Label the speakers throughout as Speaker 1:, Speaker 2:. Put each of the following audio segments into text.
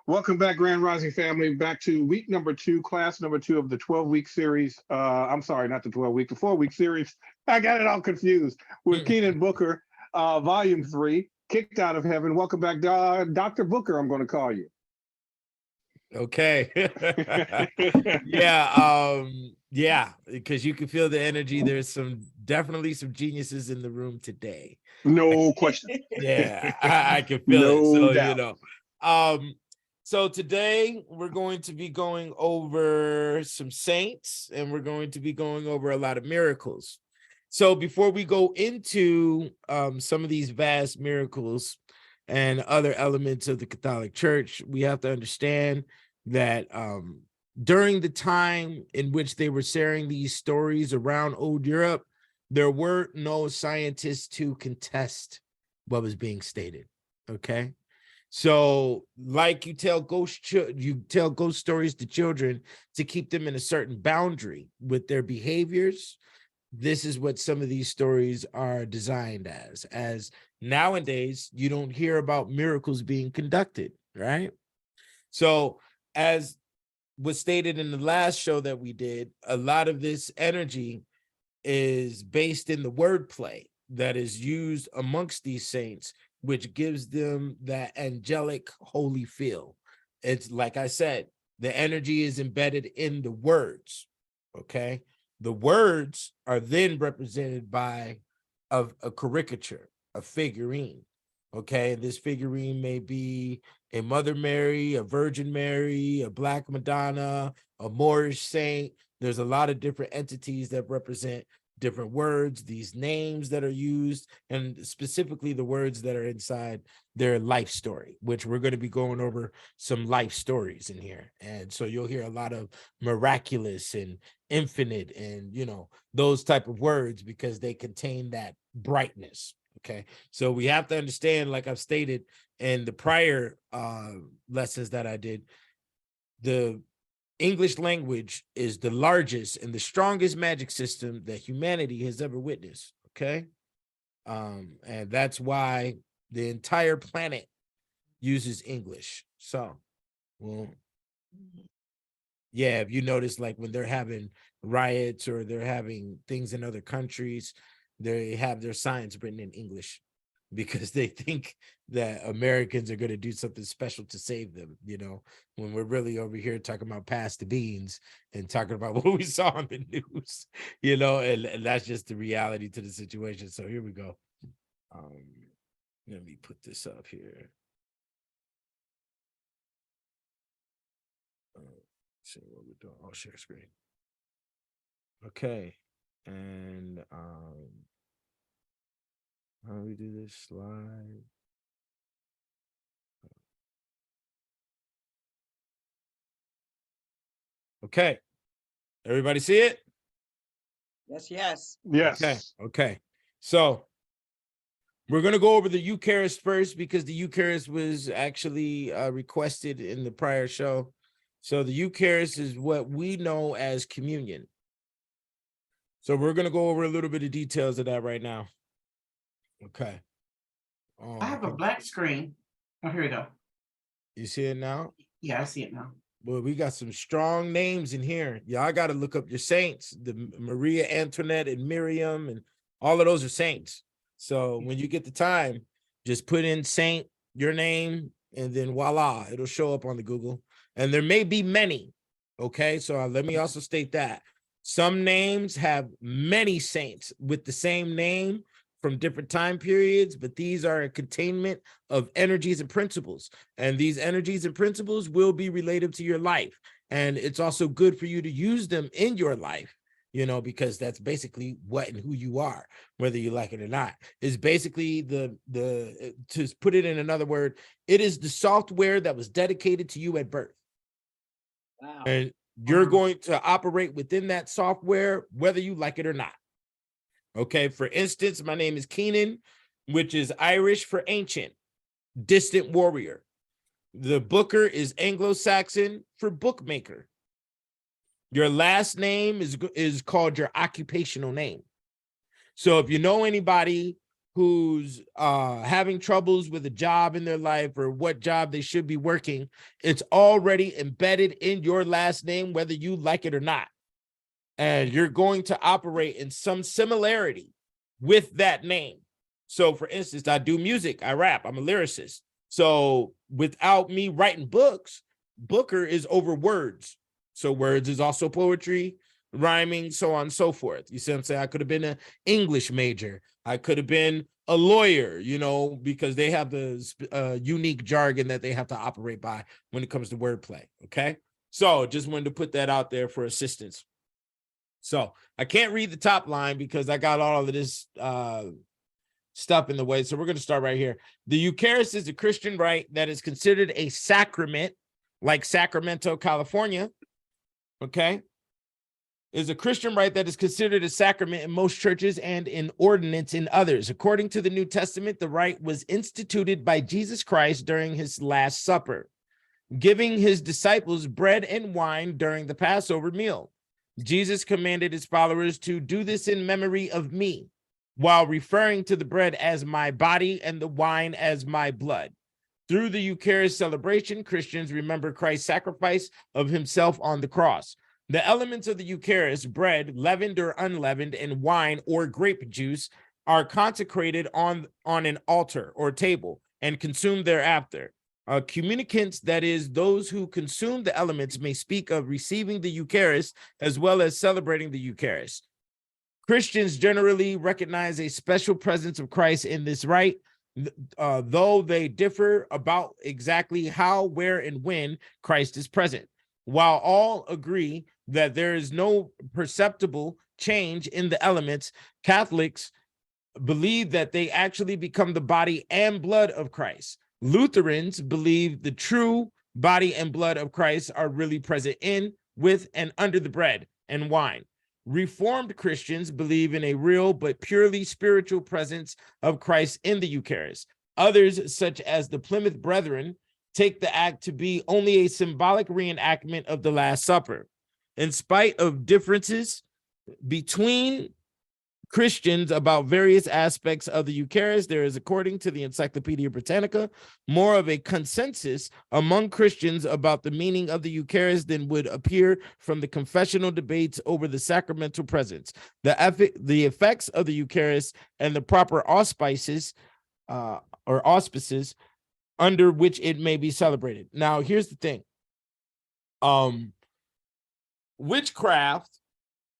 Speaker 1: Welcome back, Grand Rising family. Back to week number two, class number two of the 12-week series. I'm sorry, not the 12-week, the 4-week series. I got it all confused with Keenan Booker, volume three, Kicked Out of Heaven. Welcome back, Dr. Booker, I'm going to call you.
Speaker 2: Okay. Yeah, because you can feel the energy. There's definitely some geniuses in the room today.
Speaker 1: No question.
Speaker 2: Yeah, I can feel it.
Speaker 1: No
Speaker 2: So,
Speaker 1: doubt.
Speaker 2: So today we're going to be going over some saints, and we're going to be going over a lot of miracles. So before we go into some of these vast miracles and other elements of the Catholic Church, we have to understand that during the time in which they were sharing these stories around old Europe, there were no scientists to contest what was being stated. Okay. So like you tell ghost stories to children to keep them in a certain boundary with their behaviors. This is what some of these stories are designed as nowadays you don't hear about miracles being conducted, right? So as was stated in the last show that we did, a lot of this energy is based in the wordplay that is used amongst these saints, which gives them that angelic holy feel. It's like I said, the energy is embedded in the words. Okay. The words are then represented by a caricature, a figurine. Okay. This figurine may be a Mother Mary, a Virgin Mary, a Black Madonna, a Moorish saint. There's a lot of different entities that represent different words, these names that are used, and specifically the words that are inside their life story, which we're going to be going over some life stories in here. And so you'll hear a lot of miraculous and infinite and, those type of words because they contain that brightness. Okay. So we have to understand, like I've stated in the prior lessons that I did, the English language is the largest and the strongest magic system that humanity has ever witnessed. Okay. And that's why the entire planet uses English. So, well, yeah, if you notice, like when they're having riots or they're having things in other countries, they have their signs written in English because they think that Americans are going to do something special to save them, when we're really over here talking about pass the beans and talking about what we saw on the news, and that's just the reality to the situation. So here we go. Let me put this up here. See what we're doing. I'll share screen. Okay. And how do we do this slide? Okay. Everybody see it?
Speaker 3: Yes.
Speaker 1: Yes.
Speaker 2: Okay. So we're going to go over the Eucharist first because the Eucharist was actually requested in the prior show. So the Eucharist is what we know as communion. So we're going to go over a little bit of details of that right now. Okay.
Speaker 4: I have a black screen. Oh, here we go.
Speaker 2: You see it now?
Speaker 4: Yeah, I see it now.
Speaker 2: Well, we got some strong names in here. Y'all got to look up your saints, the Maria Antoinette and Miriam, and all of those are saints. So when you get the time, just put in saint, your name, and then voila, it'll show up on the Google. And there may be many. Okay, so let me also state that some names have many saints with the same name from different time periods, but these are a containment of energies and principles. And these energies and principles will be related to your life. And it's also good for you to use them in your life, because that's basically what and who you are, whether you like it or not. Is basically to put it in another word, it is the software that was dedicated to you at birth.
Speaker 3: Wow.
Speaker 2: And you're going to operate within that software, whether you like it or not. Okay, for instance, my name is Keenan, which is Irish for ancient, distant warrior. The Booker is Anglo-Saxon for bookmaker. Your last name is called your occupational name. So if you know anybody who's having troubles with a job in their life or what job they should be working, it's already embedded in your last name, whether you like it or not. And you're going to operate in some similarity with that name. So for instance, I do music, I rap, I'm a lyricist. So without me writing books, Booker is over words. So words is also poetry, rhyming, so on and so forth. You see what I'm saying? I could have been an English major. I could have been a lawyer, you know, because they have the unique jargon that they have to operate by when it comes to wordplay. Okay. So just wanted to put that out there for assistance. So I can't read the top line because I got all of this stuff in the way. So we're going to start right here. The Eucharist is a Christian rite that is considered a sacrament, like Sacramento, California. Okay. Is a Christian rite that is considered a sacrament in most churches and an ordinance in others. According to the New Testament, the rite was instituted by Jesus Christ during his Last Supper, giving his disciples bread and wine during the Passover meal. Jesus commanded his followers to do this in memory of me, while referring to the bread as my body and the wine as my blood. Through the Eucharist celebration, Christians remember Christ's sacrifice of himself on the cross. The elements of the Eucharist, bread, leavened or unleavened, and wine or grape juice, are consecrated on an altar or table and consumed thereafter. Communicants, that is, those who consume the elements, may speak of receiving the Eucharist as well as celebrating the Eucharist. Christians generally recognize a special presence of Christ in this rite, though they differ about exactly how, where, and when Christ is present. While all agree that there is no perceptible change in the elements, Catholics believe that they actually become the body and blood of Christ. Lutherans believe the true body and blood of Christ are really present in, with, and under the bread and wine. Reformed Christians believe in a real but purely spiritual presence of Christ in the Eucharist. Others, such as the Plymouth Brethren, take the act to be only a symbolic reenactment of the Last Supper. In spite of differences between Christians about various aspects of the Eucharist, there is, according to the Encyclopedia Britannica, more of a consensus among Christians about the meaning of the Eucharist than would appear from the confessional debates over the sacramental presence, the effects of the Eucharist, and the proper auspices under which it may be celebrated. Now, here's the thing. Witchcraft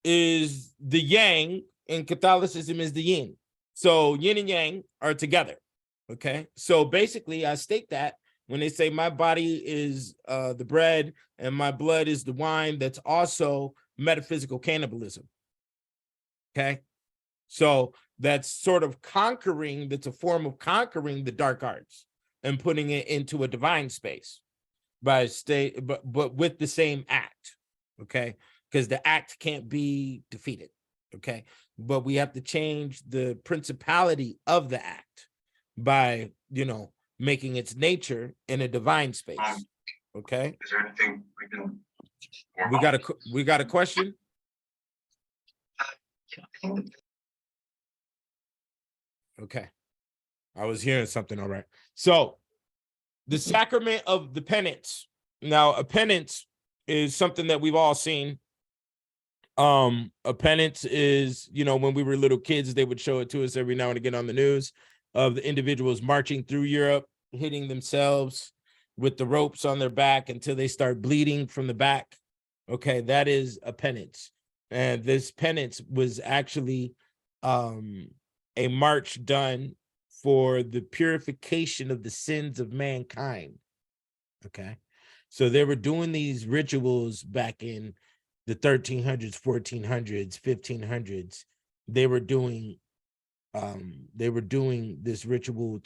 Speaker 2: is the yang, and Catholicism is the yin. So yin and yang are together. Okay. So basically, I state that when they say my body is the bread and my blood is the wine, that's also metaphysical cannibalism. Okay. So that's sort of conquering, that's a form of conquering the dark arts and putting it into a divine space by but with the same act. Okay. Because the act can't be defeated. Okay. But we have to change the principality of the act by, making its nature in a divine space. Okay.
Speaker 5: Is there anything we can?
Speaker 2: We got a question? Okay. I was hearing something. All right. So the sacrament of the penance. Now, a penance is something that we've all seen. A penance is, when we were little kids, they would show it to us every now and again on the news of the individuals marching through Europe, hitting themselves with the ropes on their back until they start bleeding from the back. Okay, that is a penance. And this penance was actually a march done for the purification of the sins of mankind. Okay, so they were doing these rituals back in the 1300s, 1400s, 1500s. They were doing this ritual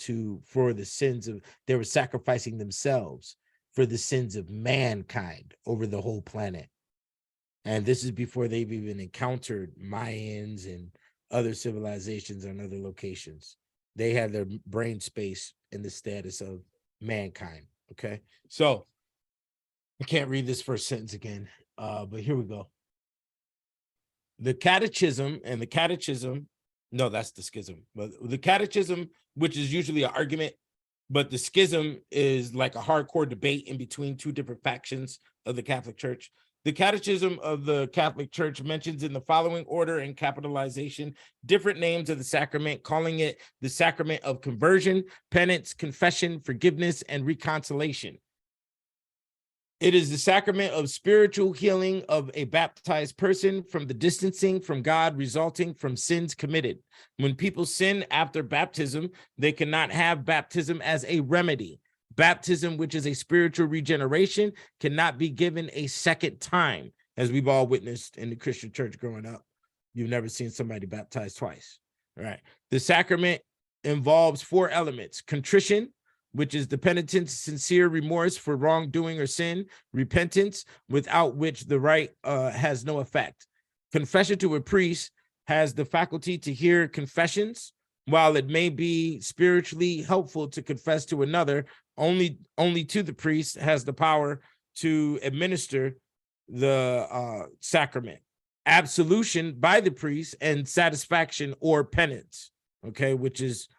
Speaker 2: for the sins of, they were sacrificing themselves for the sins of mankind over the whole planet. And this is before they've even encountered Mayans and other civilizations on other locations. They had their brain space in the status of mankind. Okay, so I can't read this first sentence again. But here we go. The catechism No, that's the schism. But the catechism, which is usually an argument, but the schism is like a hardcore debate in between two different factions of the Catholic Church. The Catechism of the Catholic Church mentions in the following order and capitalization different names of the sacrament, calling it the sacrament of conversion, penance, confession, forgiveness, and reconciliation. It is the sacrament of spiritual healing of a baptized person from the distancing from God resulting from sins committed. When people sin after baptism, they cannot have baptism as a remedy. Baptism, which is a spiritual regeneration, cannot be given a second time, as we've all witnessed in the Christian church growing up. You've never seen somebody baptized twice. All right. The sacrament involves 4 elements: contrition, which is the penitence, sincere remorse for wrongdoing or sin; repentance, without which the rite has no effect; confession to a priest has the faculty to hear confessions. While it may be spiritually helpful to confess to another, only to the priest has the power to administer the sacrament. Absolution by the priest, and satisfaction or penance, okay, which is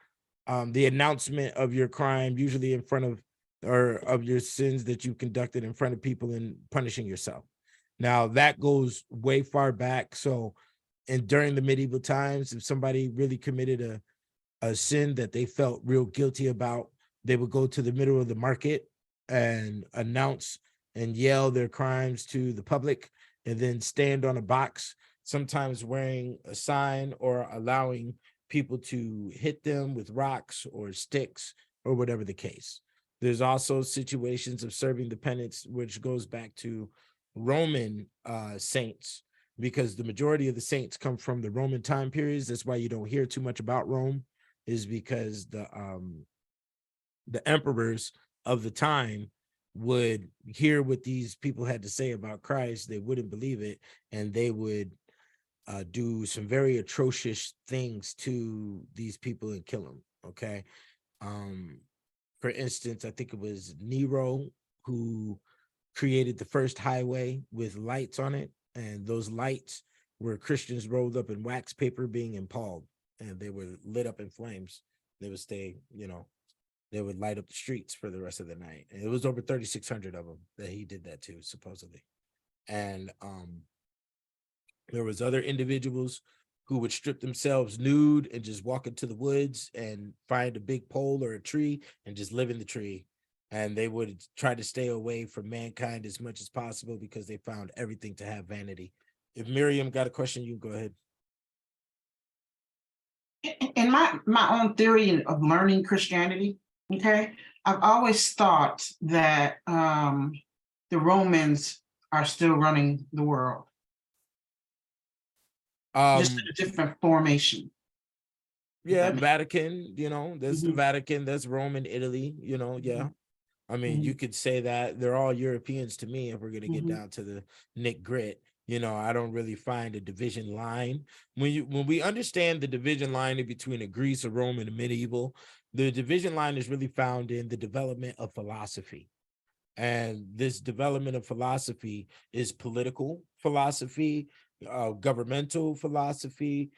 Speaker 2: the announcement of your crime, usually in front of, or of your sins that you conducted in front of people, and punishing yourself. Now that goes way far back. So, and during the medieval times, if somebody really committed a sin that they felt real guilty about, they would go to the middle of the market and announce and yell their crimes to the public, and then stand on a box, sometimes wearing a sign or allowing people to hit them with rocks or sticks or whatever the case. There's also situations of serving the penance, which goes back to Roman saints, because the majority of the saints come from the Roman time periods. That's why you don't hear too much about Rome, is because the emperors of the time would hear what these people had to say about Christ. They wouldn't believe it, and they would do some very atrocious things to these people and kill them. Okay. For instance, I think it was Nero who created the first highway with lights on it, and those lights were Christians rolled up in wax paper being impaled, and they were lit up in flames. They would stay, they would light up the streets for the rest of the night. And it was over 3,600 of them that he did that to, supposedly. And there was other individuals who would strip themselves nude and just walk into the woods and find a big pole or a tree and just live in the tree. And they would try to stay away from mankind as much as possible because they found everything to have vanity. If Miriam got a question, you go ahead.
Speaker 4: In my own theory of learning Christianity, okay, I've always thought that the Romans are still running the world. Just in a different formation.
Speaker 2: Yeah, Vatican, there's the Vatican, there's Rome and Italy, yeah. I mean, you could say that they're all Europeans to me if we're gonna get down to the Nick grit. I don't really find a division line. When we understand the division line in between a Greece, a Rome, and a medieval, the division line is really found in the development of philosophy. And this development of philosophy is political philosophy, governmental philosophy,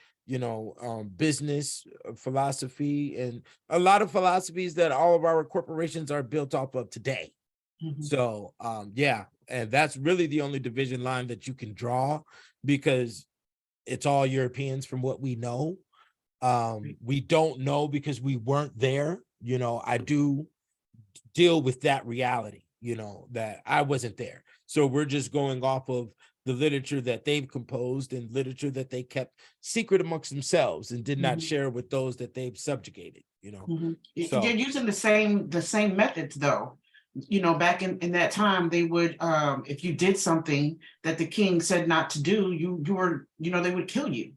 Speaker 2: business philosophy, and a lot of philosophies that all of our corporations are built off of today. So, yeah, and that's really the only division line that you can draw, because it's all Europeans from what we know. We don't know because we weren't there. I do deal with that reality, that I wasn't there. So we're just going off of the literature that they've composed and literature that they kept secret amongst themselves and did not share with those that they've subjugated, So
Speaker 4: they're using the same methods though. Back in that time, they would if you did something that the king said not to do, you were, they would kill you.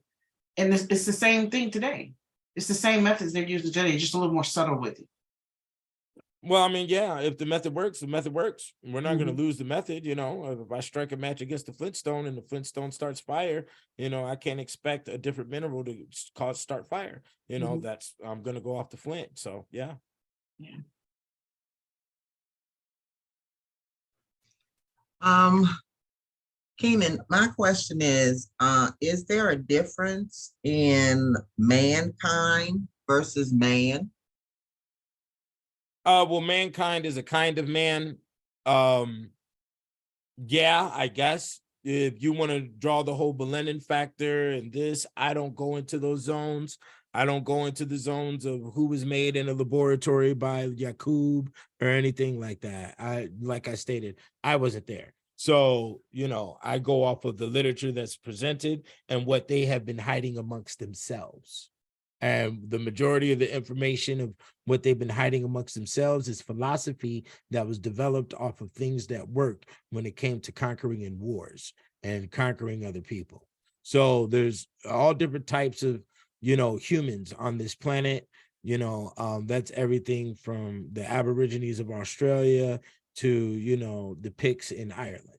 Speaker 4: And it's the same thing today. It's the same methods they're using today, just a little more subtle with it.
Speaker 2: Well, I mean, yeah, if the method works, the method works. We're not going to lose the method. If I strike a match against the Flintstone and the Flintstone starts fire, I can't expect a different mineral to start fire. That's, I'm going to go off the flint. So, yeah.
Speaker 5: Keenan, my question is there a difference in mankind versus man?
Speaker 2: Well, mankind is a kind of man. Yeah, I guess if you want to draw the whole Belenin factor and this, I don't go into those zones. I don't go into the zones of who was made in a laboratory by Yakub or anything like that. Like I stated, I wasn't there. So, I go off of the literature that's presented and what they have been hiding amongst themselves. And the majority of the information of what they've been hiding amongst themselves is philosophy that was developed off of things that worked when it came to conquering in wars and conquering other people. So there's all different types of, humans on this planet. That's everything from the Aborigines of Australia to, the Picts in Ireland.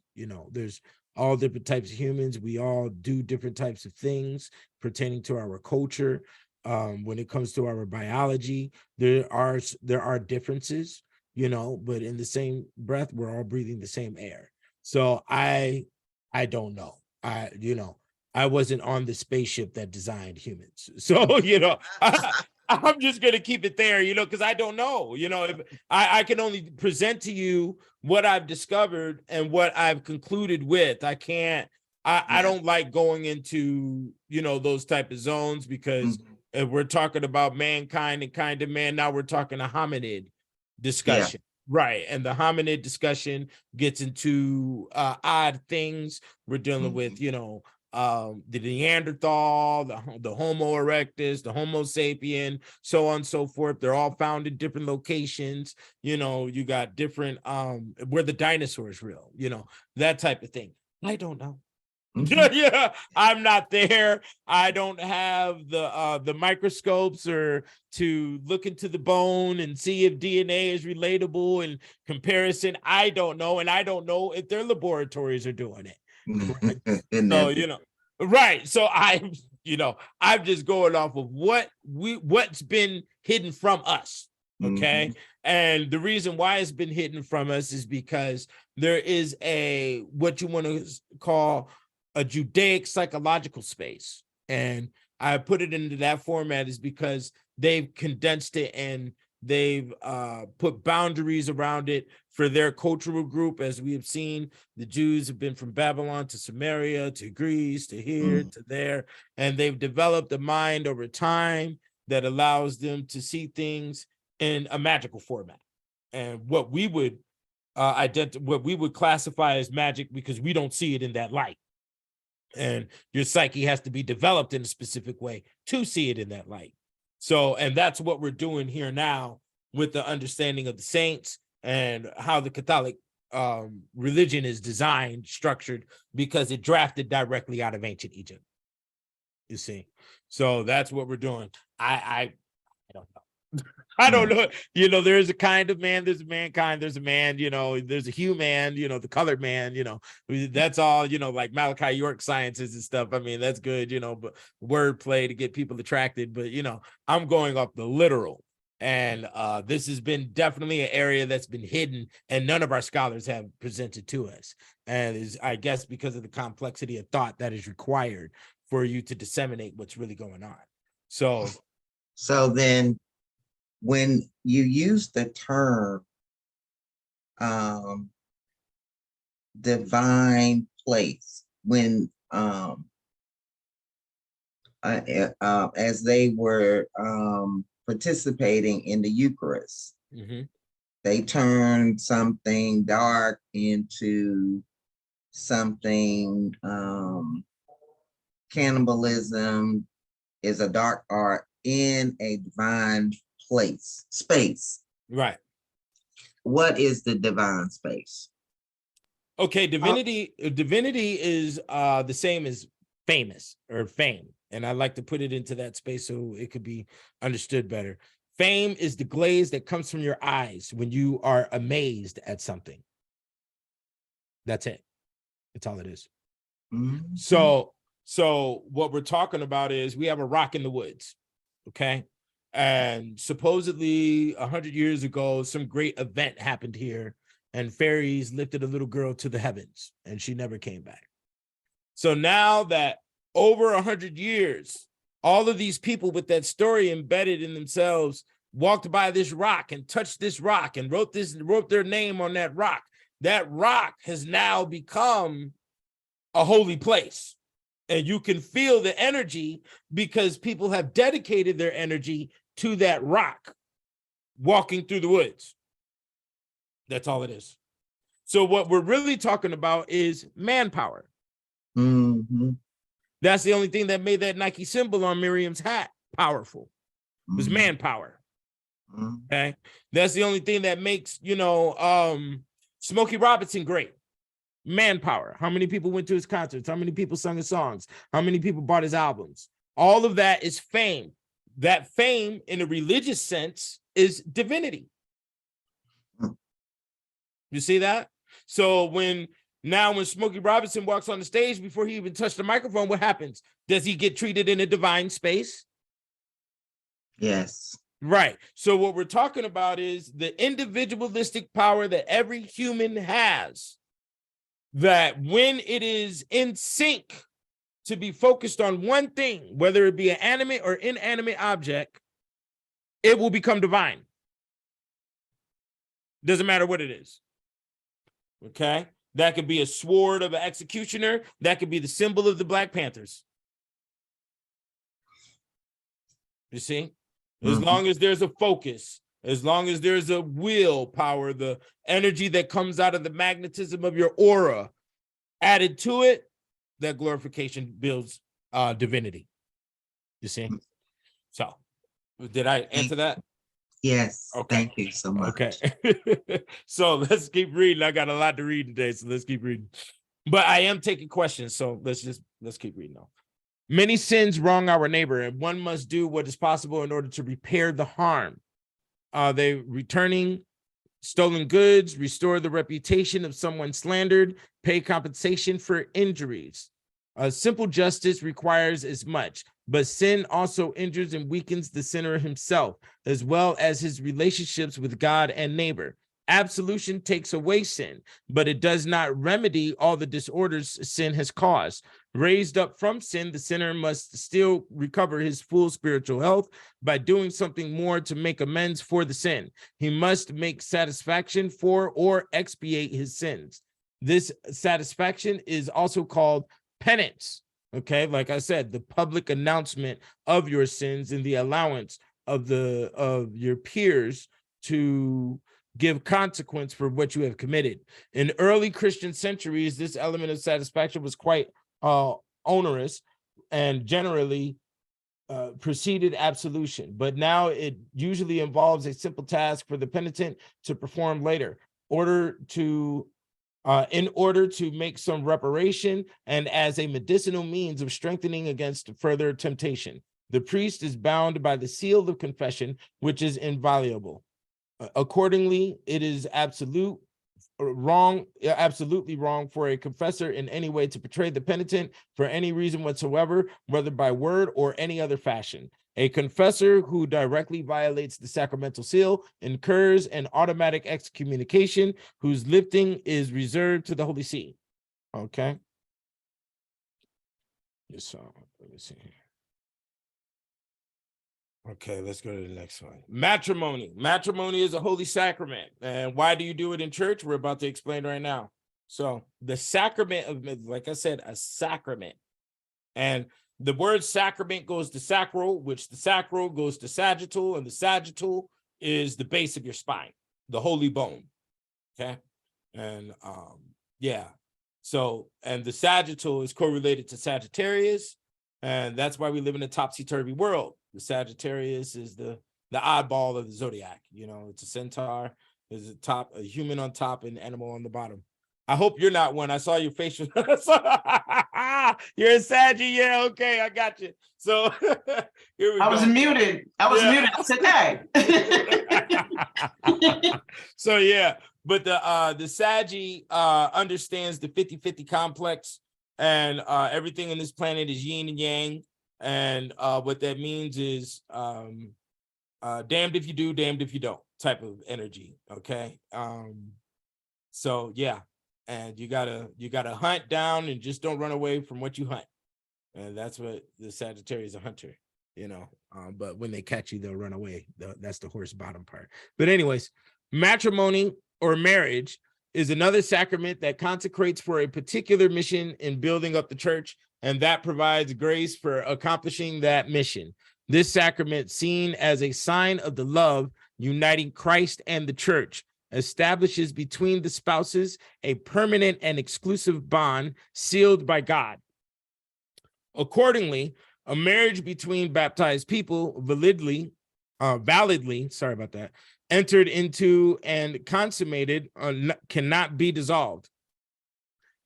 Speaker 2: There's all different types of humans. We all do different types of things pertaining to our culture. When it comes to our biology, there are differences, but in the same breath, we're all breathing the same air. So I don't know. I wasn't on the spaceship that designed humans. So, I'm just going to keep it there, because I don't know, if I can only present to you what I've discovered and what I've concluded with. I don't like going into, those type of zones because if we're talking about mankind and kind of man, now we're talking a hominid discussion. Right. And the hominid discussion gets into odd things. We're dealing with, the Neanderthal, the Homo erectus, the Homo sapien, so on and so forth. They're all found in different locations. You got different, where the dinosaurs real, that type of thing. I don't know. Yeah, I'm not there. I don't have the microscopes or to look into the bone and see if DNA is relatable and comparison. I don't know, and I don't know if their laboratories are doing it. Right? So right. So I'm just going off of what's been hidden from us. Okay. And the reason why it's been hidden from us is because there is what you want to call a Judaic psychological space. And I put it into that format is because they've condensed it and they've put boundaries around it for their cultural group. As we have seen, the Jews have been from Babylon to Samaria to Greece to here to there, and they've developed a mind over time that allows them to see things in a magical format. And what we would what we would classify as magic, because we don't see it in that light. And your psyche has to be developed in a specific way to see it in that light. So, and that's what we're doing here now with the understanding of the saints and how the Catholic religion is designed, structured, because it drafted directly out of ancient Egypt. You see, so that's what we're doing. I don't know. I don't know. There is a kind of man, there's a mankind, there's a man, there's a human, the colored man, that's all, like Malachi York sciences and stuff. I mean, that's good, but wordplay to get people attracted. But, I'm going off the literal. And this has been definitely an area that's been hidden and none of our scholars have presented to us. And is, I guess, because of the complexity of thought that is required for you to disseminate what's really going on. So
Speaker 5: then when you use the term divine place, when as they were participating in the Eucharist, they turned something dark into something, cannibalism is a dark art in a divine space.
Speaker 2: Right.
Speaker 5: What is the divine space?
Speaker 2: Okay, divinity is the same as famous or fame. And I like to put it into that space so it could be understood better. Fame is the glaze that comes from your eyes when you are amazed at something. That's it. That's all it is. So what we're talking about is we have a rock in the woods. Okay. And supposedly 100 years ago, some great event happened here and fairies lifted a little girl to the heavens and she never came back. So now that over 100 years, all of these people with that story embedded in themselves walked by this rock and touched this rock and wrote their name on that rock. That rock has now become a holy place. And you can feel the energy because people have dedicated their energy to that rock walking through the woods. That's all it is. So what we're really talking about is manpower.
Speaker 5: Mhm.
Speaker 2: That's the only thing that made that Nike symbol on Miriam's hat powerful, was
Speaker 5: Mhm.
Speaker 2: manpower.
Speaker 5: Mhm.
Speaker 2: Okay. That's the only thing that makes, Smokey Robinson great. Manpower. How many people went to his concerts? How many people sung his songs? How many people bought his albums? All of that is fame. That fame in a religious sense is divinity. You see that? So when Smokey Robinson walks on the stage, before he even touched the microphone, what happens? Does he get treated in a divine space?
Speaker 5: Yes.
Speaker 2: Right. So what we're talking about is the individualistic power that every human has, that when it is in sync to be focused on one thing, whether it be an animate or inanimate object, it will become divine. Doesn't matter what it is. Okay? That could be a sword of an executioner. That could be the symbol of the Black Panthers. You see? As long as there's a focus, as long as there's a willpower, the energy that comes out of the magnetism of your aura added to it, that glorification builds divinity. You see? So, did I answer that?
Speaker 5: Yes.
Speaker 2: Okay.
Speaker 5: Thank you so much.
Speaker 2: Okay. So let's keep reading. I got a lot to read today, so let's keep reading. But I am taking questions, so let's keep reading now. Many sins wrong our neighbor, and one must do what is possible in order to repair the harm. They returning stolen goods, restore the reputation of someone slandered, pay compensation for injuries. Simple justice requires as much, but sin also injures and weakens the sinner himself, as well as his relationships with God and neighbor. Absolution takes away sin, but it does not remedy all the disorders sin has caused. Raised up from sin, the sinner must still recover his full spiritual health by doing something more to make amends for the sin. He must make satisfaction for or expiate his sins. This satisfaction is also called penance. Okay, like I said, the public announcement of your sins and the allowance of your peers to give consequence for what you have committed. In early Christian centuries, this element of satisfaction was quite onerous and generally preceded absolution, but now it usually involves a simple task for the penitent to perform later, in order to make some reparation and as a medicinal means of strengthening against further temptation. The priest is bound by the seal of confession, which is inviolable. Accordingly, it is absolutely wrong for a confessor in any way to betray the penitent for any reason whatsoever, whether by word or any other fashion. A confessor who directly violates the sacramental seal incurs an automatic excommunication whose lifting is reserved to the Holy See. Okay. So let me see here. Okay, let's go to the next one. Matrimony. Matrimony is a holy sacrament. And why do you do it in church? We're about to explain right now. So the sacrament of, like I said, a sacrament. And the word sacrament goes to sacral, which the sacral goes to sagittal, and the sagittal is the base of your spine, the holy bone. Okay. And yeah. So, and the sagittal is correlated to Sagittarius. And that's why we live in a topsy-turvy world. The Sagittarius is the oddball of the zodiac. You know, it's a centaur, there's a human on top and animal on the bottom. I hope you're not one. I saw your facial. You're a Saggy. Yeah, okay, I got you. So here we go.
Speaker 4: I was muted. I said, hey.
Speaker 2: So yeah, but the Saggy understands the 50-50 complex, and everything in this planet is yin and yang. And what that means is damned if you do, damned if you don't type of energy. Okay. So yeah. and you gotta hunt down and just don't run away from what you hunt. And that's what the Sagittarius is, a hunter, you know. But when they catch you, they'll run away. That's the horse bottom part. But anyways, matrimony or marriage is another sacrament that consecrates for a particular mission in building up the church, and that provides grace for accomplishing that mission. This sacrament, seen as a sign of the love uniting Christ and the church, establishes between the spouses a permanent and exclusive bond sealed by God. Accordingly, a marriage between baptized people validly, entered into and consummated cannot be dissolved.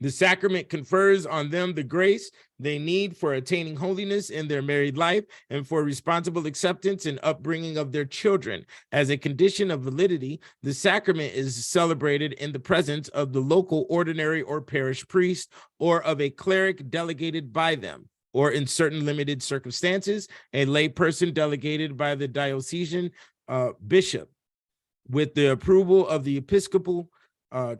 Speaker 2: The sacrament confers on them the grace they need for attaining holiness in their married life and for responsible acceptance and upbringing of their children. As a condition of validity, the sacrament is celebrated in the presence of the local ordinary or parish priest or of a cleric delegated by them, or in certain limited circumstances, a lay person delegated by the diocesan bishop, with the approval of the Episcopal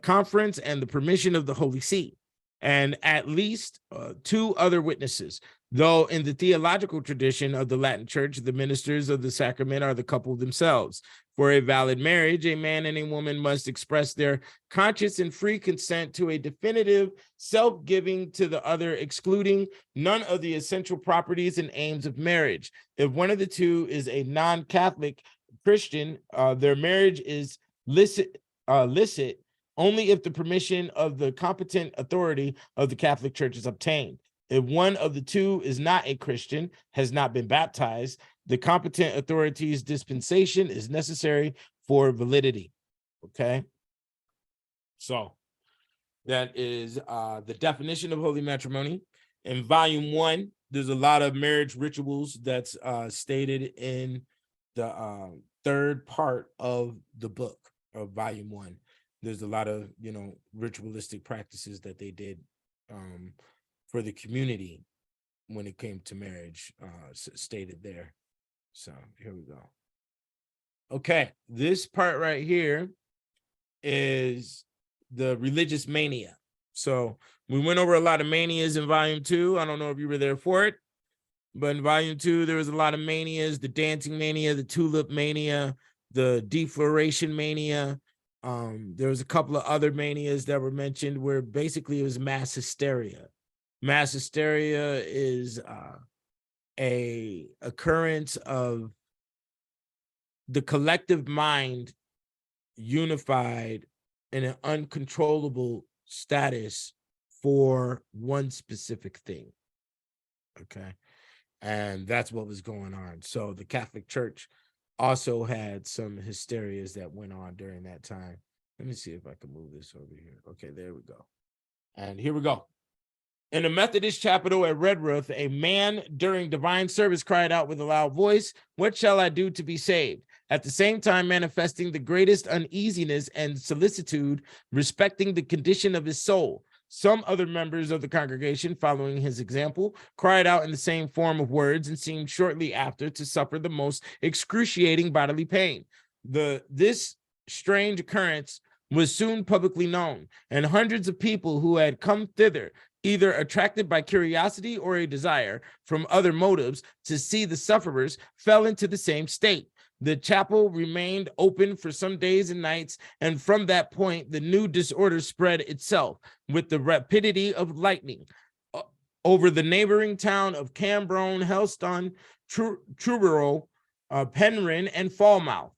Speaker 2: Conference and the permission of the Holy See, and at least 2 other witnesses. Though in the theological tradition of the Latin Church, the ministers of the sacrament are the couple themselves. For a valid marriage, a man and a woman must express their conscious and free consent to a definitive self-giving to the other, excluding none of the essential properties and aims of marriage. If one of the two is a non-Catholic Christian, their marriage is licit only if the permission of the competent authority of the Catholic Church is obtained. If one of the two is not a Christian, has not been baptized, the competent authority's dispensation is necessary for validity. Okay. So that is the definition of holy matrimony. In volume 1, there's a lot of marriage rituals that's stated in the 3rd part of the book of volume 1. There's a lot of, you know, ritualistic practices that they did for the community when it came to marriage, stated there. So here we go. Okay, this part right here is the religious mania. So we went over a lot of manias in volume 2. I don't know if you were there for it, but in volume 2, there was a lot of manias: the dancing mania, the tulip mania, the defloration mania. There was a couple of other manias that were mentioned where basically it was mass hysteria. Mass hysteria is a occurrence of the collective mind unified in an uncontrollable status for one specific thing. Okay. And that's what was going on. So the Catholic Church also had some hysterias that went on during that time. Let me see if I can move this over here. Okay, there we go. And here we go. In a Methodist chapel at Redruth, a man during divine service cried out with a loud voice, "What shall I do to be saved?" At the same time manifesting the greatest uneasiness and solicitude respecting the condition of his soul. Some other members of the congregation, following his example, cried out in the same form of words and seemed shortly after to suffer the most excruciating bodily pain. This strange occurrence was soon publicly known, and hundreds of people who had come thither, either attracted by curiosity or a desire from other motives to see the sufferers, fell into the same state. The chapel remained open for some days and nights, and from that point, the new disorder spread itself with the rapidity of lightning over the neighboring town of Cambronne, Helston, Truro, Penryn, and Falmouth,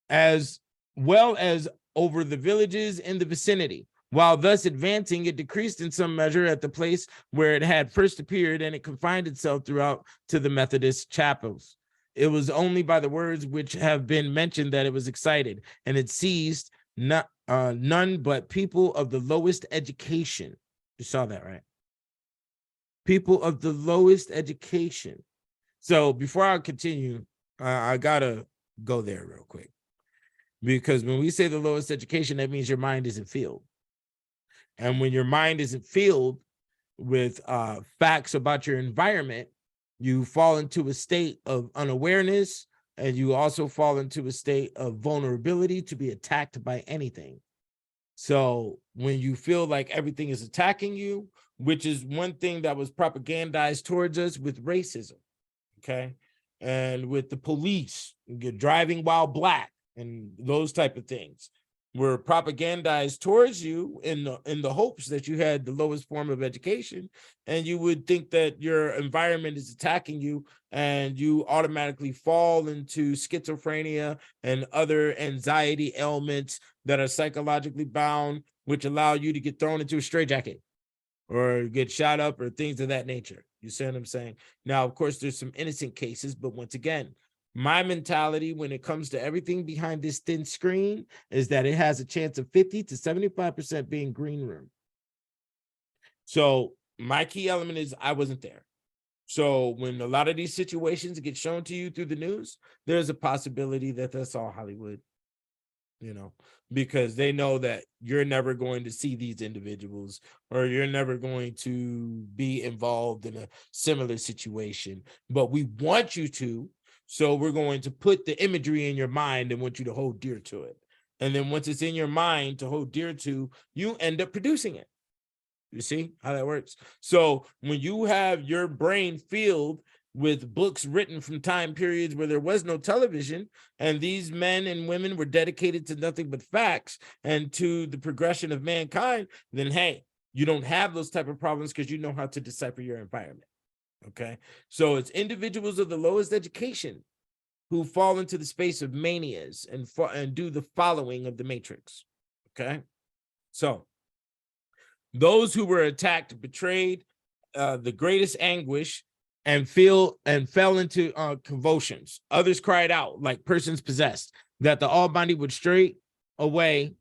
Speaker 2: as well as over the villages in the vicinity. While thus advancing, it decreased in some measure at the place where it had first appeared, and it confined itself throughout to the Methodist chapels. It was only by the words which have been mentioned that it was excited, and it seized none but people of the lowest education. You saw that, right? People of the lowest education. So before I continue, I gotta go there real quick. Because when we say the lowest education, that means your mind isn't filled. And when your mind isn't filled with facts about your environment, you fall into a state of unawareness, and you also fall into a state of vulnerability to be attacked by anything. So when you feel like everything is attacking you, which is one thing that was propagandized towards us with racism, okay, and with the police, you're driving while black and those type of things were propagandized towards you in the hopes that you had the lowest form of education, and you would think that your environment is attacking you, and you automatically fall into schizophrenia and other anxiety ailments that are psychologically bound, which allow you to get thrown into a straitjacket or get shot up or things of that nature. You see what I'm saying? Now, of course, there's some innocent cases, but once again, my mentality when it comes to everything behind this thin screen is that it has a chance of 50 to 75% being green room. So my key element is I wasn't there. So when a lot of these situations get shown to you through the news, there's a possibility that that's all Hollywood, you know, because they know that you're never going to see these individuals, or you're never going to be involved in a similar situation, but we want you to. So we're going to put the imagery in your mind and want you to hold dear to it. And then once it's in your mind to hold dear to, you end up producing it. You see how that works? So when you have your brain filled with books written from time periods where there was no television, and these men and women were dedicated to nothing but facts and to the progression of mankind, then hey, you don't have those type of problems because you know how to decipher your environment. Okay, so it's individuals of the lowest education who fall into the space of manias and do the following of the matrix. Okay, so those who were attacked, betrayed the greatest anguish and fell into convulsions. Others cried out like persons possessed, that the Almighty would straight away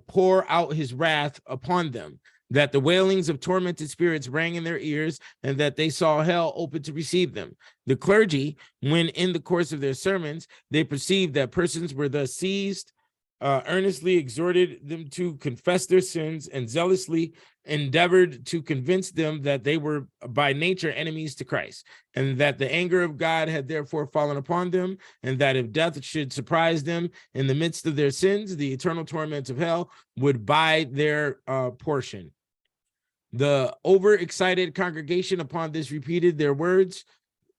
Speaker 2: pour out his wrath upon them, that the wailings of tormented spirits rang in their ears, and that they saw hell open to receive them. The clergy, when in the course of their sermons, they perceived that persons were thus seized, earnestly exhorted them to confess their sins, and zealously endeavored to convince them that they were by nature enemies to Christ, and that the anger of God had therefore fallen upon them, and that if death should surprise them in the midst of their sins, the eternal torments of hell would buy their portion. The overexcited congregation upon this repeated their words,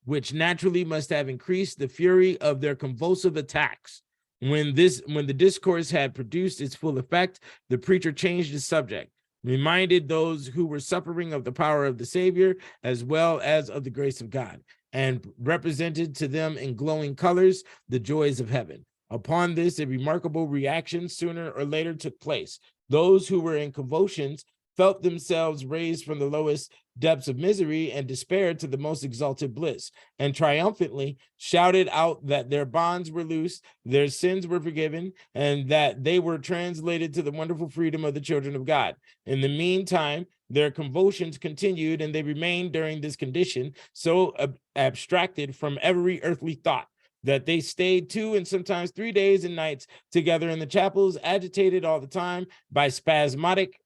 Speaker 2: which naturally must have increased the fury of their convulsive attacks. When the discourse had produced its full effect, the preacher changed the subject, reminded those who were suffering of the power of the Savior as well as of the grace of God, and represented to them in glowing colors the joys of heaven. Upon this, a remarkable reaction sooner or later took place. Those who were in convulsions felt themselves raised from the lowest depths of misery and despair to the most exalted bliss, and triumphantly shouted out that their bonds were loosed, their sins were forgiven, and that they were translated to the wonderful freedom of the children of God. In the meantime, their convulsions continued, and they remained during this condition so abstracted from every earthly thought that they stayed 2 and sometimes 3 days and nights together in the chapels, agitated all the time by spasmodic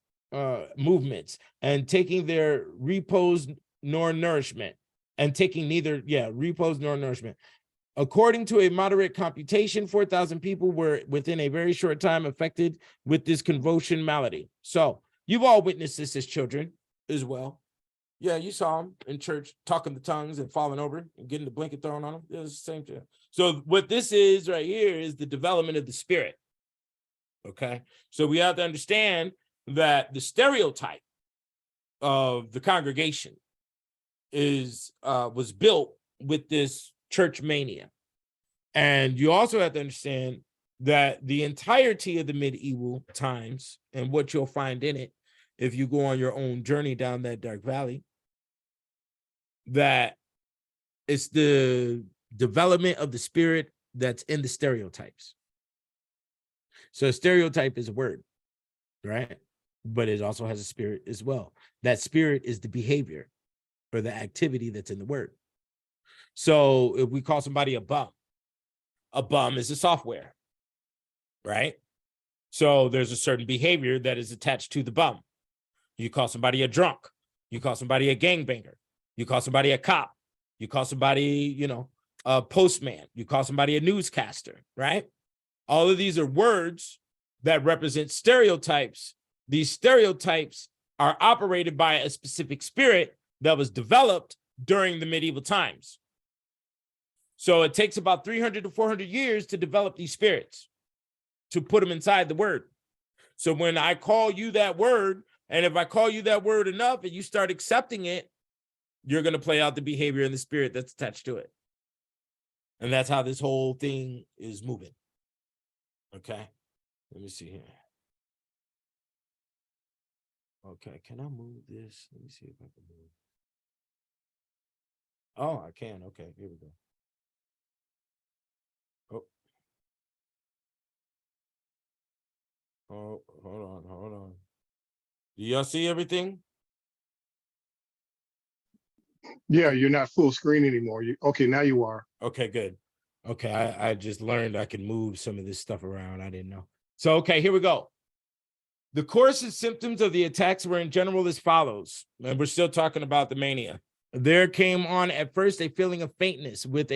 Speaker 2: movements, and taking their repose nor nourishment, and taking neither repose nor nourishment. According to a moderate computation, 4,000 people were within a very short time affected with this convulsion malady. So you've all witnessed this as children as well. Yeah, you saw them in church talking the tongues and falling over and getting the blanket thrown on them. It was the same thing. So what this is right here is the development of the spirit. Okay, so we have to understand that the stereotype of the congregation was built with this church mania. And you also have to understand that the entirety of the medieval times, and what you'll find in it if you go on your own journey down that dark valley, that it's the development of the spirit that's in the stereotypes. So a stereotype is a word, right? But it also has a spirit as well. That spirit is the behavior or the activity that's in the word. So if we call somebody a bum is a software, right? So there's a certain behavior that is attached to the bum. You call somebody a drunk. You call somebody a gangbanger. You call somebody a cop. You call somebody, a postman. You call somebody a newscaster, right? All of these are words that represent stereotypes These stereotypes are operated by a specific spirit that was developed during the medieval times. So it takes about 300 to 400 years to develop these spirits, to put them inside the word. So when I call you that word, and if I call you that word enough and you start accepting it, you're going to play out the behavior and the spirit that's attached to it. And that's how this whole thing is moving. Okay. Let me see here. Okay. Can I move this? Let me see if I can move. Oh, I can. Okay. Here we go. Oh, hold on. Do y'all see everything?
Speaker 1: Yeah, you're not full screen anymore. Okay, now you are.
Speaker 2: Okay, good. Okay, I just learned I can move some of this stuff around. I didn't know. So, okay, here we go. The course and symptoms of the attacks were in general as follows, and we're still talking about the mania. There came on at first a feeling of faintness with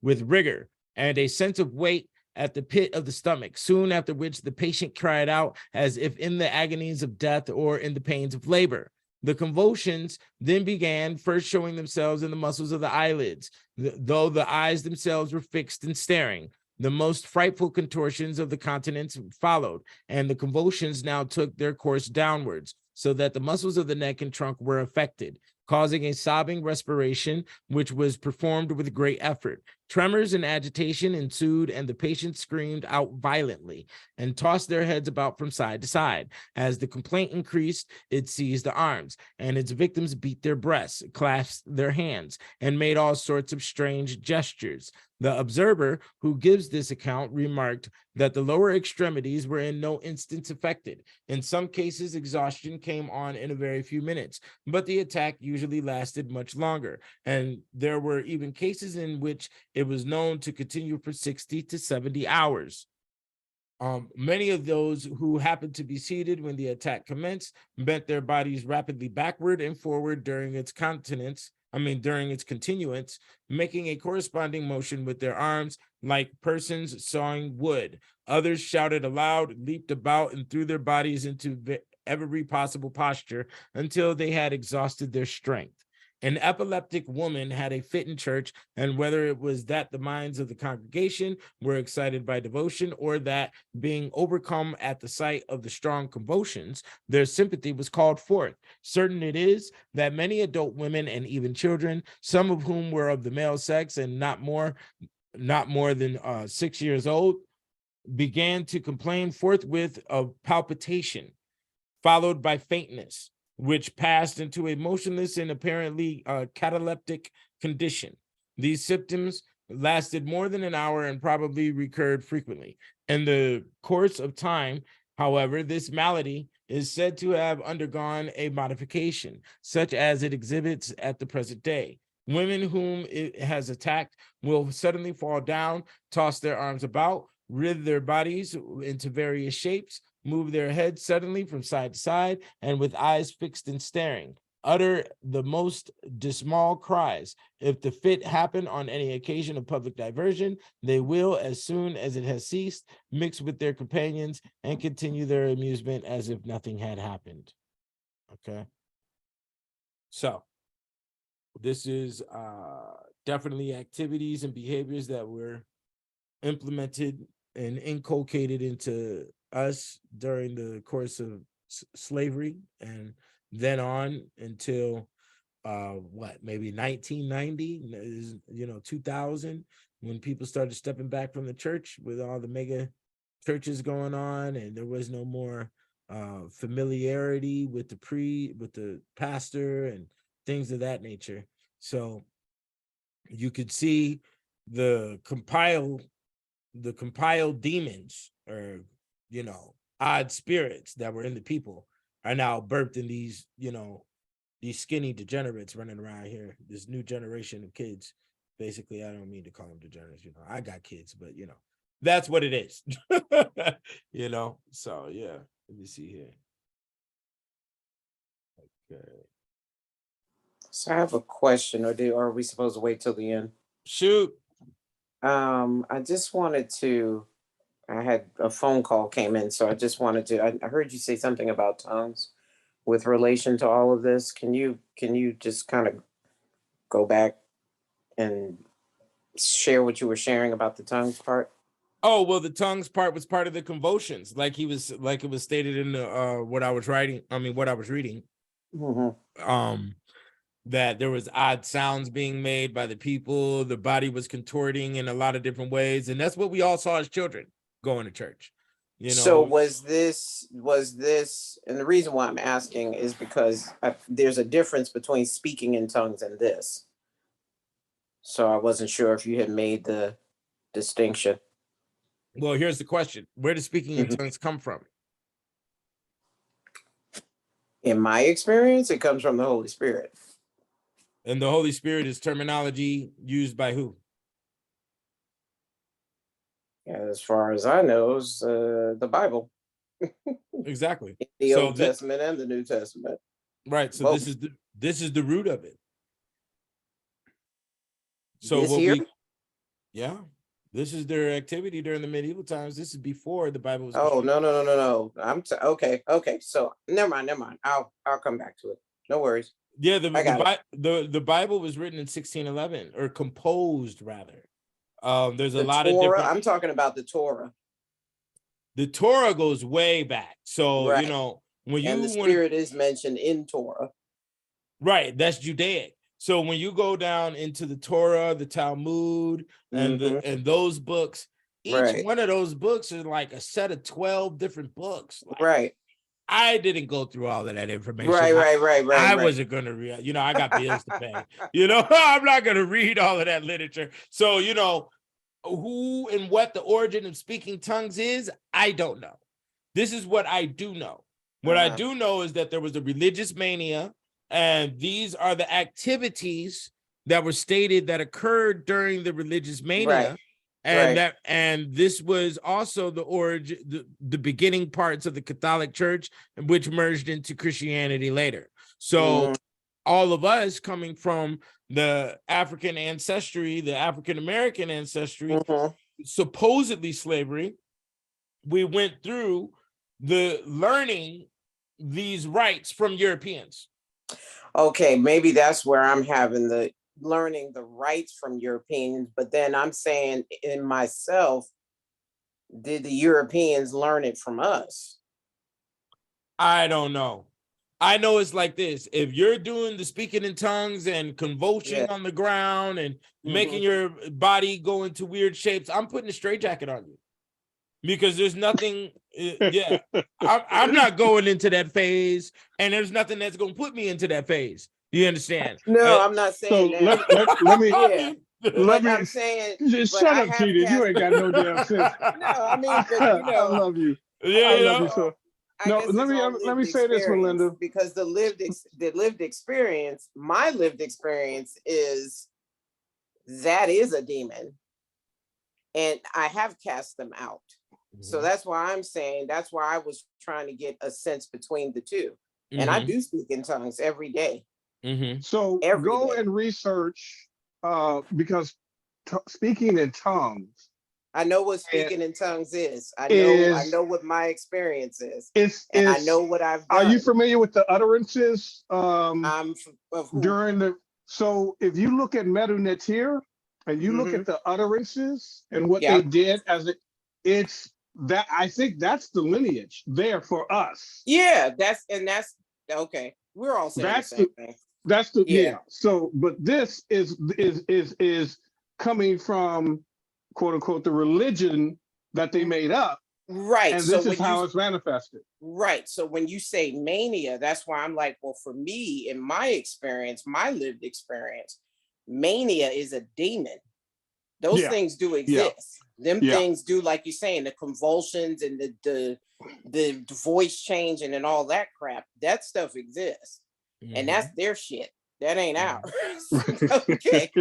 Speaker 2: rigor and a sense of weight at the pit of the stomach, soon after which the patient cried out as if in the agonies of death or in the pains of labor. The convulsions then began, first showing themselves in the muscles of the eyelids, though the eyes themselves were fixed and staring. The most frightful contortions of the countenance followed, and the convulsions now took their course downwards, so that the muscles of the neck and trunk were affected, causing a sobbing respiration, which was performed with great effort. Tremors and agitation ensued, and the patients screamed out violently and tossed their heads about from side to side. As the complaint increased, it seized the arms, and its victims beat their breasts, clasped their hands, and made all sorts of strange gestures. The observer who gives this account remarked that the lower extremities were in no instance affected. In some cases, exhaustion came on in a very few minutes, but the attack usually lasted much longer, and there were even cases in which it was known to continue for 60 to 70 hours. Many of those who happened to be seated when the attack commenced bent their bodies rapidly backward and forward during its continuance, making a corresponding motion with their arms like persons sawing wood. Others shouted aloud, leaped about, and threw their bodies into every possible posture until they had exhausted their strength. An epileptic woman had a fit in church, and whether it was that the minds of the congregation were excited by devotion, or that, being overcome at the sight of the strong convulsions, their sympathy was called forth. Certain it is that many adult women and even children, some of whom were of the male sex and not more than 6 years old, began to complain forthwith of palpitation, followed by faintness, which passed into a motionless and apparently cataleptic condition. These symptoms lasted more than an hour and probably recurred frequently. In the course of time, however, this malady is said to have undergone a modification, such as it exhibits at the present day. Women whom it has attacked will suddenly fall down, toss their arms about, writhe their bodies into various shapes, move their heads suddenly from side to side, and with eyes fixed and staring, utter the most dismal cries. If the fit happen on any occasion of public diversion, they will, as soon as it has ceased, mix with their companions and continue their amusement as if nothing had happened. Okay. So this is definitely activities and behaviors that were implemented and inculcated into us during the course of slavery, and then on until maybe 1990, 2000, when people started stepping back from the church with all the mega churches going on, and there was no more familiarity with the pastor and things of that nature. So you could see the compiled demons, or odd spirits that were in the people, are now birthed in these skinny degenerates running around here, this new generation of kids. Basically, I don't mean to call them degenerates, I got kids, but that's what it is. So yeah, let me see here. Okay,
Speaker 6: So I have a question, or are we supposed to wait till the end?
Speaker 2: shoot.
Speaker 6: I just wanted to I had a phone call came in, so I just wanted to, I heard you say something about tongues with relation to all of this. Can you just kind of go back and share what you were sharing about the tongues part?
Speaker 2: Oh, well, the tongues part was part of the convulsions, like it was stated in the what I was writing. I mean, what I was reading.
Speaker 6: Mm-hmm.
Speaker 2: That there was odd sounds being made by the people, the body was contorting in a lot of different ways, and that's what we all saw as children going to church. You
Speaker 6: So
Speaker 2: know,
Speaker 6: was this, and the reason why I'm asking is because there's a difference between speaking in tongues and this. So I wasn't sure if you had made the distinction.
Speaker 2: well, here's the question: where does speaking in
Speaker 6: Mhm.
Speaker 2: tongues come from?
Speaker 6: In my experience, it comes from the Holy Spirit.
Speaker 2: And the Holy Spirit is terminology used by who?
Speaker 6: As far as I know, is the Bible,
Speaker 2: Exactly.
Speaker 6: the
Speaker 2: So
Speaker 6: Old Testament and the New Testament.
Speaker 2: right. So
Speaker 6: Both.
Speaker 2: this is the root of it. So
Speaker 6: This
Speaker 2: what
Speaker 6: here?
Speaker 2: yeah, this is their activity during the medieval times. This is before the Bible was.
Speaker 6: Oh, no. Okay. So never mind. I'll come back to it. No worries.
Speaker 2: Yeah,
Speaker 6: I got it.
Speaker 2: the Bible was written in 1611, or composed rather. There's a
Speaker 6: The
Speaker 2: lot
Speaker 6: Torah.
Speaker 2: of different.
Speaker 6: I'm talking about the Torah.
Speaker 2: The Torah goes way back. So,
Speaker 6: Right.
Speaker 2: you know, when you
Speaker 6: And the
Speaker 2: want to,
Speaker 6: Spirit is mentioned in Torah.
Speaker 2: right, that's Judaic. So when you go down into the Torah, the Talmud, and
Speaker 6: Mhm.
Speaker 2: and those books, each
Speaker 6: Right.
Speaker 2: one of those books is like a set of 12 different books. Like,
Speaker 6: Right.
Speaker 2: I didn't go through all of that information.
Speaker 6: Right.
Speaker 2: I wasn't going to read, you know, I got bills to pay. You know, I'm not going to read all of that literature. So, you know, who and what the origin of speaking tongues is, I don't know. This is what I do know. What I do know is that there was a religious mania, and these are the activities that were stated that occurred during the religious mania.
Speaker 6: Right.
Speaker 2: And
Speaker 6: Right.
Speaker 2: and this was also the origin, the beginning parts of the Catholic Church, which merged into Christianity later. So
Speaker 6: Mhm.
Speaker 2: all of us coming from the African ancestry, the African American ancestry,
Speaker 6: Mhm.
Speaker 2: supposedly slavery, we went through the learning these rights from Europeans.
Speaker 6: Okay, maybe that's where I'm having the learning the rights from Europeans, but then I'm saying in myself, did the Europeans learn it from us?
Speaker 2: I don't know. I know it's like this. If you're doing the speaking in tongues and convulsing
Speaker 6: Yeah.
Speaker 2: on the ground and making
Speaker 6: Mhm.
Speaker 2: your body go into weird shapes, I'm putting a straitjacket on you. Because there's nothing, yeah, I'm not going into that phase, and there's nothing that's going to put me into that phase. You understand?
Speaker 6: No, I'm not
Speaker 1: So
Speaker 6: saying that.
Speaker 1: let me
Speaker 6: Yeah,
Speaker 1: let
Speaker 6: but
Speaker 1: me
Speaker 6: I'm saying,
Speaker 1: just
Speaker 6: but
Speaker 1: shut
Speaker 6: I
Speaker 1: up,
Speaker 6: have
Speaker 1: Keenan. You
Speaker 6: cast.
Speaker 1: ain't got no damn sense.
Speaker 6: No, I mean, but
Speaker 1: I love you.
Speaker 6: I
Speaker 2: Yeah,
Speaker 1: I
Speaker 6: guess
Speaker 2: you
Speaker 1: love
Speaker 6: it's
Speaker 1: you
Speaker 2: know.
Speaker 1: so.
Speaker 6: all. I
Speaker 1: No,
Speaker 6: guess it's all
Speaker 1: let
Speaker 6: lived
Speaker 1: me say this,
Speaker 6: experience,
Speaker 1: Melinda.
Speaker 6: because the lived experience, my lived experience is that is a demon, and I have cast them out. So that's why I'm saying, that's why I was trying to get a sense between the two. And I do speak in tongues every day.
Speaker 1: So
Speaker 6: Every
Speaker 1: go
Speaker 6: day.
Speaker 1: and research because speaking in tongues
Speaker 6: I know what
Speaker 1: and
Speaker 6: speaking in tongues is. I
Speaker 1: is
Speaker 6: know what my experience is.
Speaker 1: it's
Speaker 6: And I know what I've
Speaker 1: are you
Speaker 6: done.
Speaker 1: familiar with the utterances
Speaker 6: Of who?
Speaker 1: during the so if you look at Medu Neter and you look
Speaker 6: Hmm.
Speaker 1: at the utterances and what they
Speaker 6: Yeah.
Speaker 1: did as it's that I think that's the lineage there for us.
Speaker 6: Yeah, that's okay. We're all saying the
Speaker 1: That's
Speaker 6: same
Speaker 1: the
Speaker 6: thing.
Speaker 1: that's the
Speaker 6: Yeah.
Speaker 1: so but this is coming from quote unquote the religion that they made up,
Speaker 6: Right.
Speaker 1: and
Speaker 6: So
Speaker 1: this is
Speaker 6: when you
Speaker 1: how it's manifested.
Speaker 6: right. So when you say mania, that's why I'm like, well, for me, in my experience, my lived experience, mania is a demon. Those
Speaker 1: Yeah,
Speaker 6: things do
Speaker 1: yeah,
Speaker 6: exist. Them
Speaker 1: yeah.
Speaker 6: things do, like you're saying, the convulsions and the voice changing and all that crap. That stuff exists, and that's their shit. That ain't ours. Okay,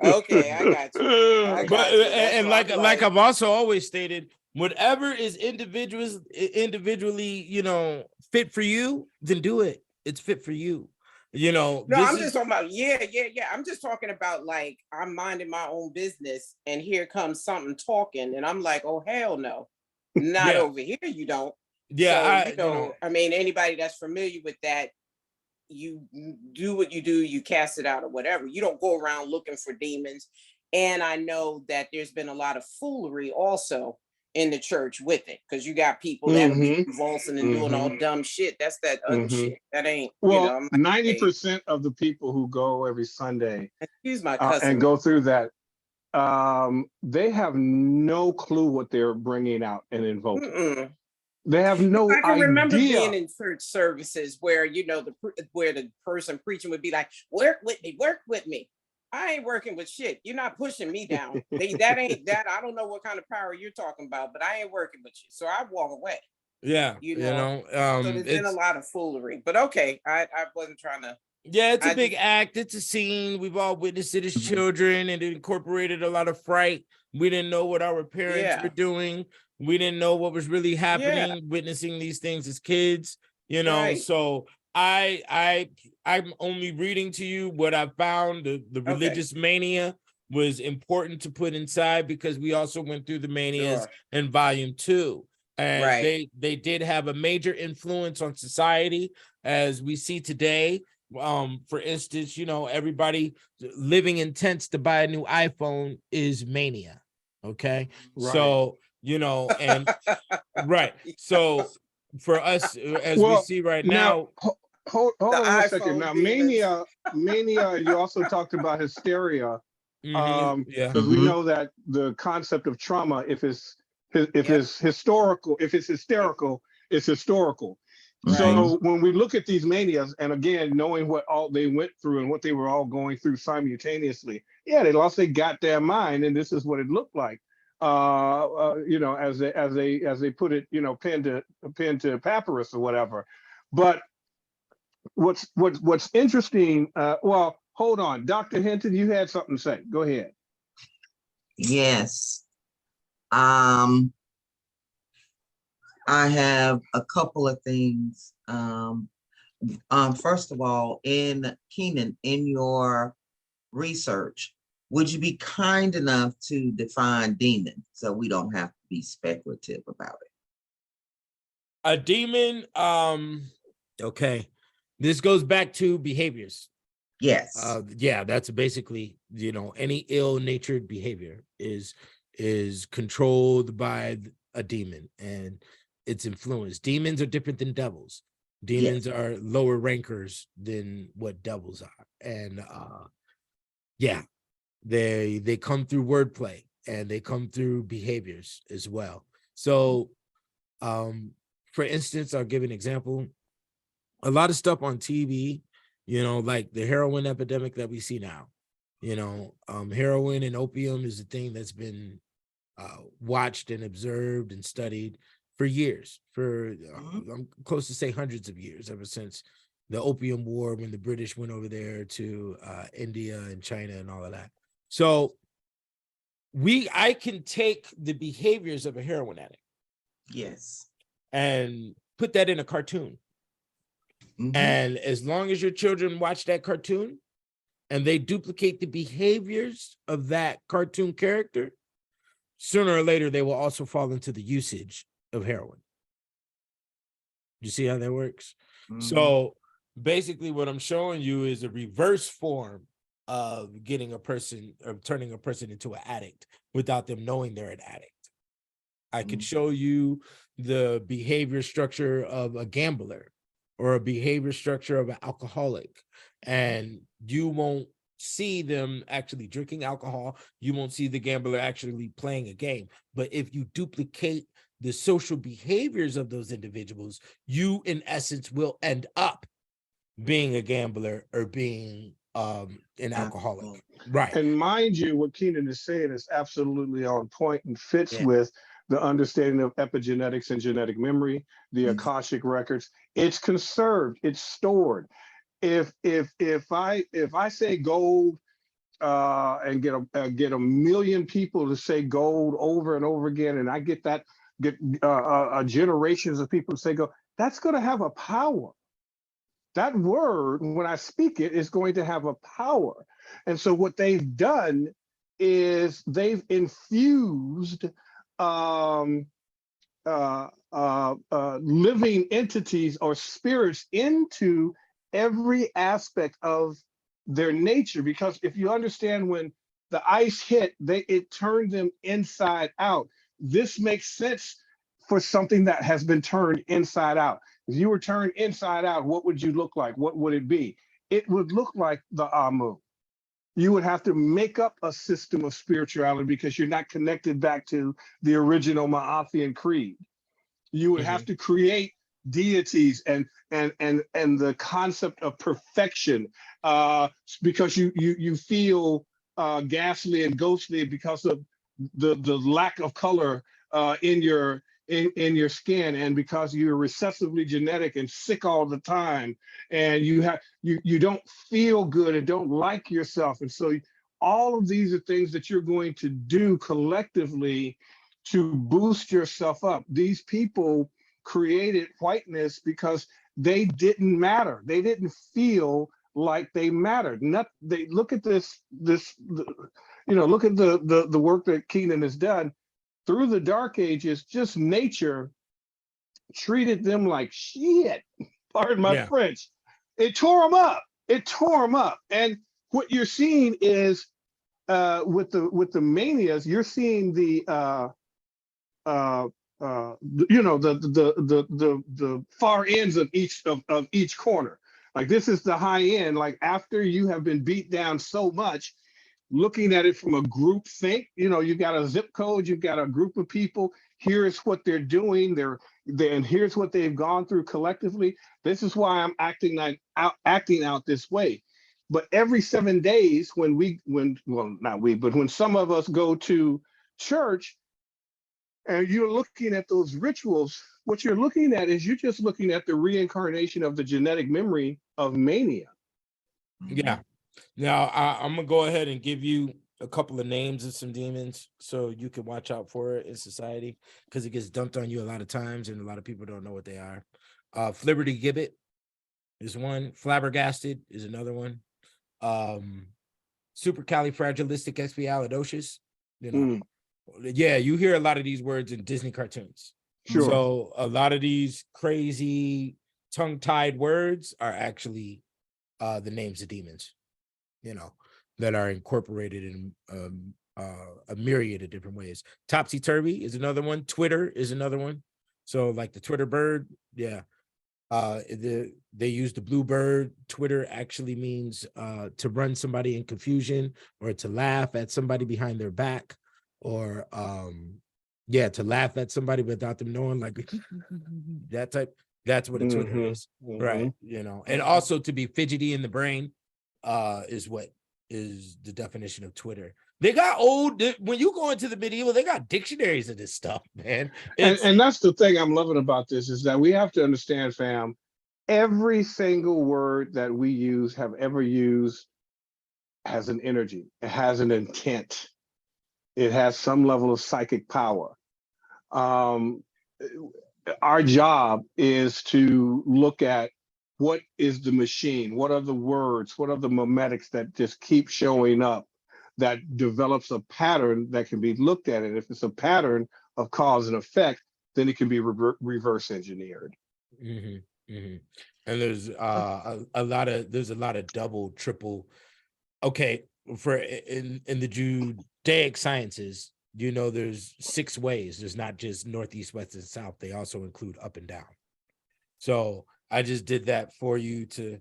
Speaker 6: okay, I got you. I
Speaker 2: But
Speaker 6: got you. That's
Speaker 2: and
Speaker 6: why I'm
Speaker 2: like
Speaker 6: like,
Speaker 2: I've also always stated, whatever is individually, you know, fit for you, then do it. It's fit for you. You know,
Speaker 6: no,
Speaker 2: this
Speaker 6: I'm
Speaker 2: is
Speaker 6: just talking about, yeah. I'm just talking about, like, I'm minding my own business, and here comes something talking, and I'm like, oh hell no. Not
Speaker 2: Yeah.
Speaker 6: over here, you don't.
Speaker 2: Yeah,
Speaker 6: So, you know, I mean, anybody that's familiar with that, you do what you do, you cast it out or whatever. You don't go around looking for demons. And I know that there's been a lot of foolery also in the church with it, because you got people that'll be convulsing and doing all dumb shit. That's that other shit. That ain't, you know,
Speaker 1: Well,
Speaker 6: I'm like, hey,
Speaker 1: 90% of the people who go every Sunday
Speaker 6: excuse my
Speaker 1: and
Speaker 6: cousin.
Speaker 1: go through that, they have no clue what they're bringing out and invoking.
Speaker 6: Mm-mm.
Speaker 1: They have no
Speaker 6: I can remember
Speaker 1: idea.
Speaker 6: being in church services where, you know, where the person preaching would be like, work with me, work with me. I ain't working with shit. You're not pushing me down. That ain't that. I don't know what kind of power you're talking about, but I ain't working with you. So I walk away.
Speaker 2: yeah,
Speaker 6: You
Speaker 2: you
Speaker 6: know.
Speaker 2: know,
Speaker 6: So there's been a lot of foolery. But okay, I wasn't trying to.
Speaker 2: yeah, it's a
Speaker 6: I
Speaker 2: big
Speaker 6: just-
Speaker 2: act. It's a scene. We've all witnessed it as
Speaker 5: Mhm.
Speaker 2: children, and it incorporated a lot of fright. We didn't know what our parents
Speaker 6: Yeah.
Speaker 2: were doing. We didn't know what was really happening, witnessing these things as kids, you know.
Speaker 6: Right.
Speaker 2: So I'm only reading to you what I found. The religious mania was important to put inside because we also went through the manias
Speaker 6: Sure.
Speaker 2: in volume 2. And
Speaker 6: Right.
Speaker 2: they did have a major influence on society as we see today. For instance, you know, everybody living intents to buy a new iPhone is mania. Okay.
Speaker 1: Right.
Speaker 2: So, you know, and right. So for us, as we
Speaker 1: Well,
Speaker 2: see right
Speaker 1: now,
Speaker 2: now,
Speaker 1: hold
Speaker 6: The
Speaker 1: on one second.
Speaker 6: iPhone
Speaker 1: Now,
Speaker 6: demons.
Speaker 1: mania, you also talked about hysteria.
Speaker 2: yeah,
Speaker 1: Because we know that the concept of trauma, if it's hysterical, it's historical.
Speaker 5: Right.
Speaker 1: So when we look at these manias, and again, knowing what all they went through and what they were all going through simultaneously, yeah, they lost their goddamn mind, and this is what it looked like. You know, as they put it, you know, pen to papyrus or whatever. But what's interesting? Well, hold on, Dr. Hinton, you had something to say. Go ahead.
Speaker 5: Yes. I have a couple of things. First of all, Keenan, in your research, would you be kind enough to define demon so we don't have to be speculative about it?
Speaker 2: a demon, okay. This goes back to behaviors.
Speaker 5: Yes.
Speaker 2: Yeah, that's basically, you know, any ill-natured behavior is controlled by a demon and its influence. Demons are different than devils. Demons are lower rankers than what devils are. And yeah, they come through wordplay and they come through behaviors as well. So for instance, I'll give an example. A lot of stuff on TV, you know, like the heroin epidemic that we see now, you know, heroin and opium is a thing that's been watched and observed and studied for years, for I'm close to say hundreds of years, ever since the Opium War, when the British went over there to India and China and all of that. So I can take the behaviors of a heroin addict
Speaker 5: Yes.
Speaker 2: and put that in a cartoon. And as long as your children watch that cartoon and they duplicate the behaviors of that cartoon character, sooner or later, they will also fall into the usage of heroin. You see how that works? So basically what I'm showing you is a reverse form of getting a person, of turning a person into an addict without them knowing they're an addict. I could show you the behavior structure of a gambler or a behavior structure of an alcoholic, and you won't see them actually drinking alcohol. You won't see the gambler actually playing a game. But if you duplicate the social behaviors of those individuals, you in essence will end up being a gambler or being an alcoholic. Right.
Speaker 1: And mind you, what Keenan is saying is absolutely on point and fits with the understanding of epigenetics and genetic memory, the Akashic records. It's conserved, it's stored. If I say gold and get a million people to say gold over and over again, and I get generations of people to say gold, that's going to have a power. That word, when I speak it, is going to have a power. And so what they've done is they've infused living entities or spirits into every aspect of their nature. Because if you understand, when the ice hit, it turned them inside out. This makes sense for something that has been turned inside out. If you were turned inside out, what would you look like? What would it be? It would look like the Amu. You would have to make up a system of spirituality because you're not connected back to the original Ma'afian creed. You would have to create deities and the concept of perfection, because you feel ghastly and ghostly because of the lack of color in your skin, and because you're recessively genetic and sick all the time, and you don't feel good and don't like yourself. And so all of these are things that you're going to do collectively to boost yourself up. These people created whiteness because they didn't matter. They didn't feel like they mattered. They look at look at the work that Keenan has done through the Dark Ages. Just nature treated them like shit. Pardon my French. It tore them up. It tore them up. And what you're seeing is with the manias, you're seeing the far ends of each corner. Like, this is the high end. Like, after you have been beat down so much, looking at it from a group think, you got a zip code, you've got a group of people. Here's what they're doing. And here's what they've gone through collectively. This is why I'm acting out this way. But every 7 days, when some of us go to church, and you're looking at those rituals, what you're looking at is you're just looking at the reincarnation of the genetic memory of mania.
Speaker 2: Yeah. Now, I'm going to go ahead and give you a couple of names of some demons so you can watch out for it in society, because it gets dumped on you a lot of times and a lot of people don't know what they are. Flibberty Gibbet is one. Flabbergasted is another one. Supercalifragilisticexpialidocious. Yeah, you hear a lot of these words in Disney cartoons.
Speaker 1: Sure.
Speaker 2: So a lot of these crazy tongue-tied words are actually the names of demons, that are incorporated in a myriad of different ways. Topsy-turvy is another one. Twitter is another one. So like the Twitter bird, yeah. They use the blue bird. Twitter actually means to run somebody in confusion, or to laugh at somebody behind their back, or to laugh at somebody without them knowing, like that type. That's what a Twitter is, right? And also to be fidgety in the brain is what is the definition of Twitter. They got when you go into the medieval, they got dictionaries of this stuff, man.
Speaker 1: And that's the thing I'm loving about this, is that we have to understand, fam, every single word that we have ever used has an energy. It has an intent. It has some level of psychic power. Our job is to look at what is the machine, what are the words, what are the memetics that just keep showing up, that develops a pattern that can be looked at. And if it's a pattern of cause and effect, then it can be reverse engineered.
Speaker 2: And there's a lot of double, triple. Okay, for in the Judaic sciences, there's 6 ways. There's not just northeast, west, and south. They also include up and down. So I just did that for you to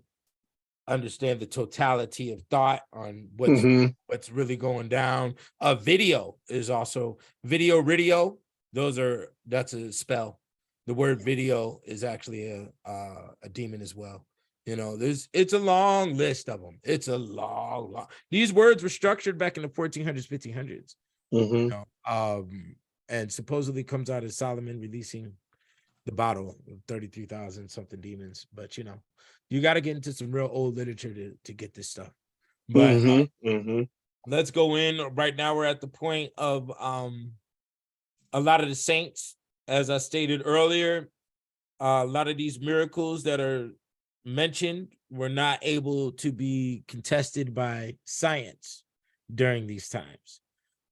Speaker 2: understand the totality of thought on what's really going down. Video is also video. That's a spell. The word video is actually a demon as well. It's a long list of them. It's a long. These words were structured back in the 1400s, 1500s. And supposedly comes out of Solomon releasing the bottle of 33,000 something demons. But you got to get into some real old literature to get this stuff. But let's go in. Right now we're at the point of a lot of the saints, as I stated earlier. A lot of these miracles that are mentioned were not able to be contested by science during these times.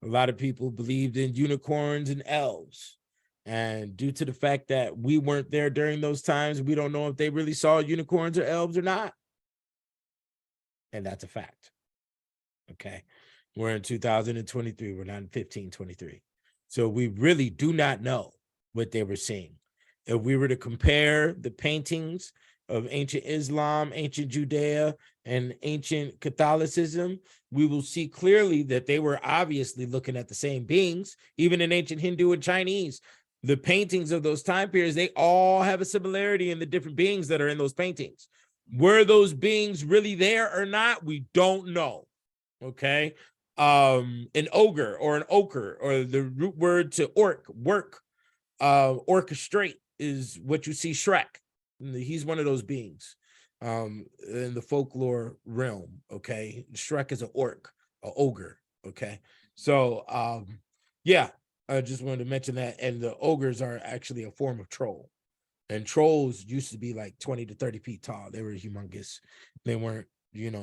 Speaker 2: A lot of people believed in unicorns and elves. And due to the fact that we weren't there during those times, we don't know if they really saw unicorns or elves or not. And that's a fact. Okay. We're in 2023. We're not in 1523. So we really do not know what they were seeing. If we were to compare the paintings of ancient Islam, ancient Judea, and ancient Catholicism, we will see clearly that they were obviously looking at the same beings. Even in ancient Hindu and Chinese, the paintings of those time periods, they all have a similarity in the different beings that are in those paintings. Were those beings really there or not? We don't know. Okay. An ogre or an ochre, or the root word to work, orchestrate is what you see Shrek. He's one of those beings in the folklore realm. Okay. Shrek is an ogre. Okay. So yeah, I just wanted to mention that. And the ogres are actually a form of troll. And trolls used to be like 20 to 30 feet tall. They were humongous. They weren't,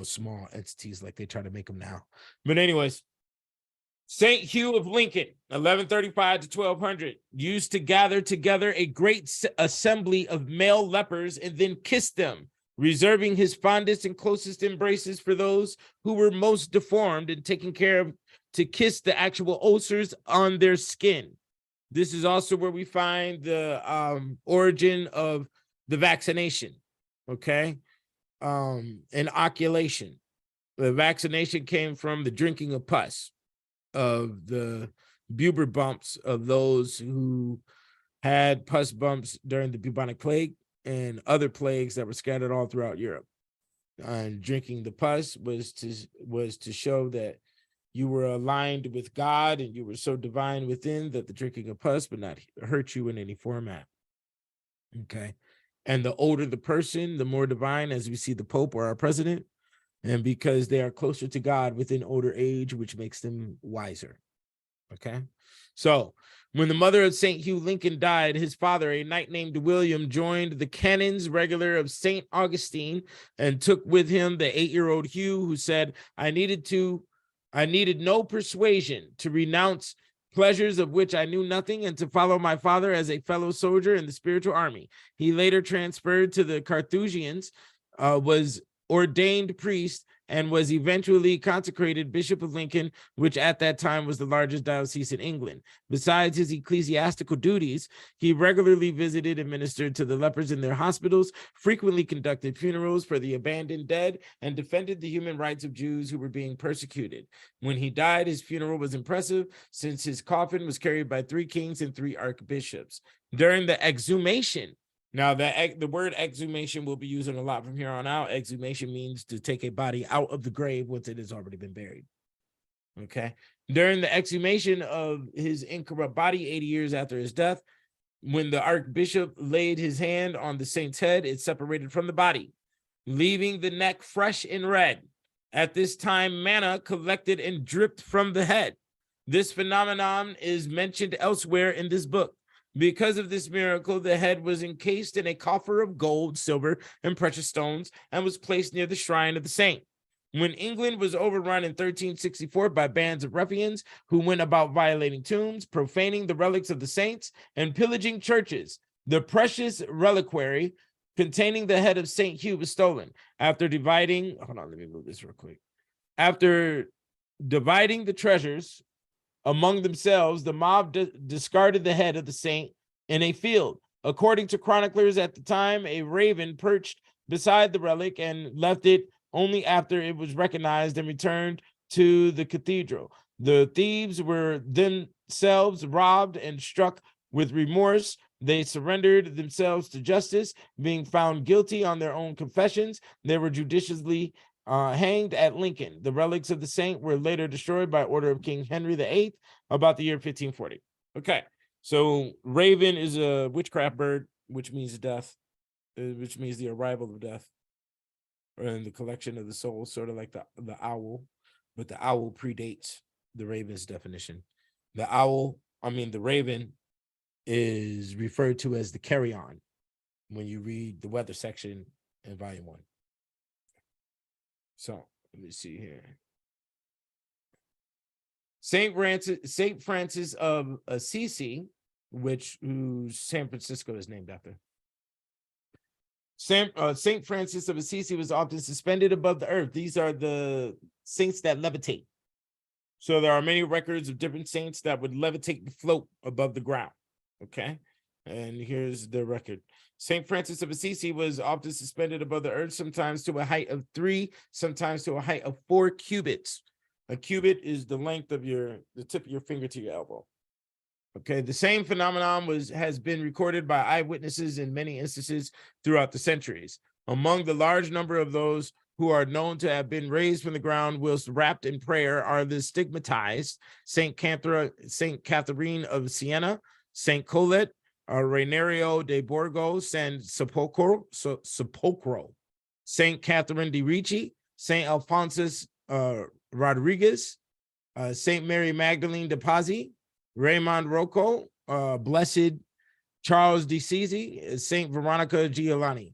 Speaker 2: small entities like they try to make them now. But anyways, St. Hugh of Lincoln, 1135 to 1200, used to gather together a great assembly of male lepers and then kiss them, reserving his fondest and closest embraces for those who were most deformed, and taking care of to kiss the actual ulcers on their skin. This is also where we find the origin of the vaccination, okay? Inoculation. The vaccination came from the drinking of pus, of the buber bumps of those who had pus bumps during the bubonic plague and other plagues that were scattered all throughout Europe. And drinking the pus was to show that you were aligned with God and you were so divine within that the drinking of pus would not hurt you in any format. Okay. And the older the person, the more divine, as we see the Pope or our president, and because they are closer to God within older age, which makes them wiser. Okay. So when the mother of St. Hugh Lincoln died, his father, a knight named William, joined the canons regular of St. Augustine and took with him the 8-year-old Hugh, who said, I needed no persuasion to renounce pleasures of which I knew nothing and to follow my father as a fellow soldier in the spiritual army. He later transferred to the Carthusians, was ordained priest, and was eventually consecrated Bishop of Lincoln, which at that time was the largest diocese in England. Besides his ecclesiastical duties, he regularly visited and ministered to the lepers in their hospitals, frequently conducted funerals for the abandoned dead, and defended the human rights of Jews who were being persecuted. When he died, his funeral was impressive, since his coffin was carried by 3 kings and 3 archbishops. During the exhumation, now, the word exhumation will be used a lot from here on out. Exhumation means to take a body out of the grave once it has already been buried. Okay. During the exhumation of his incorrupt body 80 years after his death, when the archbishop laid his hand on the saint's head, it separated from the body, leaving the neck fresh and red. At this time, manna collected and dripped from the head. This phenomenon is mentioned elsewhere in this book. Because of this miracle, the head was encased in a coffer of gold, silver, and precious stones, and was placed near the shrine of the saint. When England was overrun in 1364 by bands of ruffians who went about violating tombs, profaning the relics of the saints, and pillaging churches, the precious reliquary containing the head of St. Hugh was stolen. After dividing, hold on, let me move this real quick. After dividing the treasures among themselves, the mob discarded the head of the saint in a field. According to chroniclers at the time, a raven perched beside the relic and left it only after it was recognized and returned to the cathedral. The thieves were themselves robbed and struck with remorse. They surrendered themselves to justice, being found guilty on their own confessions. They were judiciously hanged at Lincoln. The relics of the saint were later destroyed by order of King Henry VIII about the year 1540. Okay, so raven is a witchcraft bird, which means death, which means the arrival of death, and the collection of the soul, sort of like the owl, but the owl predates the raven's definition. The raven is referred to as the carrion when you read the weather section in volume 1. So let me see here. Saint Francis of Assisi who San Francisco is named after. Saint Francis of Assisi was often suspended above the earth. These are the saints that levitate. So there are many records of different saints that would levitate and float above the ground. Okay. And here's the record. Saint Francis of Assisi was often suspended above the earth, sometimes to a height of 3, sometimes to a height of 4 cubits. A cubit is the length of the tip of your finger to your elbow. Okay, the same phenomenon has been recorded by eyewitnesses in many instances throughout the centuries. Among the large number of those who are known to have been raised from the ground whilst wrapped in prayer are the stigmatized Saint Catherine of Siena, Saint Colette, Reinario de Burgos and Sepolcro, Saint Catherine de' Ricci, Saint Alphonsus Rodriguez, Saint Mary Magdalene de Pazzi, Raymond Rocco, Blessed Charles de Assisi, Saint Veronica Giuliani,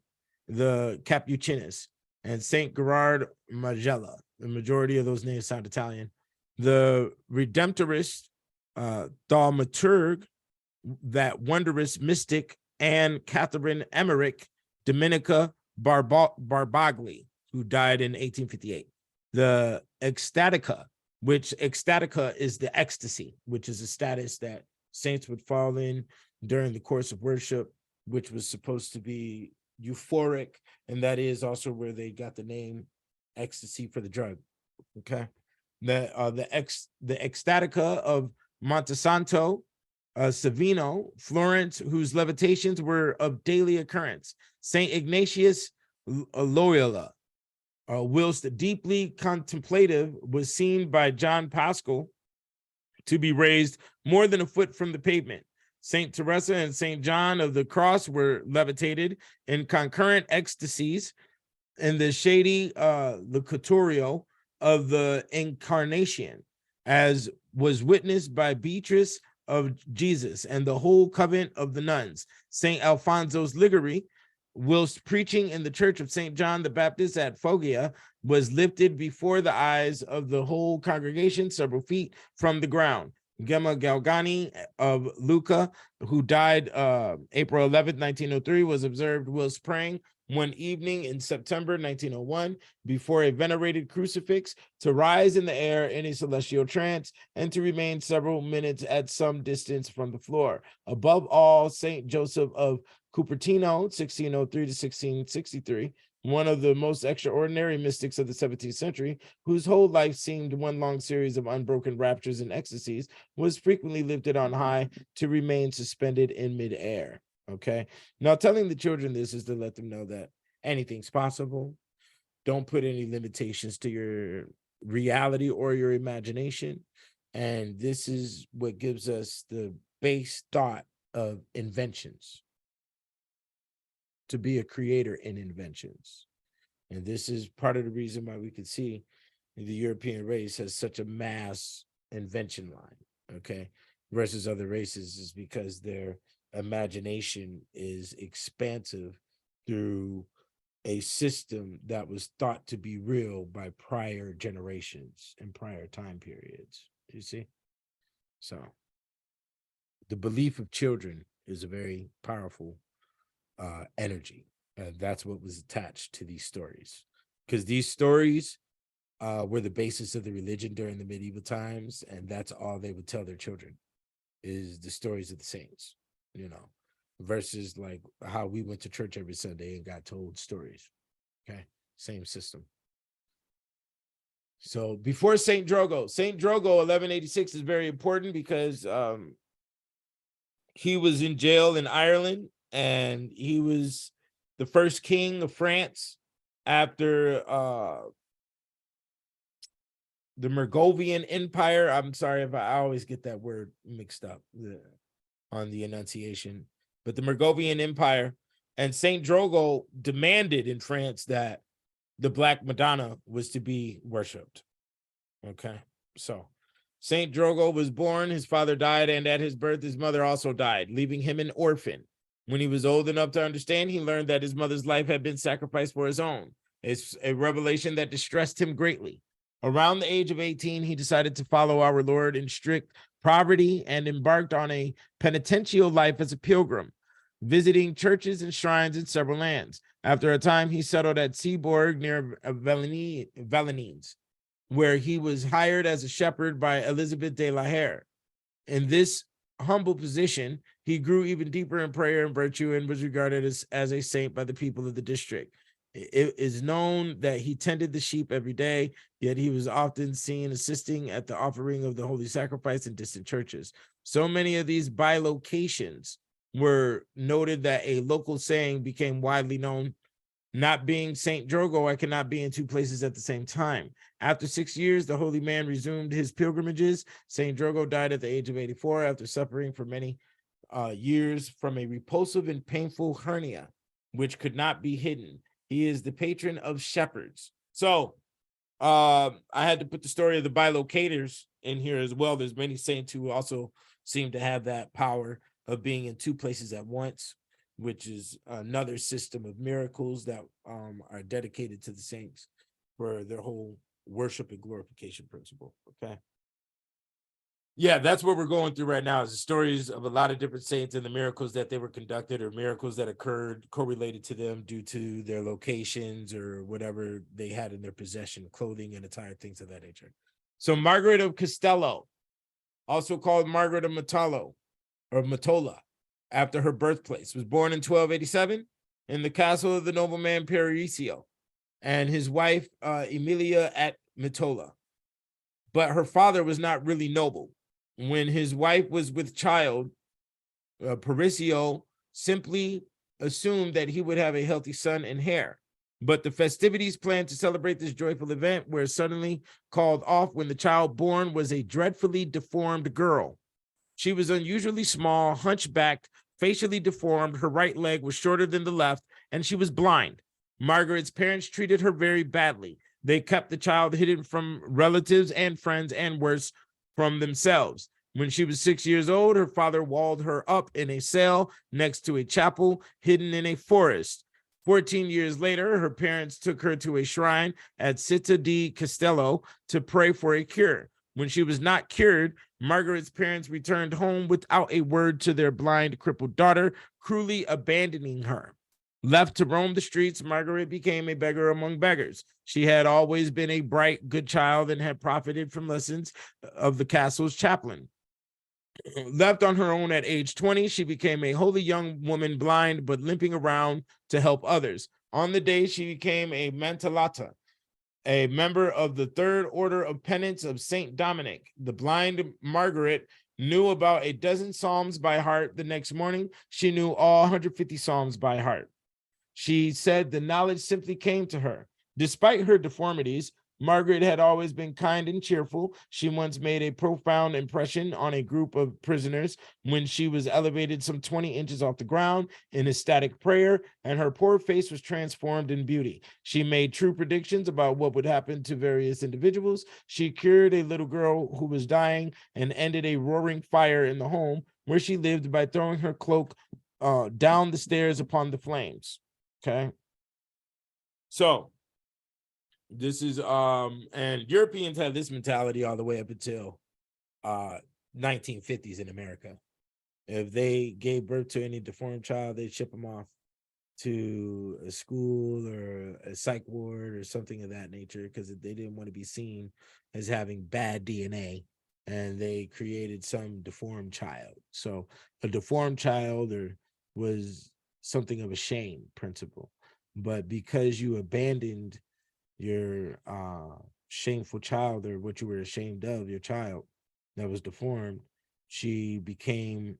Speaker 2: the Capuchinist, and Saint Gerard Magella. The majority of those names sound Italian. The Redemptorist, thaumaturg, that wondrous mystic, and Catherine Emmerich Dominica Barbagli, who died in 1858. The Ecstatica, which ecstatica is the ecstasy, which is a status that saints would fall in during the course of worship, which was supposed to be euphoric, and that is also where they got the name ecstasy for the drug. Okay, the ecstatica of Montesanto, Savino, Florence, whose levitations were of daily occurrence. Saint Ignatius Loyola, whilst deeply contemplative, was seen by John Pascal to be raised more than a foot from the pavement. Saint Teresa and Saint John of the Cross were levitated in concurrent ecstasies in the shady locutorio of the Incarnation, as was witnessed by Beatrice of Jesus and the whole convent of the nuns. Saint Alfonso's Liguri, whilst preaching in the church of Saint John the Baptist at Foggia, was lifted before the eyes of the whole congregation several feet from the ground. Gemma Galgani of Lucca, who died April 11th, 1903, was observed whilst praying one evening in September 1901 before a venerated crucifix to rise in the air in a celestial trance and to remain several minutes at some distance from the floor. Above all, Saint Joseph of Cupertino, 1603 to 1663, one of the most extraordinary mystics of the 17th century, whose whole life seemed one long series of unbroken raptures and ecstasies, was frequently lifted on high to remain suspended in midair. Okay. Now, telling the children this is to let them know that anything's possible. Don't put any limitations to your reality or your imagination. And this is what gives us the base thought of inventions, to be a creator in inventions. And this is part of the reason why we could see the European race has such a mass invention line, okay, versus other races, is because their imagination is expansive through a system that was thought to be real by prior generations and prior time periods. You see? So the belief of children is a very powerful energy. That's what was attached to these stories, because these stories were the basis of the religion during the medieval times, and that's all they would tell their children, is the stories of the saints, you know, versus like how we went to church every Sunday and got told stories. Okay, same system. So before Saint Drogo, 1186 is very important because he was in jail in Ireland, and he was the first king of France after the Mergovian Empire. I'm sorry if I always get that word mixed up on the enunciation, but the Mergovian Empire. And Saint Drogo demanded in France that the Black Madonna was to be worshipped. Okay, so Saint Drogo was born, his father died, and at his birth, his mother also died, leaving him an orphan. When he was old enough to understand, he learned that his mother's life had been sacrificed for his own. It's a revelation that distressed him greatly. Around the age of 18, he decided to follow our Lord in strict poverty and embarked on a penitential life as a pilgrim, visiting churches and shrines in several lands. After a time, he settled at Seaborg near Valenies, where he was hired as a shepherd by Elizabeth de la Hare. In this humble position, he grew even deeper in prayer and virtue and was regarded as a saint by the people of the district. It is known that he tended the sheep every day, yet he was often seen assisting at the offering of the holy sacrifice in distant churches. So many of these bilocations were noted that a local saying became widely known: not being Saint Drogo, I cannot be in two places at the same time. After 6 years, the holy man resumed his pilgrimages. Saint Drogo died at the age of 84 after suffering for many years from a repulsive and painful hernia, which could not be hidden. He is the patron of shepherds. So I had to put the story of the bilocators in here as well. There's many saints who also seem to have that power of being in two places at once, which is another system of miracles that are dedicated to the saints for their whole worship and glorification principle. Okay. Yeah, that's what we're going through right now, is the stories of a lot of different saints and the miracles that they were conducted or miracles that occurred correlated to them due to their locations or whatever they had in their possession, clothing and attire, things of that nature. So Margaret of Castello, also called Margaret of Matola, after her birthplace, was born in 1287 in the castle of the nobleman Parisio and his wife Emilia at Matola. But her father was not really noble. When his wife was with child, Parisio simply assumed that he would have a healthy son and heir. But the festivities planned to celebrate this joyful event were suddenly called off when the child born was a dreadfully deformed girl. She was unusually small, hunchbacked, facially deformed. Her right leg was shorter than the left, and she was blind. Margaret's parents treated her very badly. They kept the child hidden from relatives and friends, and worse, from themselves. When she was 6 years old, her father walled her up in a cell next to a chapel hidden in a forest. 14 years later, her parents took her to a shrine at Città di Castello to pray for a cure. When she was not cured, Margaret's parents returned home without a word to their blind, crippled daughter, cruelly abandoning her. Left to roam the streets, Margaret became a beggar among beggars. She had always been a bright, good child and had profited from lessons of the castle's chaplain. Left on her own at age 20, she became a holy young woman, blind but limping around to help others. On the day she became a Mantellata, a member of the Third Order of Penance of St. Dominic. The blind Margaret knew about a dozen psalms by heart. The next morning, she knew all 150 psalms by heart. She said the knowledge simply came to her. Despite her deformities, Margaret had always been kind and cheerful. She once made a profound impression on a group of prisoners when she was elevated some 20 inches off the ground in ecstatic prayer, and her poor face was transformed in beauty. She made true predictions about what would happen to various individuals. She cured a little girl who was dying and ended a roaring fire in the home where she lived by throwing her cloak down the stairs upon the flames. Okay. So this is and Europeans had this mentality all the way up until 1950s in America. If they gave birth to any deformed child, they'd ship them off to a school or a psych ward or something of that nature because they didn't want to be seen as having bad DNA, and they created some deformed child. So a deformed child was something of a shame principle, but because you abandoned your shameful child or what you were ashamed of, your child that was deformed, she became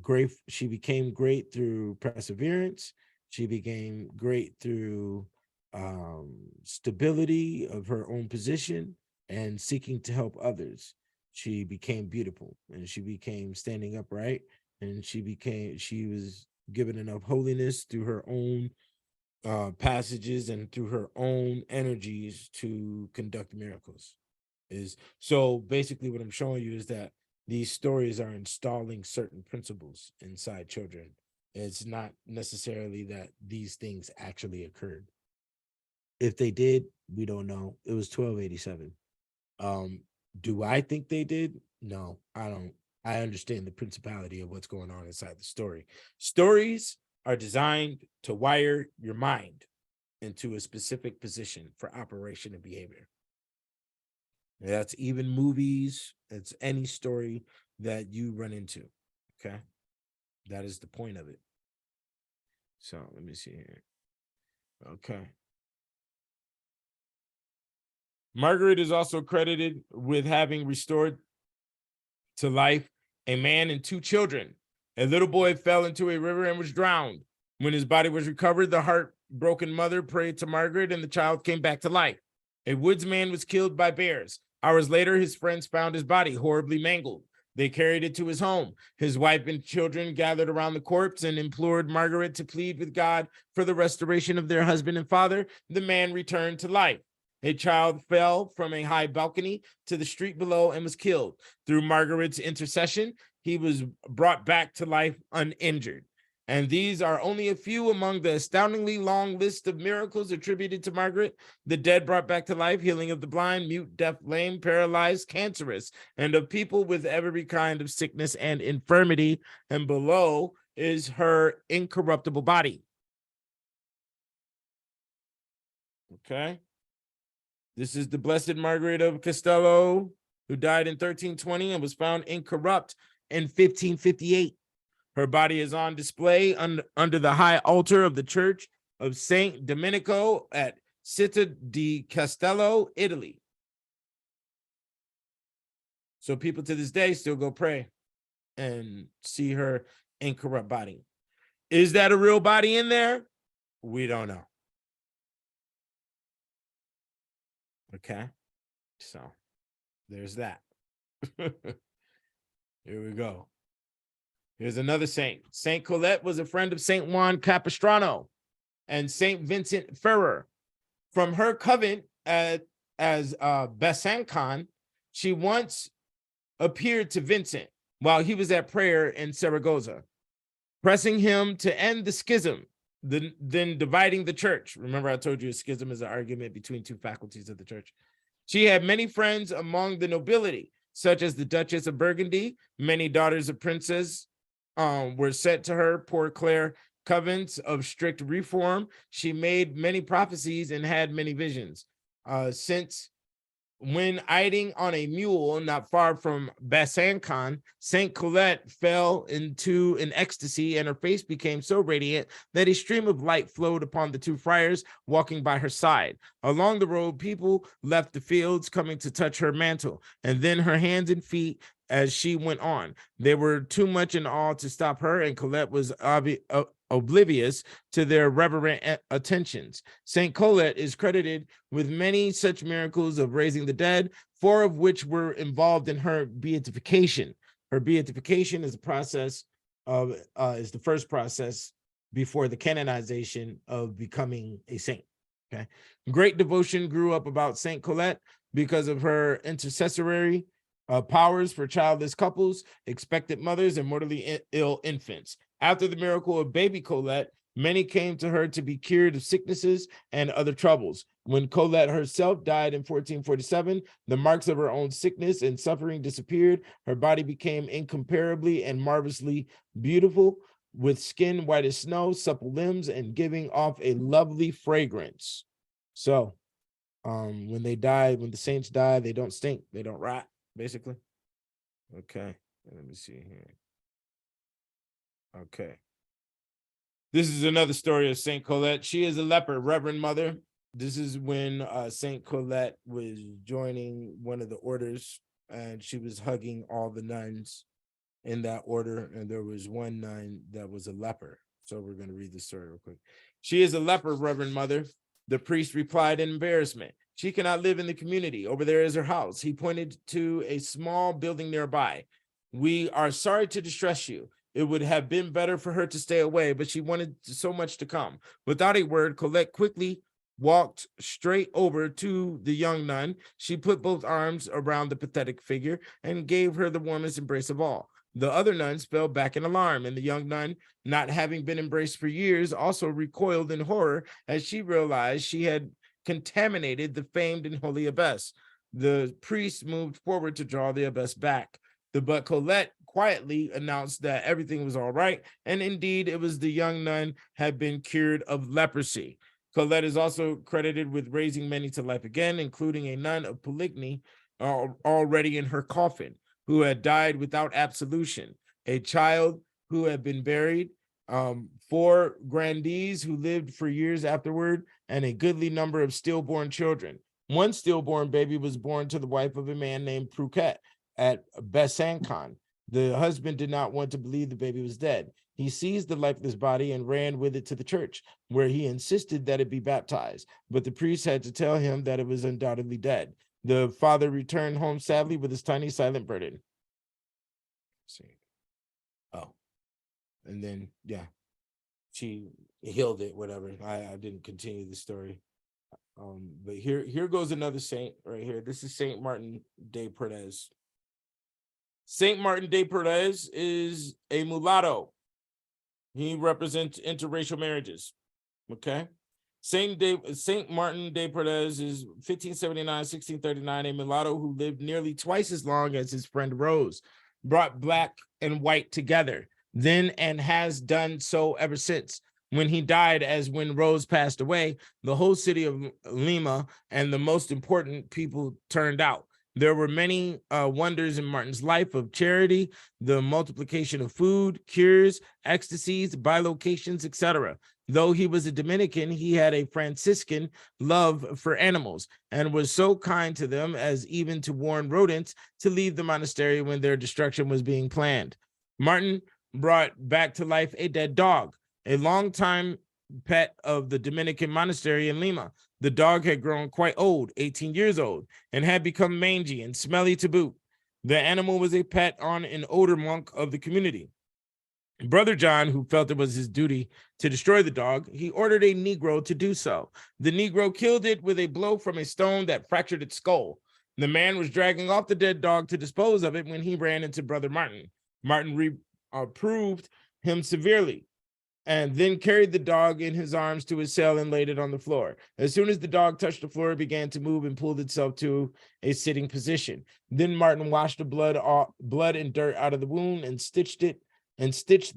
Speaker 2: great. She became great through perseverance. She became great through stability of her own position and seeking to help others. She became beautiful, and she became standing upright, and she was given enough holiness through her own passages and through her own energies to conduct miracles. So basically what I'm showing you is that these stories are installing certain principles inside children. It's not necessarily that these things actually occurred. If they did, we don't know. It was 1287. Do I think they did? No, I don't. I understand the principality of what's going on inside the story. Stories are designed to wire your mind into a specific position for operation and behavior. That's even movies, it's any story that you run into. Okay. That is the point of it. So let me see here. Okay. Margaret is also credited with having restored to life a man and 2 children. A little boy fell into a river and was drowned. When his body was recovered, the heartbroken mother prayed to Margaret and the child came back to life. A woodsman was killed by bears. Hours later, his friends found his body horribly mangled. They carried it to his home. His wife and children gathered around the corpse and implored Margaret to plead with God for the restoration of their husband and father. The man returned to life. A child fell from a high balcony to the street below and was killed. Through Margaret's intercession, he was brought back to life uninjured. And these are only a few among the astoundingly long list of miracles attributed to Margaret: the dead brought back to life, healing of the blind, mute, deaf, lame, paralyzed, cancerous, and of people with every kind of sickness and infirmity. And below is her incorruptible body. Okay. This is the Blessed Margaret of Castello, who died in 1320 and was found incorrupt in 1558. Her body is on display under the high altar of the Church of Saint Domenico at Città di Castello, Italy. So people to this day still go pray and see her incorrupt body. Is that a real body in there? We don't know. Okay, so there's that. Here we go. Here's another saint. Saint Colette was a friend of Saint Juan Capistrano and Saint Vincent Ferrer. From her convent as Besancon, she once appeared to Vincent while he was at prayer in Saragossa, pressing him to end the schism, then dividing the church. Remember, I told you a schism is an argument between 2 faculties of the church. She had many friends among the nobility, such as the Duchess of Burgundy. Many daughters of princes were sent to her. Poor Claire Covens of strict reform. She made many prophecies and had many visions. Since when riding on a mule not far from Besancon, Saint Colette fell into an ecstasy, and her face became so radiant that a stream of light flowed upon the 2 friars walking by her side. Along the road, people left the fields, coming to touch her mantle, and then her hands and feet as she went on. They were too much in awe to stop her, and Colette was oblivious to their reverent attentions. Saint Colette is credited with many such miracles of raising the dead, 4 of which were involved in her beatification. Her beatification is a process of is the first process before the canonization of becoming a saint. Okay, great devotion grew up about Saint Colette because of her intercessory powers for childless couples, expectant mothers, and mortally ill infants. After the miracle of baby Colette, many came to her to be cured of sicknesses and other troubles. When Colette herself died in 1447, the marks of her own sickness and suffering disappeared. Her body became incomparably and marvelously beautiful, with skin white as snow, supple limbs, and giving off a lovely fragrance. So, when they die, when the saints die, they don't stink, they don't rot, basically. Okay, let me see here. Okay. This is another story of Saint Colette. She is a leper, Reverend Mother. This is when Saint Colette was joining one of the orders, and she was hugging all the nuns in that order, and there was one nun that was a leper. So we're going to read the story real quick. She is a leper, Reverend Mother. The priest replied in embarrassment. She cannot live in the community. Over there is her house. He pointed to a small building nearby. We are sorry to distress you. It would have been better for her to stay away, but she wanted so much to come. Without a word, Colette quickly walked straight over to the young nun. She put both arms around the pathetic figure and gave her the warmest embrace of all. The other nuns fell back in alarm, and the young nun, not having been embraced for years, also recoiled in horror as she realized she had contaminated the famed and holy abbess. The priest moved forward to draw the abbess back. But Colette quietly announced that everything was all right, and indeed it was the young nun had been cured of leprosy. Colette is also credited with raising many to life again, including a nun of Poligny already in her coffin, who had died without absolution, a child who had been buried, 4 grandees who lived for years afterward, and a goodly number of stillborn children. One stillborn baby was born to the wife of a man named Pruquet at Besancon. The husband did not want to believe the baby was dead. He seized the lifeless body and ran with it to the church, where he insisted that it be baptized. But the priest had to tell him that it was undoubtedly dead. The father returned home sadly with his tiny silent burden. Let's see. Oh, and then, yeah, she healed it, whatever. I didn't continue the story. But here goes another saint right here. This is Saint Martin de Porres. Saint Martin de Porres is a mulatto. He represents interracial marriages. Okay. Saint Martin de Porres is 1579-1639, a mulatto who lived nearly twice as long as his friend Rose, brought black and white together then and has done so ever since. When he died, as when Rose passed away, the whole city of Lima and the most important people turned out. There were many wonders in Martin's life of charity, the multiplication of food, cures, ecstasies, bilocations, etc. Though he was a Dominican, he had a Franciscan love for animals and was so kind to them as even to warn rodents to leave the monastery when their destruction was being planned. Martin brought back to life a dead dog, a longtime pet of the Dominican monastery in Lima. The dog had grown quite old, 18 years old, and had become mangy and smelly to boot. The animal was a pet on an older monk of the community. Brother John, who felt it was his duty to destroy the dog, he ordered a Negro to do so. The Negro killed it with a blow from a stone that fractured its skull. The man was dragging off the dead dog to dispose of it when he ran into Brother Martin. Martin reproved him severely, and then carried the dog in his arms to his cell and laid it on the floor. As soon as the dog touched the floor, it began to move and pulled itself to a sitting position. Then Martin washed the blood and dirt out of the wound and stitched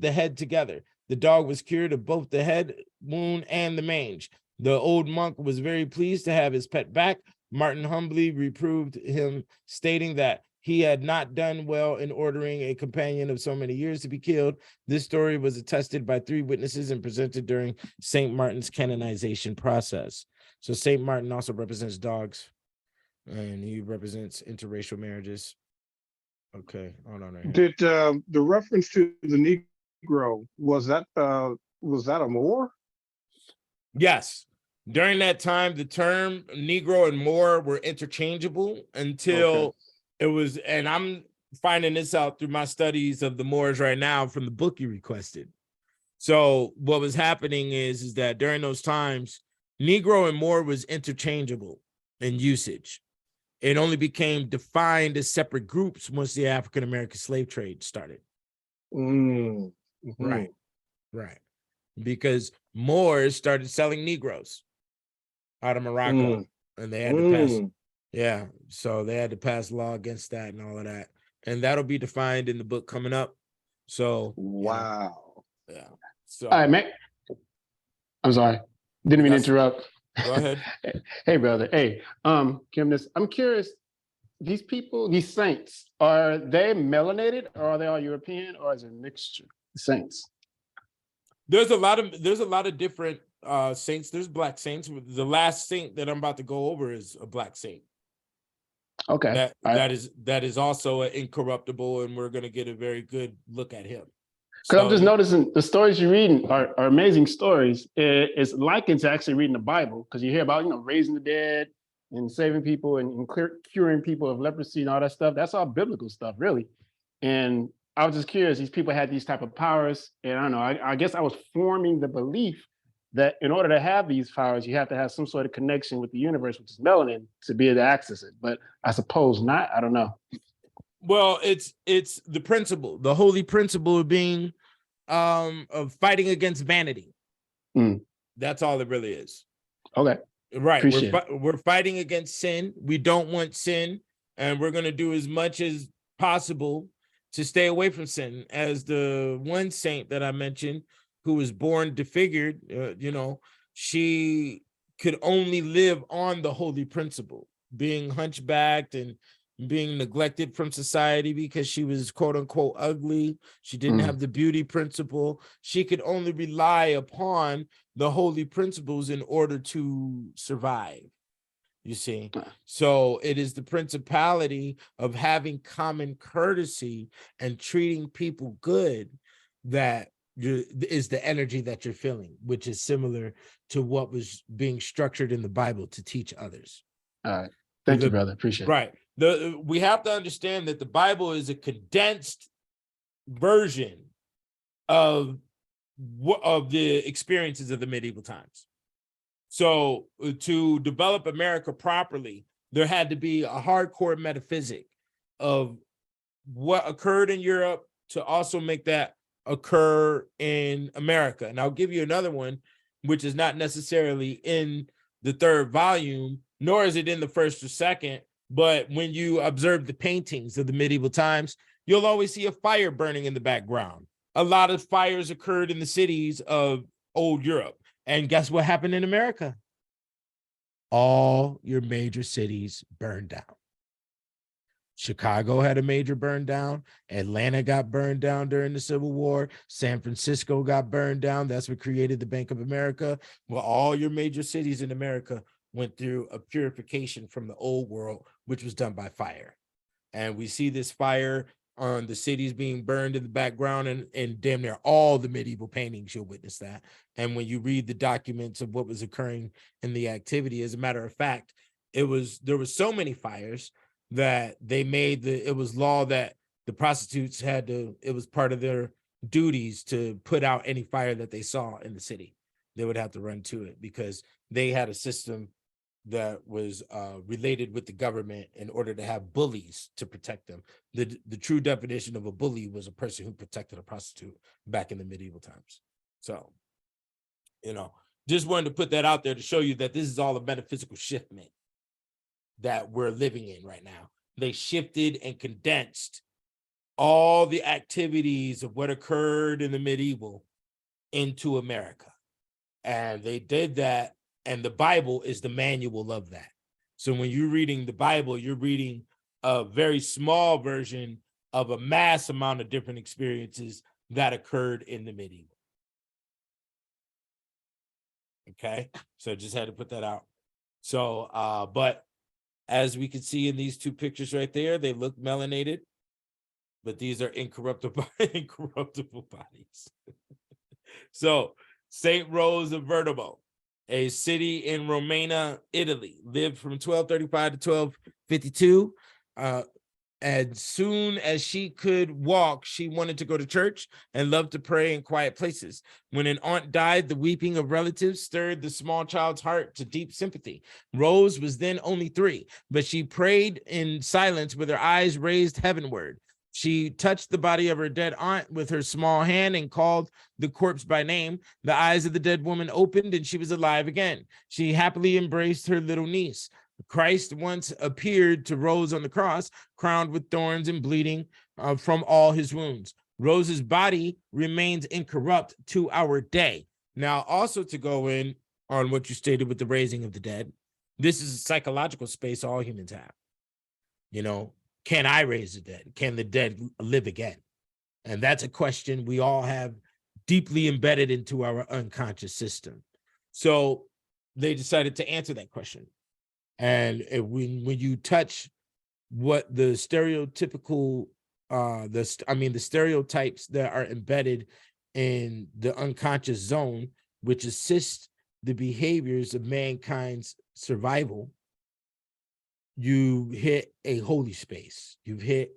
Speaker 2: the head together. The dog was cured of both the head wound and the mange. The old monk was very pleased to have his pet back. Martin humbly reproved him, stating that he had not done well in ordering a companion of so many years to be killed. This story was attested by 3 witnesses and presented during St. Martin's canonization process. So St. Martin also represents dogs, and he represents interracial marriages. Okay, hold on. Right.
Speaker 1: Did the reference to the Negro, was that a Moor?
Speaker 2: Yes. During that time, the term Negro and Moor were interchangeable until it was, and I'm finding this out through my studies of the Moors right now from the book you requested. So what was happening is that during those times, Negro and Moor was interchangeable in usage. It only became defined as separate groups once the African-American slave trade started.
Speaker 1: Mm-hmm.
Speaker 2: Right. Because Moors started selling Negroes out of Morocco, and they had to pass, so they had to pass law against that and all of that. And that'll be defined in the book coming up. So,
Speaker 1: wow.
Speaker 2: Yeah. So,
Speaker 7: all right, man. I'm sorry. Didn't mean to interrupt.
Speaker 2: Go ahead.
Speaker 7: Hey, brother. Hey, Kim, I'm curious. These people, these saints, are they melanated, or are they all European, or is it a mixture? Saints.
Speaker 2: There's a lot of different saints. There's black saints. The last saint that I'm about to go over is a black saint.
Speaker 7: Okay.
Speaker 2: That is also incorruptible, and we're going to get a very good look at him.
Speaker 7: Because I'm just noticing the stories you're reading are amazing stories. It's likened to actually reading the Bible, because you hear about, raising the dead and saving people and curing people of leprosy and all that stuff. That's all biblical stuff, really. And I was just curious, these people had these type of powers, and I don't know, I guess I was forming the belief that in order to have these powers, you have to have some sort of connection with the universe, which is melanin, to be able to access it. But I suppose not. I don't know.
Speaker 2: Well, it's the principle, the holy principle of being of fighting against vanity. That's all it really is.
Speaker 7: Okay.
Speaker 2: Right.
Speaker 7: Appreciate it.
Speaker 2: We're fighting against sin. We don't want sin, and we're going to do as much as possible to stay away from sin. As the one saint that I mentioned, who was born disfigured, she could only live on the holy principle, being hunchbacked and being neglected from society because she was quote unquote ugly. She didn't have the beauty principle. She could only rely upon the holy principles in order to survive, you see. So it is the principality of having common courtesy and treating people good that is the energy that you're feeling, which is similar to what was being structured in the Bible to teach others.
Speaker 7: All right. Thank you, brother. Appreciate it.
Speaker 2: Right. We have to understand that the Bible is a condensed version of the experiences of the medieval times. So to develop America properly, there had to be a hardcore metaphysic of what occurred in Europe to also make that occur in America. And I'll give you another one, which is not necessarily in the third volume, nor is it in the first or second. But when you observe the paintings of the medieval times, you'll always see a fire burning in the background. A lot of fires occurred in the cities of old Europe. And guess what happened in America? All your major cities burned down. Chicago had a major burn down. Atlanta got burned down during the Civil War. San Francisco got burned down. That's what created the Bank of America. Well, all your major cities in America went through a purification from the old world, which was done by fire. And we see this fire on the cities being burned in the background, and damn near all the medieval paintings, you'll witness that. And when you read the documents of what was occurring in the activity, as a matter of fact, there was so many fires that they made it was law that the prostitutes had to, it was part of their duties to put out any fire that they saw in the city. They would have to run to it because they had a system that was related with the government in order to have bullies to protect them. The true definition of a bully was a person who protected a prostitute back in the medieval times. So, just wanted to put that out there to show you that this is all a metaphysical shiftment that we're living in right now. They shifted and condensed all the activities of what occurred in the medieval into America. And they did that. And the Bible is the manual of that. So when you're reading the Bible, you're reading a very small version of a mass amount of different experiences that occurred in the medieval. Okay, so just had to put that out. So, but as we can see in these two pictures right there, they look melanated, but these are incorruptible bodies. So St. Rose of Vertebo, a city in Romagna, Italy, lived from 1235 to 1252. As soon as she could walk, she wanted to go to church and loved to pray in quiet places. When an aunt died, the weeping of relatives stirred the small child's heart to deep sympathy. Rose was then only 3, but she prayed in silence with her eyes raised heavenward. She touched the body of her dead aunt with her small hand and called the corpse by name. The eyes of the dead woman opened and she was alive again. She happily embraced her little niece. Christ once appeared to Rose on the cross, crowned with thorns and bleeding from all his wounds. Rose's body remains incorrupt to our day. Now, also to go in on what you stated with the raising of the dead, this is a psychological space all humans have. Can I raise the dead? Can the dead live again? And that's a question we all have deeply embedded into our unconscious system. So they decided to answer that question. And when you touch what the stereotypical, the stereotypes that are embedded in the unconscious zone, which assist the behaviors of mankind's survival, you hit a holy space. You've hit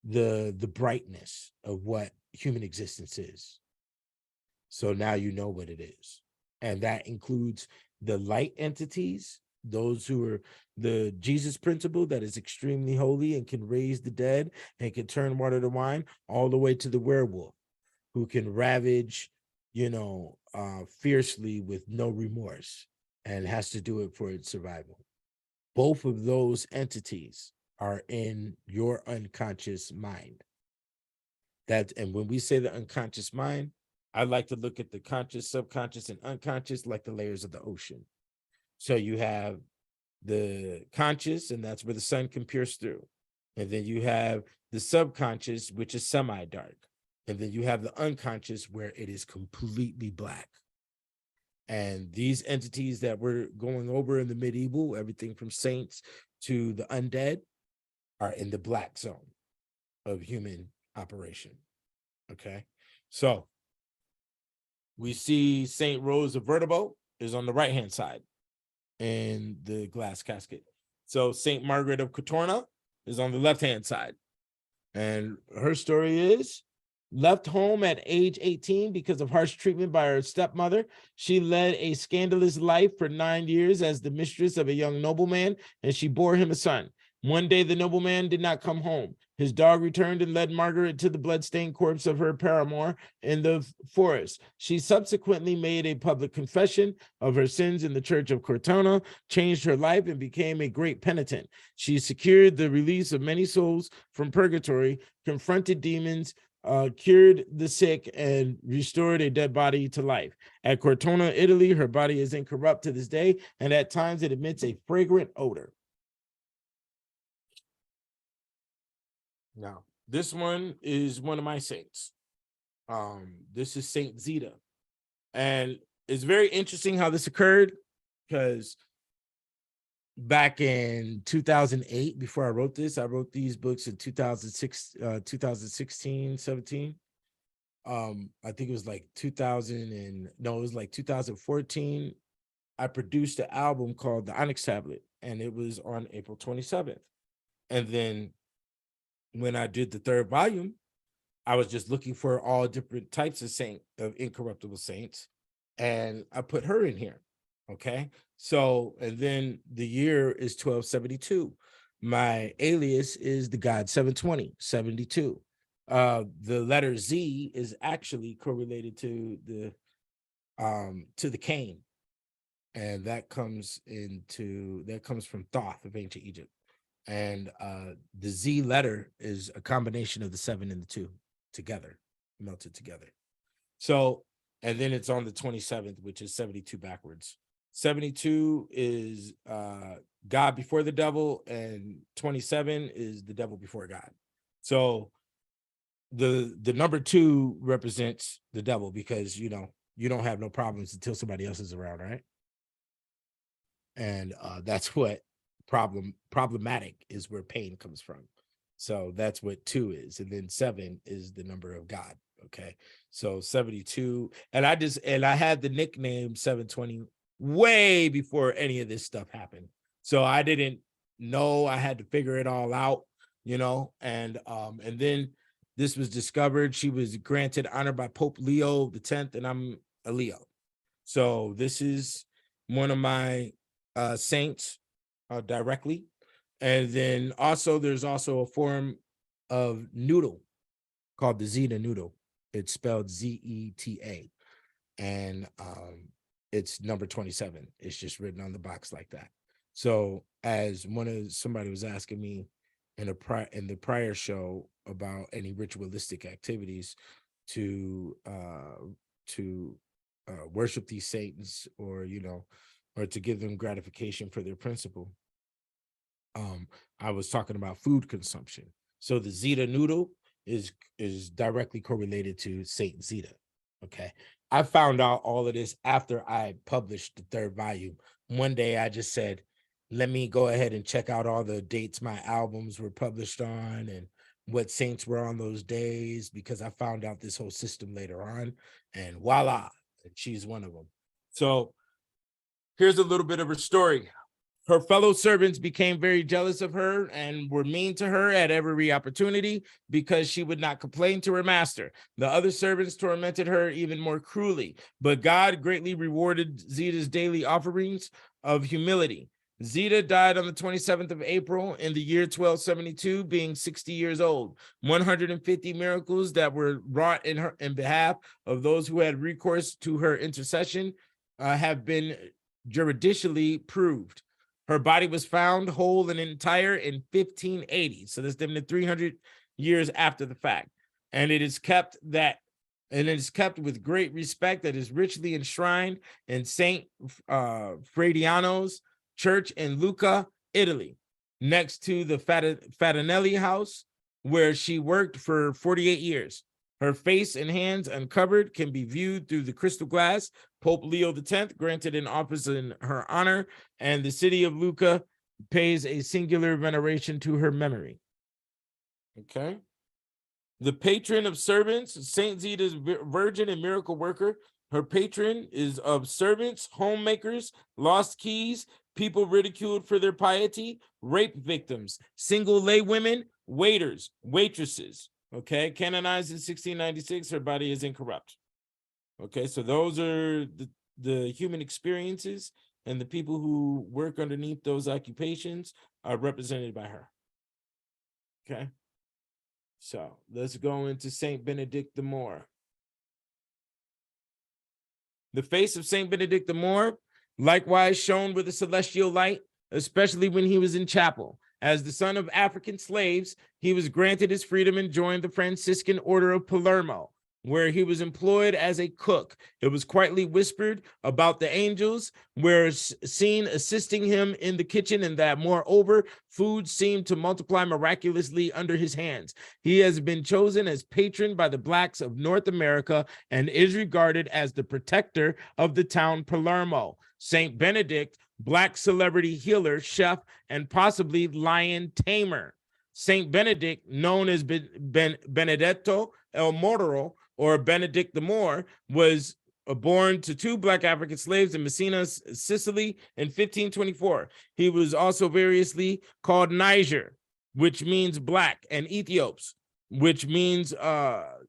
Speaker 2: the brightness of what human existence is. So now you know what it is. And that includes the light entities, those who are the Jesus principle that is extremely holy and can raise the dead and can turn water to wine, all the way to the werewolf who can ravage, fiercely with no remorse and has to do it for its survival. Both of those entities are in your unconscious mind. And when we say the unconscious mind, I like to look at the conscious, subconscious, and unconscious like the layers of the ocean. So you have the conscious, and that's where the sun can pierce through. And then you have the subconscious, which is semi-dark. And then you have the unconscious, where it is completely black. And these entities that we're going over in the medieval, everything from saints to the undead, are in the black zone of human operation. Okay, so we see Saint Rose of Vertebo is on the right hand side in the glass casket. So Saint Margaret of Cotorna is on the left hand side, and her story is: left home at age 18 because of harsh treatment by her stepmother. She led a scandalous life for 9 years as the mistress of a young nobleman, and she bore him a son. One day, the nobleman did not come home. His dog returned and led Margaret to the bloodstained corpse of her paramour in the forest. She subsequently made a public confession of her sins in the church of Cortona, changed her life, and became a great penitent. She secured the release of many souls from purgatory, confronted demons, cured the sick, and restored a dead body to life. At Cortona, Italy, her body is incorrupt to this day, and at times it emits a fragrant odor. Now, this one is one of my saints. This is Saint Zita. And it's very interesting how this occurred, because back in 2008, before I wrote this, I wrote these books in 2016, 17. I think it was like 2014. I produced an album called The Onyx Tablet, and it was on April 27th. And then when I did the third volume, I was just looking for all different types of incorruptible saints, and I put her in here. Okay, so, and then the year is 1272. My alias is the God 720, 72. The letter Z is actually correlated to the Cain, and that comes from Thoth of ancient Egypt. And the Z letter is a combination of the 7 and the 2 together, melted together. So, and then it's on the 27th, which is 72 backwards. 72 is God before the devil, and 27 is the devil before God. So the number 2 represents the devil, because you don't have no problems until somebody else is around, right? And that's what problematic is, where pain comes from. So that's what 2 is. And then 7 is the number of God. Okay, so 72. And I had the nickname 720 way before any of this stuff happened. So I didn't know, I had to figure it all out, and then this was discovered. She was granted honor by Pope Leo X, and I'm a Leo. So this is one of my saints directly. And then there's also a form of noodle called the Zeta noodle. It's spelled Zeta, and it's number 27. It's just written on the box like that. So as somebody was asking me in the prior show about any ritualistic activities to worship these saints, or to give them gratification for their principle, I was talking about food consumption. So the Zeta noodle is directly correlated to Saint Zeta. Okay, I found out all of this after I published the third volume. One day I just said, let me go ahead and check out all the dates my albums were published on and what saints were on those days, because I found out this whole system later on, and voila, she's one of them. So here's a little bit of her story. Her fellow servants became very jealous of her and were mean to her at every opportunity, because she would not complain to her master. The other servants tormented her even more cruelly, but God greatly rewarded Zeta's daily offerings of humility. Zeta died on the 27th of April in the year 1272, being 60 years old. 150 miracles that were wrought in behalf of those who had recourse to her intercession have been judicially proved. Her body was found whole and entire in 1580. So that's them to 300 years after the fact. And it is kept with great respect, that is richly enshrined in Saint Frediano's church in Lucca, Italy, next to the Fatinelli house, where she worked for 48 years. Her face and hands uncovered can be viewed through the crystal glass. Pope Leo X granted an office in her honor, and the city of Lucca pays a singular veneration to her memory. Okay. The patron of servants, Saint Zita's virgin and miracle worker. Her patron is of servants, homemakers, lost keys, people ridiculed for their piety, rape victims, single lay women, waiters, waitresses. Okay, canonized in 1696, her body is incorrupt. Okay, so those are the human experiences, and the people who work underneath those occupations are represented by her. Okay, so let's go into Saint Benedict the Moor. The face of Saint Benedict the Moor likewise shone with a celestial light, especially when he was in chapel. As the son of African slaves, he was granted his freedom and joined the Franciscan order of Palermo, where he was employed as a cook. It was quietly whispered about the angels were seen assisting him in the kitchen, and that moreover, food seemed to multiply miraculously under his hands. He has been chosen as patron by the Blacks of North America and is regarded as the protector of the town Palermo. Saint Benedict, Black celebrity healer, chef, and possibly lion tamer. Saint Benedict, known as Benedetto el Moro, or Benedict the Moor, was born to two Black African slaves in Messina, Sicily in 1524. He was also variously called Niger, which means black, and Ethiops, which means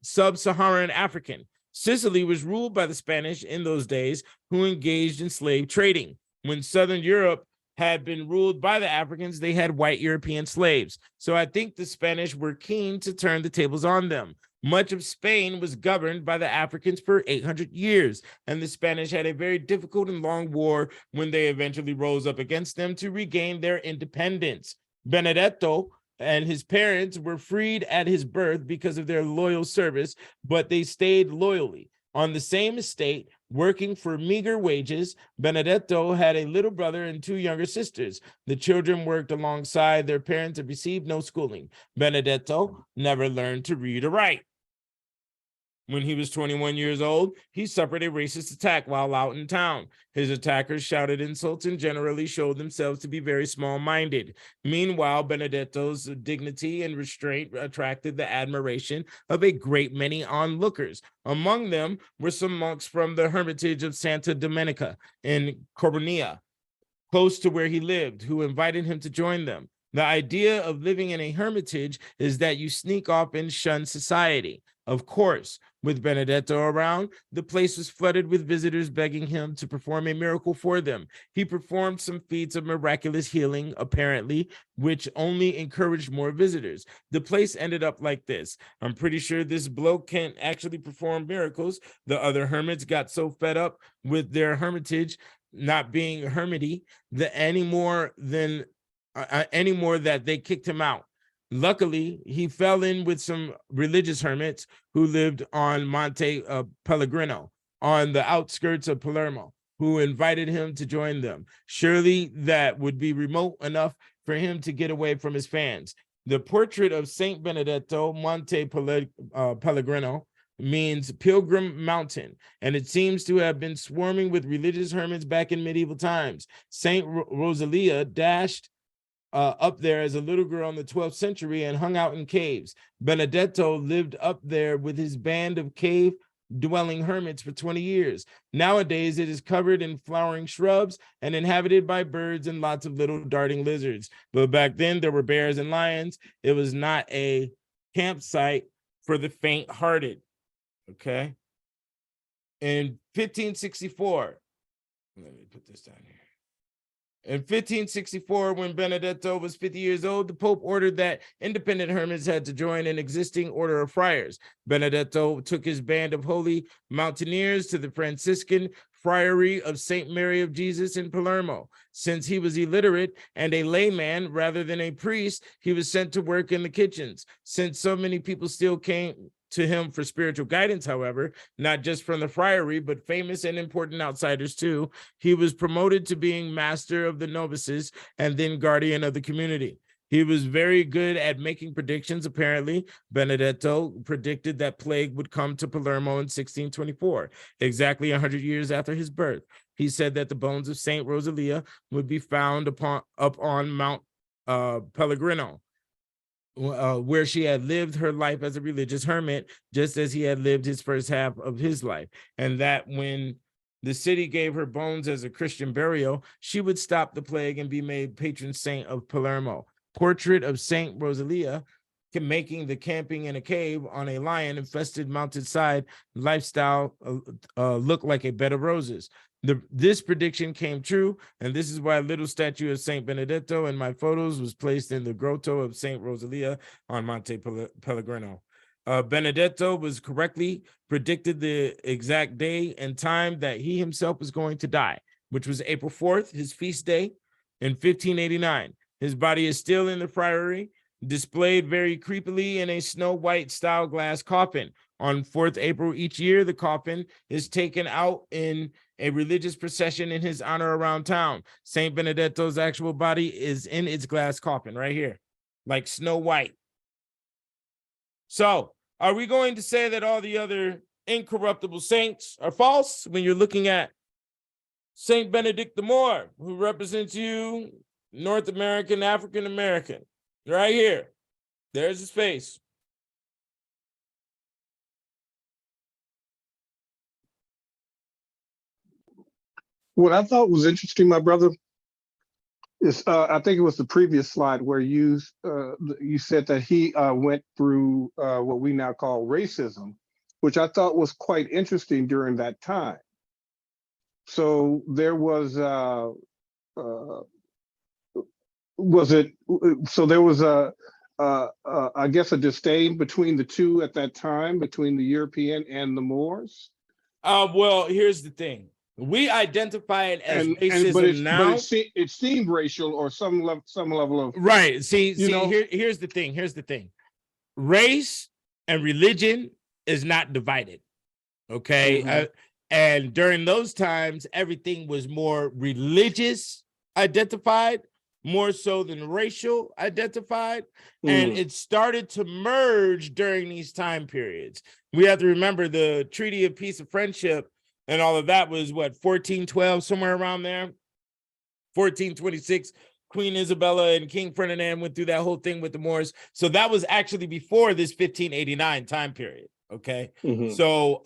Speaker 2: sub-Saharan African. Sicily was ruled by the Spanish in those days, who engaged in slave trading. When Southern Europe had been ruled by the Africans, they had white European slaves. So I think the Spanish were keen to turn the tables on them. Much of Spain was governed by the Africans for 800 years, and the Spanish had a very difficult and long war when they eventually rose up against them to regain their independence. Benedetto and his parents were freed at his birth because of their loyal service, but they stayed loyally. On the same estate, working for meager wages, Benedetto had a little brother and two younger sisters. The children worked alongside their parents and received no schooling. Benedetto never learned to read or write. When he was 21 years old, he suffered a racist attack while out in town. His attackers shouted insults and generally showed themselves to be very small-minded. Meanwhile, Benedetto's dignity and restraint attracted the admiration of a great many onlookers. Among them were some monks from the hermitage of Santa Domenica in Corbonia, close to where he lived, who invited him to join them. The idea of living in a hermitage is that you sneak off and shun society. Of course, with Benedetto around, the place was flooded with visitors begging him to perform a miracle for them. He performed some feats of miraculous healing, apparently, which only encouraged more visitors. The place ended up like this. I'm pretty sure this bloke can't actually perform miracles. The other hermits got so fed up with their hermitage not being hermity anymore that they kicked him out. Luckily, he fell in with some religious hermits who lived on Monte Pellegrino, on the outskirts of Palermo, who invited him to join them. Surely that would be remote enough for him to get away from his fans. The portrait of Saint Benedetto, Monte Pellegrino, means Pilgrim Mountain, and it seems to have been swarming with religious hermits back in medieval times. Saint Rosalia dashed up there as a little girl in the 12th century and hung out in caves. Benedetto lived up there with his band of cave-dwelling hermits for 20 years. Nowadays, it is covered in flowering shrubs and inhabited by birds and lots of little darting lizards. But back then, there were bears and lions. It was not a campsite for the faint-hearted. Okay? In 1564, let me put this down here. In 1564, when Benedetto was 50 years old, the Pope ordered that independent hermits had to join an existing order of friars. Benedetto took his band of holy mountaineers to the Franciscan Friary of St. Mary of Jesus in Palermo. Since he was illiterate and a layman rather than a priest, he was sent to work in the kitchens. Since so many people still came to him for spiritual guidance, however, not just from the friary, but famous and important outsiders too, he was promoted to being master of the novices and then guardian of the community. He was very good at making predictions, apparently. Benedetto predicted that plague would come to Palermo in 1624, exactly 100 years after his birth. He said that the bones of Saint Rosalia would be found up on Mount Pellegrino, where she had lived her life as a religious hermit, just as he had lived his first half of his life, and that when the city gave her bones as a Christian burial, she would stop the plague and be made patron saint of Palermo. Portrait of Saint Rosalia, making the camping in a cave on a lion-infested mountainside lifestyle look like a bed of roses. This prediction came true, and this is why a little statue of Saint Benedetto in my photos was placed in the grotto of Saint Rosalia on Monte Pellegrino. Benedetto was correctly predicted the exact day and time that he himself was going to die, which was April 4th, his feast day, in 1589. His body is still in the friary, displayed very creepily in a Snow White style glass coffin. On 4th April each year, the coffin is taken out in a religious procession in his honor around town. Saint Benedetto's actual body is in its glass coffin right here, like Snow White. So, are we going to say that all the other incorruptible saints are false when you're looking at Saint Benedict the Moor, who represents you, North American, African American, right here? There's his face.
Speaker 1: What I thought was interesting, my brother, is I think it was the previous slide where you said that he went through what we now call racism, which I thought was quite interesting during that time. So there was I guess a disdain between the two at that time, between the European and the Moors.
Speaker 2: Well, here's the thing. We identify it as racism
Speaker 1: but
Speaker 2: now.
Speaker 1: It seemed racial or some level of
Speaker 2: right. See,
Speaker 1: know,
Speaker 2: here's the thing. Here's the thing. Race and religion is not divided. Okay.
Speaker 1: Mhm.
Speaker 2: And during those times, everything was more religious identified, more so than racial identified. And it started to merge during these time periods. We have to remember the Treaty of Peace and Friendship and all of that was what, 1412, somewhere around there. 1426, Queen Isabella and King Ferdinand went through that whole thing with the Moors. So that was actually before this 1589 time period. Okay. So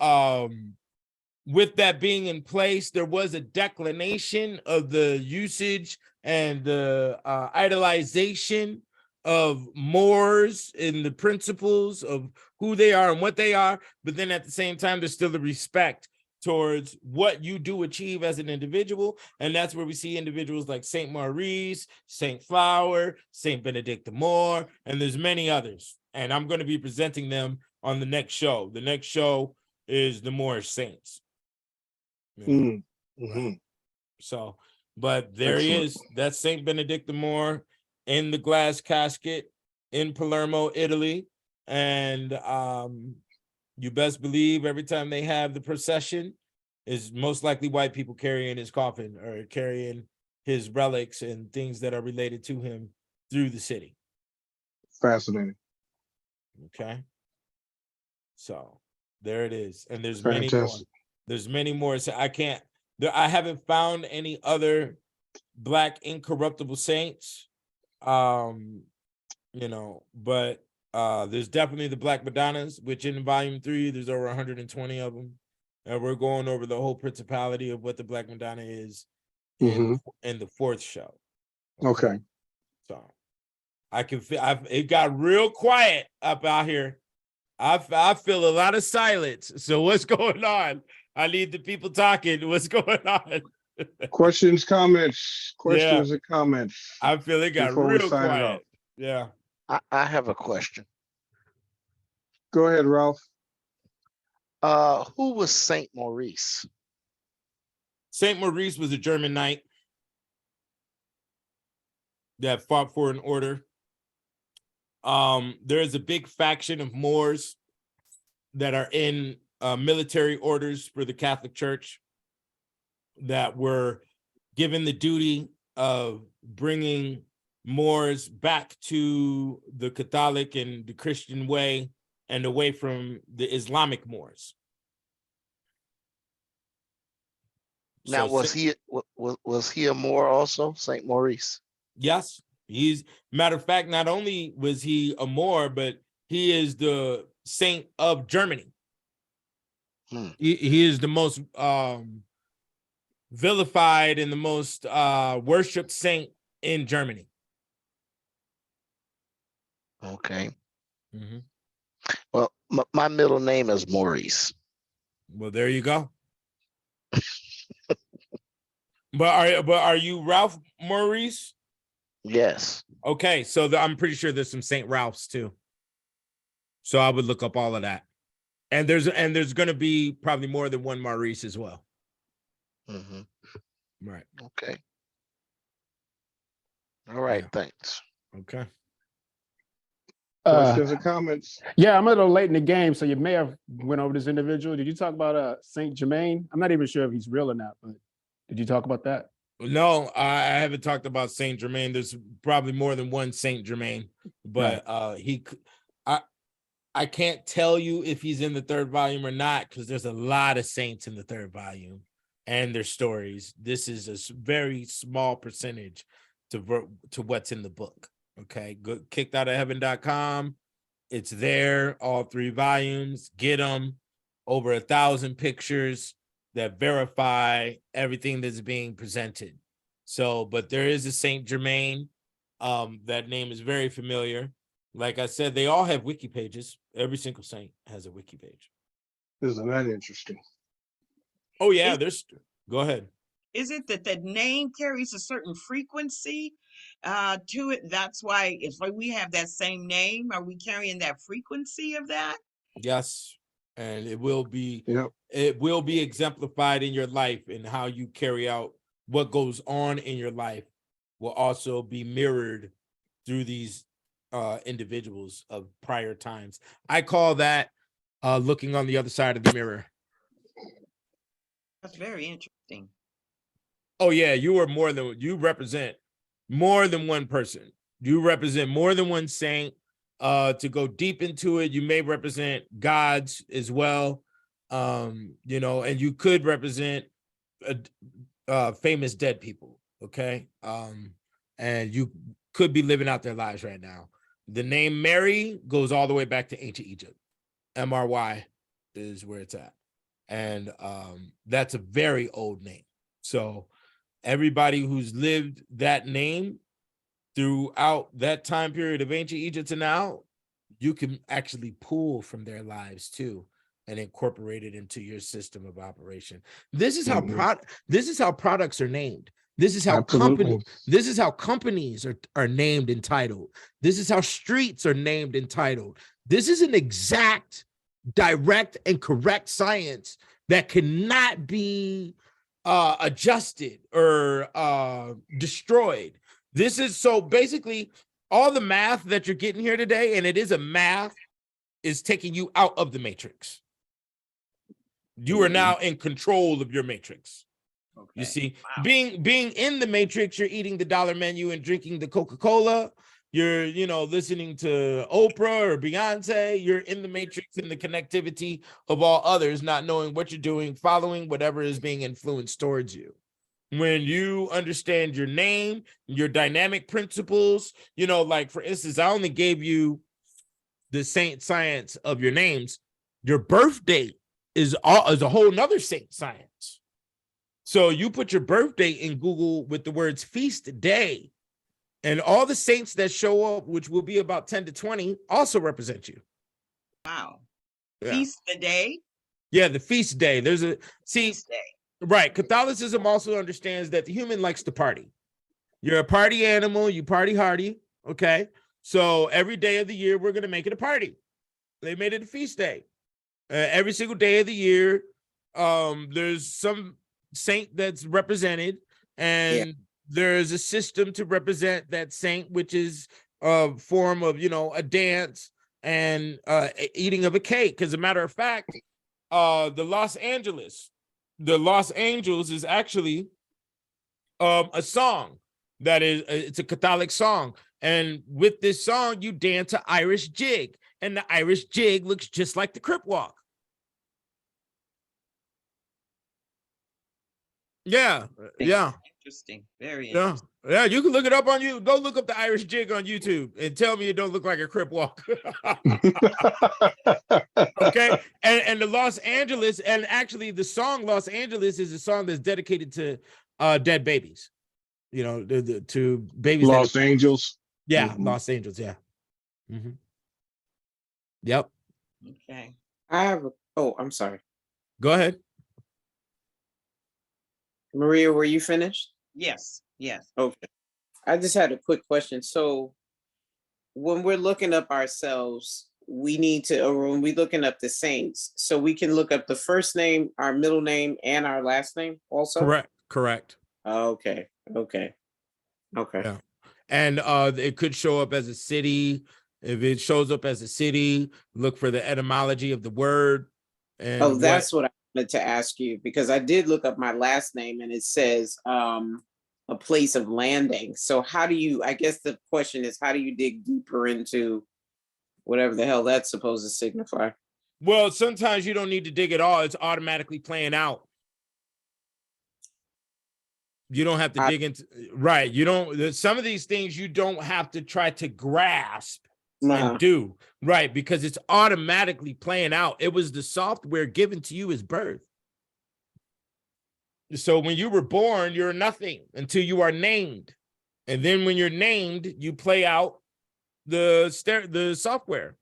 Speaker 2: with that being in place, there was a declination of the usage and the idolization of Moors and the principles of who they are and what they are. But then at the same time, there's still the respect towards what you do achieve as an individual. And that's where we see individuals like Saint Maurice, Saint Flower, Saint Benedict the Moor, and there's many others. And I'm going to be presenting them on the next show. The next show is the Moorish Saints. You know? So, but there he is. That's Saint Benedict the Moor in the glass casket in Palermo, Italy. And you best believe every time they have the procession is most likely white people carrying his coffin or carrying his relics and things that are related to him through the city.
Speaker 1: Fascinating.
Speaker 2: Okay. So there it is. And there's
Speaker 1: Fantastic.
Speaker 2: many more. There's many more. So I haven't found any other Black incorruptible saints. But there's definitely the Black Madonnas, which in volume 3, there's over 120 of them. And we're going over the whole principality of what the Black Madonna is in the 4th show.
Speaker 1: Okay.
Speaker 2: So I can feel it got real quiet up out here. I feel a lot of silence. So what's going on? I need the people talking. What's going on?
Speaker 1: Questions, comments, questions and comments.
Speaker 2: I feel it got
Speaker 1: Before we
Speaker 2: real
Speaker 1: sign it
Speaker 2: quiet.
Speaker 1: off.
Speaker 2: Yeah.
Speaker 8: I have a question.
Speaker 1: Go ahead, Ralph.
Speaker 8: Who was Saint Maurice?
Speaker 2: Saint Maurice was a German knight that fought for an order. There is a big faction of Moors that are in military orders for the Catholic Church that were given the duty of bringing Moors back to the Catholic and the Christian way and away from the Islamic Moors.
Speaker 8: Now,
Speaker 2: So
Speaker 8: was he a Moor also, Saint Maurice?
Speaker 2: yes, he's matter of fact, not only was he a Moor, but he is the saint of Germany. He is the most vilified and the most worshipped saint in Germany.
Speaker 8: Okay.
Speaker 2: Mm-hmm.
Speaker 8: Well, my middle name is Maurice.
Speaker 2: Well, there you go. But are you Ralph Maurice?
Speaker 8: Yes.
Speaker 2: Okay, so I'm pretty sure there's some Saint Ralphs too. So I would look up all of that, and there's going to be probably more than one Maurice as well.
Speaker 8: Mm-hmm.
Speaker 2: Right.
Speaker 8: Okay. All right.
Speaker 2: Yeah.
Speaker 8: Thanks.
Speaker 2: Okay.
Speaker 1: Questions or comments?
Speaker 7: Yeah, I'm a little late in the game, so you may have went over this individual. Did you talk about Saint Germain? I'm not even sure if he's real or not, but did you talk about that?
Speaker 2: No, I haven't talked about Saint Germain. There's probably more than one Saint Germain, but I can't tell you if he's in the third volume or not because there's a lot of saints in the third volume and their stories. This is a very small percentage to what's in the book. Okay, good. Kickedoutofheaven.com. It's there, all 3 volumes. Get them. Over 1,000 pictures that verify everything that's being presented. So, but there is a Saint Germain. That name is very familiar. Like I said, they all have wiki pages. Every single saint has a wiki page.
Speaker 1: Isn't that interesting?
Speaker 2: Oh yeah, go ahead.
Speaker 3: Is it that the name carries a certain frequency to it? That's why if we have that same name, are we carrying that frequency of that?
Speaker 2: Yes, and it will be.
Speaker 1: Yep.
Speaker 2: It will be exemplified in your life and how you carry out what goes on in your life will also be mirrored through these individuals of prior times. I call that looking on the other side of the mirror.
Speaker 3: That's very interesting.
Speaker 2: Oh yeah, you represent more than one person. You represent more than one saint. To go deep into it, you may represent gods as well. And you could represent famous dead people. Okay. And you could be living out their lives right now. The name Mary goes all the way back to ancient Egypt. MRY is where it's at. And that's a very old name. So everybody who's lived that name throughout that time period of ancient Egypt to now, you can actually pull from their lives too and incorporate it into your system of operation. This is how products are named. This is how companies are named and titled. This is how streets are named and titled. This is an exact, direct, and correct science that cannot be adjusted or destroyed. This is so basically all the math that you're getting here today, and it is a math, is taking you out of the matrix. You are now in control of your matrix.
Speaker 3: Okay.
Speaker 2: You see,
Speaker 3: Wow.
Speaker 2: being in the matrix, you're eating the dollar menu and drinking the Coca-Cola. You're, listening to Oprah or Beyonce. You're in the matrix in the connectivity of all others, not knowing what you're doing, following whatever is being influenced towards you. When you understand your name, your dynamic principles, like for instance, I only gave you the saint science of your names. Your birth date is a whole nother saint science. So you put your birth date in Google with the words feast day, and all the saints that show up, which will be about 10 to 20, also represent you.
Speaker 3: Wow.
Speaker 2: Yeah.
Speaker 3: Feast the day?
Speaker 2: Yeah, the feast day. Feast day. Right. Catholicism also understands that the human likes to party. You're a party animal, you party hardy. Okay. So every day of the year, we're going to make it a party. They made it a feast day. Every single day of the year, there's some saint that's represented, and there's a system to represent that saint, which is a form of, a dance and eating of a cake. As a matter of fact, the Los Angels is actually a song that is, it's a Catholic song. And with this song, you dance an Irish jig, and the Irish jig looks just like the Crip Walk. Yeah, yeah.
Speaker 3: Interesting. Very
Speaker 2: Yeah,
Speaker 3: interesting.
Speaker 2: yeah, you can look it up on you. Go look up the Irish jig on YouTube and tell me it don't look like a Crip Walk. Okay, and the Los Angeles, and actually the song Los Angeles is a song that's dedicated to dead babies. To babies.
Speaker 1: Los Angeles.
Speaker 2: Yeah, Los Angeles. Yeah. Yep.
Speaker 3: Okay.
Speaker 6: I'm sorry.
Speaker 2: Go ahead.
Speaker 6: Maria, were you finished?
Speaker 3: Yes. Yes.
Speaker 6: Okay. I just had a quick question. So when we're looking up ourselves, we need to, or when we're looking up the saints, so we can look up the first name, our middle name, and our last name also?
Speaker 2: Correct.
Speaker 6: Okay.
Speaker 2: Yeah. And it could show up as a city. If it shows up as a city, look for the etymology of the word. And
Speaker 6: that's what I wanted to ask you, because I did look up my last name and it says a place of landing. So how do you, I guess the question is, how do you dig deeper into whatever the hell that's supposed to signify?
Speaker 2: Well, sometimes you don't need to dig at all. It's automatically playing out. You don't have to dig into, right. You don't, some of these things you don't have to try to grasp and do, right? Because it's automatically playing out. It was the software given to you as birth. So when you were born, you're nothing until you are named. And then when you're named, you play out the software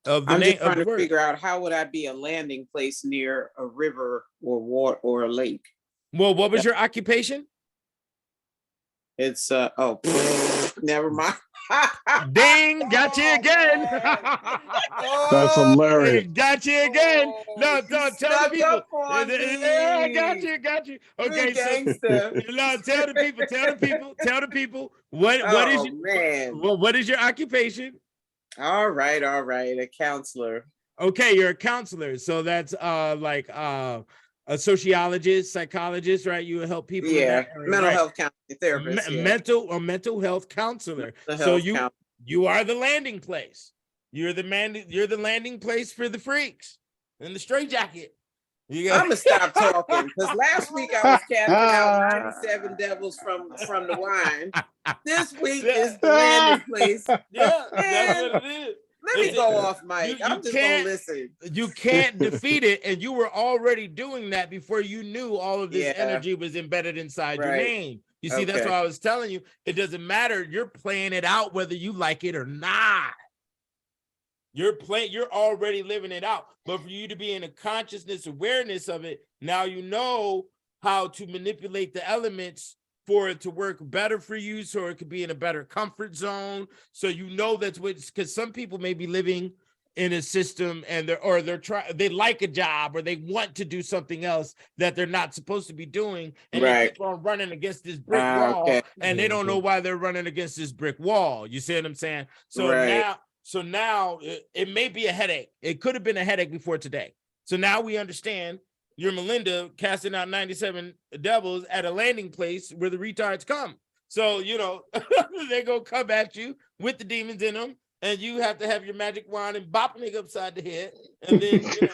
Speaker 2: of the
Speaker 6: I'm
Speaker 2: name.
Speaker 6: just trying to figure out, how would I be a landing place near a river or water or a lake?
Speaker 2: Well, what was your occupation?
Speaker 6: It's never mind.
Speaker 2: Ding, got you again.
Speaker 1: That's hilarious.
Speaker 2: Got you again. No, tell the people.
Speaker 6: I
Speaker 2: Got you. Okay,
Speaker 6: so
Speaker 2: tell the people. What is your occupation?
Speaker 6: All right, a counselor.
Speaker 2: Okay, you're a counselor. So that's like a sociologist, psychologist, right? You help people.
Speaker 6: Yeah, mental
Speaker 2: right?
Speaker 6: health counselor, therapist.
Speaker 2: Mental health counselor. You are the landing place. You're the landing place for the freaks in the straitjacket. I'm
Speaker 6: gonna stop talking, because last week I was casting out 97 devils from the wine. This week is the landing place.
Speaker 2: Yeah, that's what it is.
Speaker 6: Let me go off, Mike. I'm just gonna listen.
Speaker 2: You can't defeat it, and you were already doing that before you knew all of this energy was embedded inside your name. You see, that's what I was telling you. It doesn't matter. You're playing it out whether you like it or not. You're already living it out. But for you to be in a consciousness awareness of it, now you know how to manipulate the elements for it to work better for you, so it could be in a better comfort zone. So you know that's what, because some people may be living in a system and they like a job, or they want to do something else that they're not supposed to be doing, and they keep on running against this brick wall, and they don't know why they're running against this brick wall. You see what I'm saying? So now it may be a headache. It could have been a headache before today. So now we understand. You're Melinda casting out 97 devils at a landing place where the retards come. So, they're going to come at you with the demons in them, and you have to have your magic wand and bop a nigga upside the head, and then, get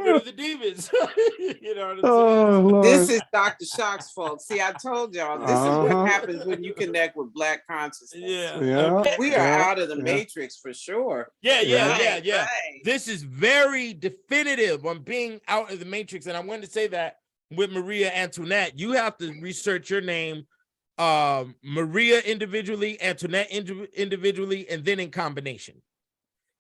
Speaker 2: rid of the demons. You know what I'm saying?
Speaker 6: This is Dr. Shock's fault. See, I told y'all, this is what happens when you connect with Black consciousness.
Speaker 2: Yeah.
Speaker 6: We are out of the matrix for sure.
Speaker 2: Yeah. This is very definitive on being out of the matrix. And I wanted to say that with Maria Antoinette, you have to research your name, Maria individually, Antoinette individually, and then in combination.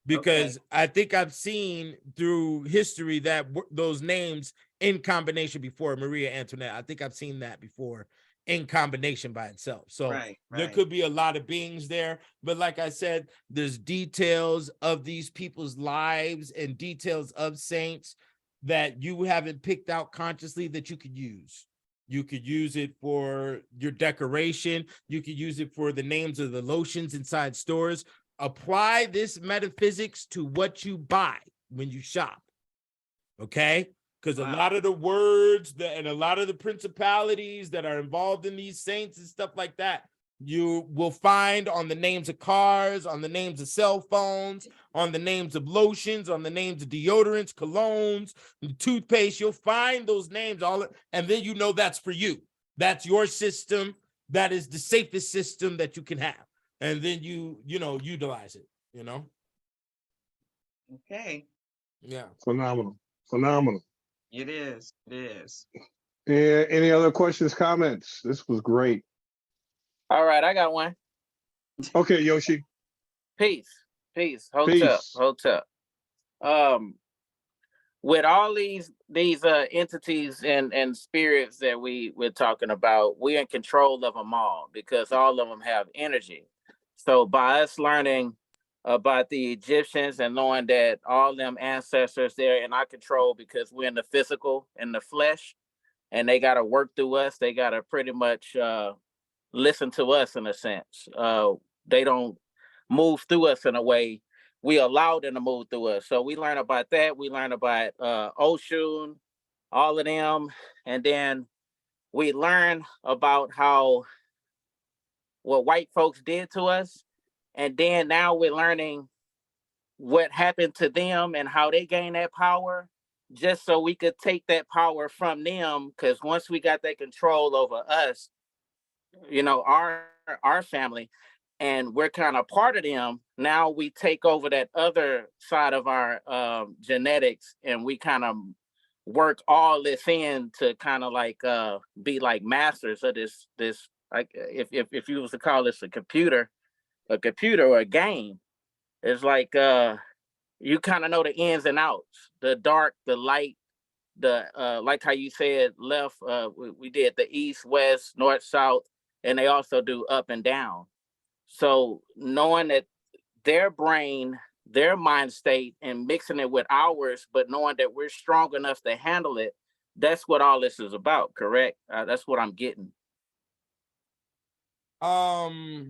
Speaker 2: Because I think I've seen through history that those names in combination before. Maria Antoinette, I think I've seen that before in combination by itself. So
Speaker 3: Right,
Speaker 2: there
Speaker 3: right.
Speaker 2: could be a lot of beings there, but like I said, there's details of these people's lives and details of saints that you haven't picked out consciously that you could use. You could use it for your decoration. You could use it for the names of the lotions inside stores. Apply this metaphysics to what you buy when you shop. Okay? Because a
Speaker 3: Wow.
Speaker 2: lot of the words and a lot of the principalities that are involved in these saints and stuff like that, you will find on the names of cars, on the names of cell phones, on the names of lotions, on the names of deodorants, colognes, toothpaste. You'll find those names and then you know that's for you. That's your system. That is the safest system that you can have. And then you utilize it,
Speaker 3: Okay,
Speaker 2: Yeah.
Speaker 1: Phenomenal. Phenomenal.
Speaker 3: it is. It is.
Speaker 1: Any other questions, comments? This was great.
Speaker 9: All right, I got one.
Speaker 1: Okay, Yoshi.
Speaker 9: Peace. Hold up. With all these entities and spirits that we're talking about, we're in control of them all because all of them have energy. So by us learning about the Egyptians and knowing that all them ancestors, they're in our control because we're in the physical, in the flesh, and they got to work through us. They got to pretty much listen to us in a sense. They don't move through us in a way we allow them to move through us. So we learn about that. We learn about Oshun, all of them. And then we learn about what white folks did to us. And then now we're learning what happened to them and how they gained that power, just so we could take that power from them. Because once we got that control over us, our family, and we're kind of part of them, now we take over that other side of our genetics, and we kind of work all this in to kind of like be like masters of this like if you was to call this a computer or a game, it's like you kind of know the ins and outs, the dark, the light, the like how you said left, we did the east, west, north, south, and they also do up and down. So knowing that their brain, their mind state, and mixing it with ours, but knowing that we're strong enough to handle it, that's what all this is about, correct? That's what I'm getting.
Speaker 2: I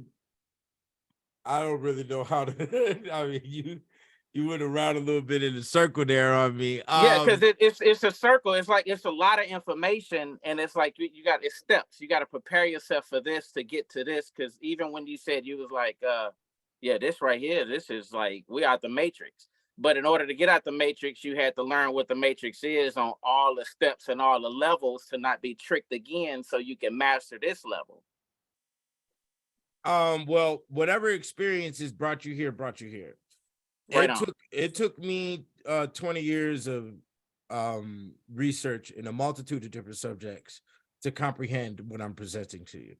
Speaker 2: don't really know how to. I mean, you went around a little bit in the circle there on me.
Speaker 9: Yeah, because it's a circle. It's like it's a lot of information, and it's like you got it's steps. You got to prepare yourself for this to get to this. Because even when you said you was like, yeah, this right here, this is like we out the matrix. But in order to get out the matrix, you had to learn what the matrix is on all the steps and all the levels to not be tricked again, so you can master this level.
Speaker 2: Well, whatever experiences brought you here.
Speaker 9: Right
Speaker 2: it took me 20 years of research in a multitude of different subjects to comprehend what I'm presenting to you.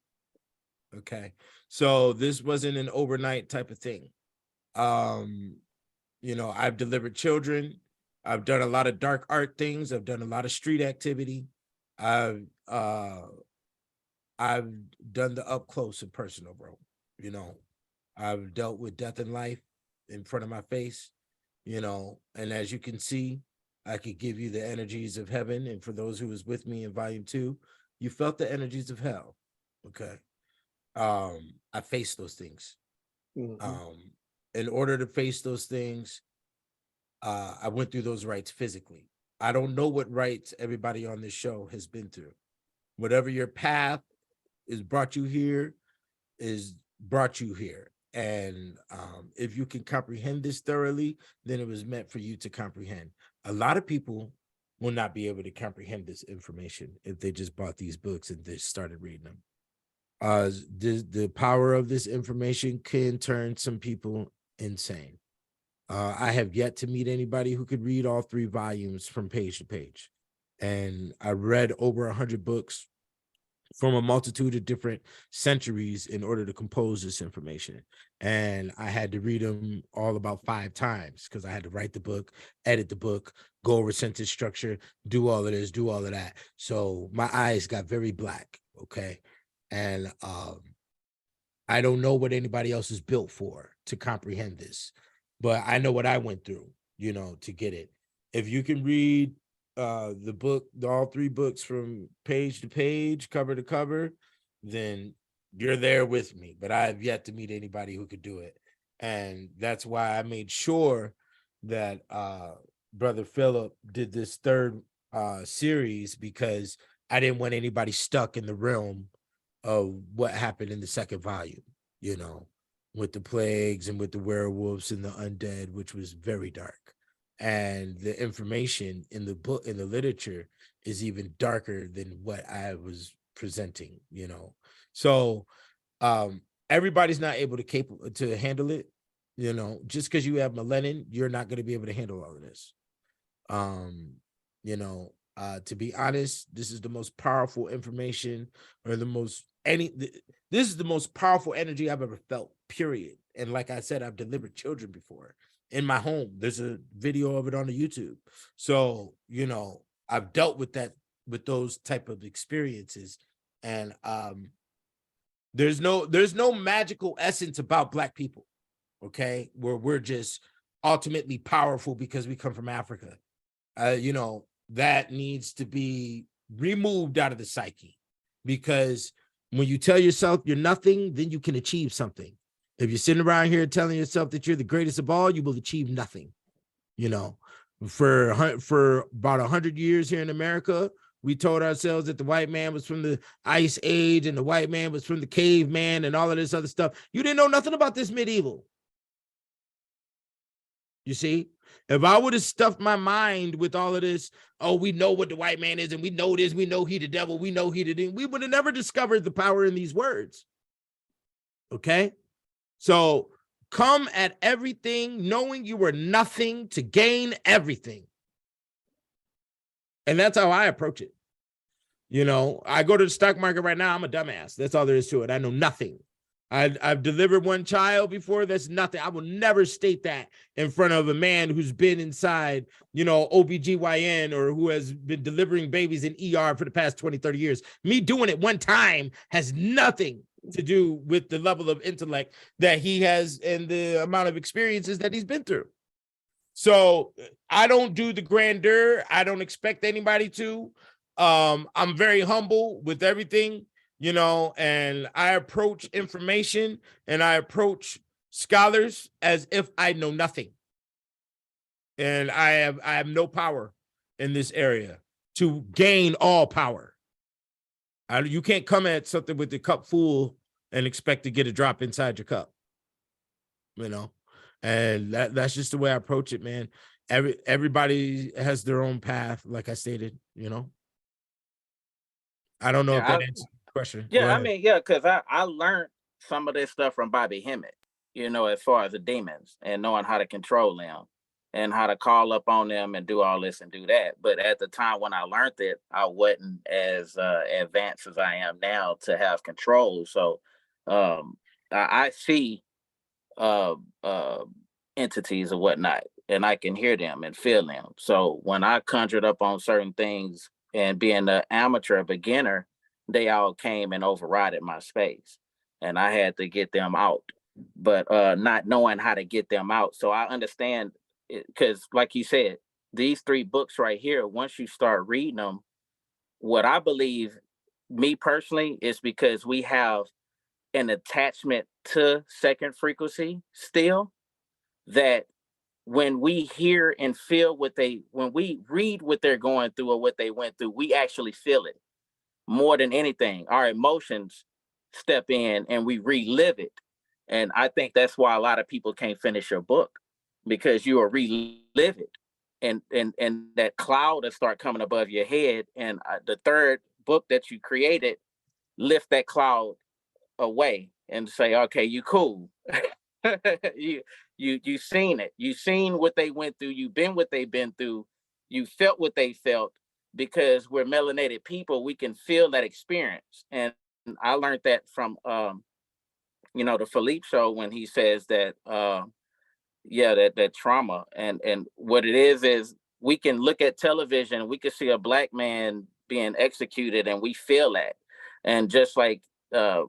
Speaker 2: Okay, so this wasn't an overnight type of thing. I've delivered children. I've done a lot of dark art things. I've done a lot of street activity. I've done the up close and personal, bro. I've dealt with death and life in front of my face, and as you can see, I could give you the energies of heaven. And for those who was with me in volume 2, you felt the energies of hell. Okay. I faced those things.
Speaker 1: Mhm.
Speaker 2: In order to face those things, I went through those rites physically. I don't know what rites everybody on this show has been through. Whatever your path is brought you here. And if you can comprehend this thoroughly, then it was meant for you to comprehend. A lot of people will not be able to comprehend this information if they just bought these books and they started reading them. The power of this information can turn some people insane. I have yet to meet anybody who could read all 3 volumes from page to page. And I read over 100 books from a multitude of different centuries in order to compose this information. And I had to read them all about 5 times because I had to write the book, edit the book, go over sentence structure, do all of this, do all of that. So my eyes got very black, okay? And I don't know what anybody else is built for to comprehend this, but I know what I went through, you know, to get it. If you can read the book, all 3 books from page to page, cover to cover, then you're there with me. But I have yet to meet anybody who could do it. And that's why I made sure that Brother Philip did this 3rd series, because I didn't want anybody stuck in the realm of what happened in the 2nd volume, you know, with the plagues and with the werewolves and the undead, which was very dark. And the information in the book, in the literature, is even darker than what I was presenting, you know. So everybody's not able to handle it, you know. Just because you have melanin, you're not going to be able to handle all of this. You know, to be honest, this is the most powerful information, or this is the most powerful energy I've ever felt, period. And like I said, I've delivered children before in my home. There's a video of it on the YouTube. So, you know, I've dealt with that, with those type of experiences. And there's no magical essence about Black people, okay, where we're just ultimately powerful because we come from Africa. You know, that needs to be removed out of the psyche, because when you tell yourself you're nothing, then you can achieve something. If you're sitting around here telling yourself that you're the greatest of all, you will achieve nothing. You know, for about 100 years here in America, we told ourselves that the white man was from the Ice Age and the white man was from the caveman and all of this other stuff. You didn't know nothing about this medieval. You see, if I would have stuffed my mind with all of this, oh, we know what the white man is, and we know this, we know he the devil, we know he the thing, we would have never discovered the power in these words. Okay? So come at everything knowing you were nothing to gain everything. And that's how I approach it. You know, I go to the stock market right now, I'm a dumbass. That's all there is to it. I know nothing. I've delivered one child before. That's nothing. I will never state that in front of a man who's been inside, you know, OBGYN, or who has been delivering babies in ER for the past 20, 30 years. Me doing it one time has nothing to do with the level of intellect that he has and the amount of experiences that he's been through. So I don't do the grandeur. I don't expect anybody to. I'm very humble with everything, you know, and I approach information and I approach scholars as if I know nothing. And I have no power in this area to gain all power. You can't come at something with the cup full and expect to get a drop inside your cup, you know, and that's just the way I approach it, man. Everybody has their own path, like I stated, you know. I don't know if that answers the question.
Speaker 9: Yeah, I mean, yeah, because I learned some of this stuff from Bobby Hemmett, you know, as far as the demons and knowing how to control them and how to call up on them and do all this and do that. But at the time when I learned it, I wasn't as advanced as I am now to have control. So I see entities or whatnot, and I can hear them and feel them. So when I conjured up on certain things and being an amateur beginner, they all came and overrided my space, and I had to get them out, but not knowing how to get them out. So I understand it, because like you said, these 3 books right here, once you start reading them, what I believe, me personally, is because we have an attachment to second frequency still, that when we hear and feel when we read what they're going through or what they went through, we actually feel it more than anything. Our emotions step in and we relive it. And I think that's why a lot of people can't finish your book, because you will relive it. And that cloud will start coming above your head. And the 3rd book that you created, lift that cloud away and say, okay, you cool. you seen it. You seen what they went through. You've been what they've been through. You felt what they felt. because we're melanated people, we can feel that experience. And I learned that from the Philippe show, when he says that that trauma, and what it is we can look at television, we can see a black man being executed, and we feel that. And just like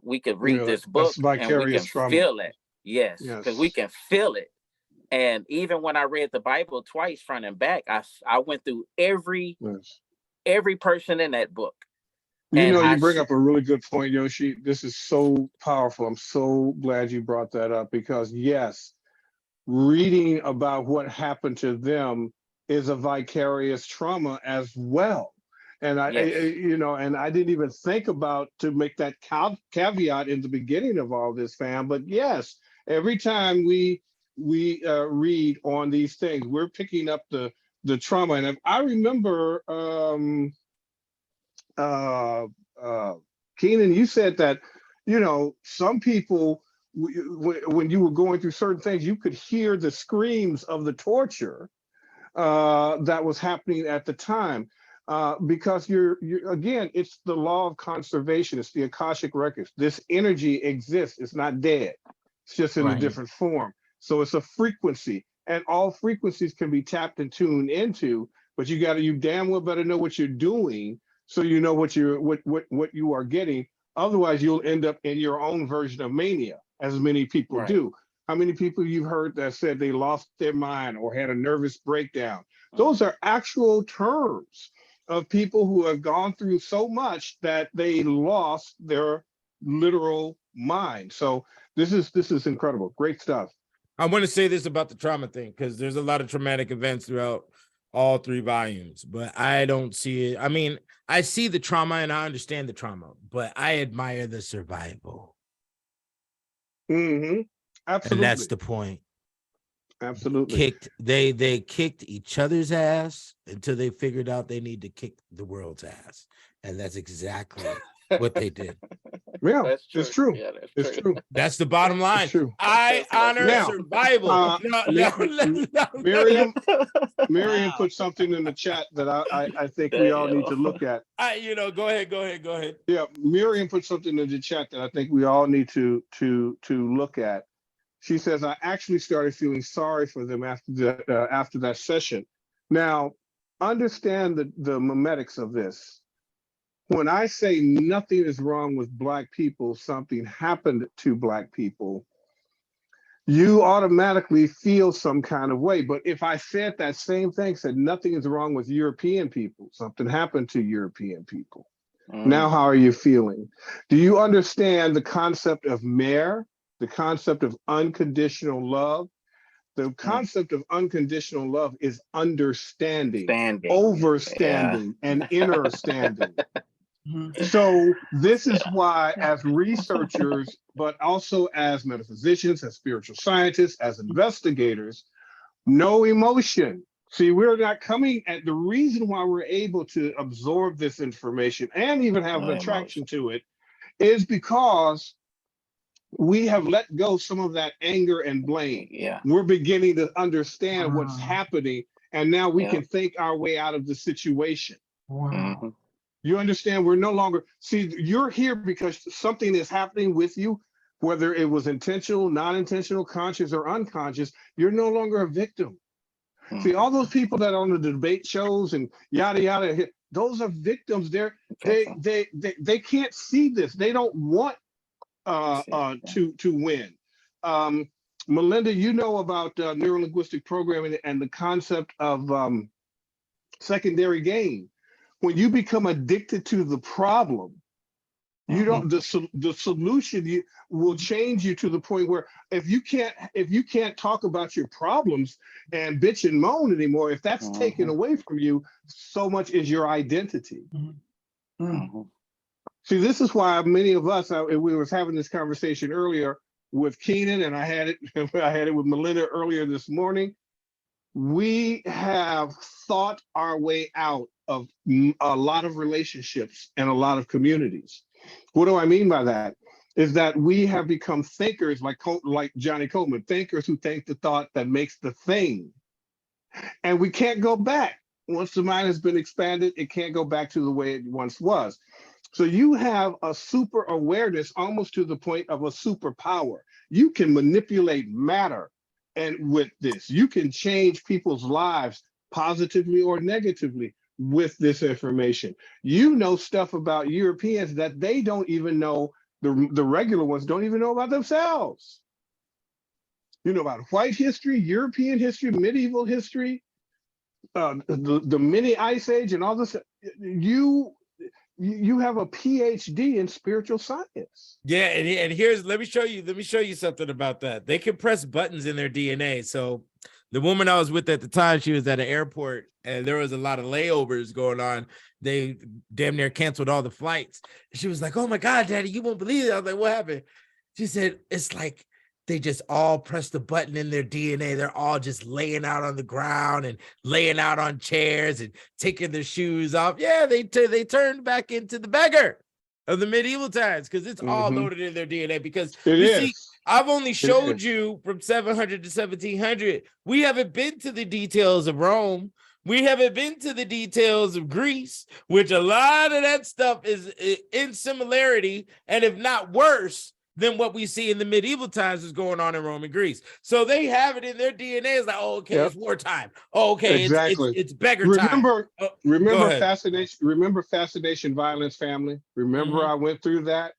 Speaker 9: we could read this book
Speaker 1: that's
Speaker 9: and we
Speaker 1: vicarious
Speaker 9: can
Speaker 1: trauma.
Speaker 9: feel it. Yes, because we
Speaker 1: Yes.
Speaker 9: can feel it. And even when I read the Bible twice, front and back, I went through every person in that book.
Speaker 1: You
Speaker 9: And
Speaker 1: know, you bring up a really good point, Yoshi. This is so powerful. I'm so glad you brought that up, because yes, reading about what happened to them is a vicarious trauma as well. And and I didn't even think about to make that caveat in the beginning of all this, fam. But yes, every time we read on these things, we're picking up the trauma. And if I remember, Keenan, you said that, some people, when you were going through certain things, you could hear the screams of the torture that was happening at the time. Because you're again, it's the law of conservation. It's the Akashic records. This energy exists. It's not dead. It's just in a different form. So it's a frequency, and all frequencies can be tapped and tuned into. But you damn well better know what you're doing, so you know what you are getting. Otherwise, you'll end up in your own version of mania, as many people do. How many people you've heard that said they lost their mind or had a nervous breakdown? Those are actual terms of people who have gone through so much that they lost their literal mind. So this is incredible. Great stuff.
Speaker 2: I want to say this about the trauma thing, because there's a lot of traumatic events throughout all 3 volumes, but I don't see it. I mean, I see the trauma and I understand the trauma, but I admire the survival.
Speaker 1: Mm-hmm. Absolutely.
Speaker 2: And that's the point.
Speaker 1: Absolutely.
Speaker 2: They kicked each other's ass until they figured out they need to kick the world's ass. And that's exactly what they did.
Speaker 1: Yeah,
Speaker 9: That's true.
Speaker 1: it's true.
Speaker 9: Yeah, that's
Speaker 1: It's true.
Speaker 2: That's the bottom line.
Speaker 1: It's true.
Speaker 2: I honor
Speaker 1: Now,
Speaker 2: survival.
Speaker 1: Miriam
Speaker 3: Wow.
Speaker 1: put something in the chat that I think we all need to look at.
Speaker 2: Go ahead.
Speaker 1: Yeah, Miriam put something in the chat that I think we all need to look at. She says, I actually started feeling sorry for them after that session. Now, understand the memetics of this. When I say nothing is wrong with Black people, something happened to Black people, you automatically feel some kind of way. But if I said that same thing, said nothing is wrong with European people, something happened to European people. Now, how are you feeling? Do you understand the concept of mer, the concept of unconditional love? The concept of unconditional love is understanding, overstanding, and inner standing. So this is why, as researchers, but also as metaphysicians, as spiritual scientists, as investigators, no emotion. See, we're not coming at the reason why we're able to absorb this information and even have an attraction to it is because we have let go some of that anger and blame.
Speaker 9: Yeah.
Speaker 1: We're beginning to understand what's happening, and now we can think our way out of the situation.
Speaker 9: Mhm.
Speaker 1: You understand? We're no longer, see, you're here because something is happening with you, whether it was intentional, non-intentional, conscious, or unconscious. You're no longer a victim. See, all those people that are on the debate shows and yada yada, those are victims. They can't see this. They don't want to win. Melinda, you know about neurolinguistic programming and the concept of secondary gain. When you become addicted to the problem, you don't, the solution will change you to the point where if you can't talk about your problems and bitch and moan anymore, if that's taken away from you, so much is your identity. See, this is why many of us, we was having this conversation earlier with Keenan, and I had it with Melinda earlier this morning. We have thought our way out of a lot of relationships and a lot of communities. What do I mean by that? Is that we have become thinkers like Johnny Coleman, thinkers who think the thought that makes the thing. And we can't go back. Once the mind has been expanded, it can't go back to the way it once was. So you have a super awareness almost to the point of a superpower. You can manipulate matter, and with this, you can change people's lives positively or negatively with this information. You know stuff about Europeans that they don't even know, the regular ones don't even know about themselves. You know about white history, European history, medieval history, the mini ice age and all this. You have a PhD in spiritual science.
Speaker 2: Yeah, and here's let me show you something about that. They can press buttons in their DNA. So the woman I was with at the time, she was at an airport and there was a lot of layovers going on. They damn near canceled all the flights. She was like, "Oh my God, Daddy, you won't believe it." I was like, "What happened?" She said, "It's like they just all press the button in their DNA. They're all just laying out on the ground and laying out on chairs and taking their shoes off." Yeah, they turned back into the beggar of the medieval times because it's all loaded in their DNA. Because see, I've only showed you from 700 to 1700. We haven't been to the details of Rome. We haven't been to the details of Greece, which a lot of that stuff is in similarity, and if not worse, than what we see in the medieval times is going on in Rome and Greece. So they have it in their DNA. It's like, oh, okay, it's wartime. Oh, okay,
Speaker 1: exactly.
Speaker 2: It's beggar time.
Speaker 1: Remember fascination. Remember fascination, violence, family. Remember I went through that,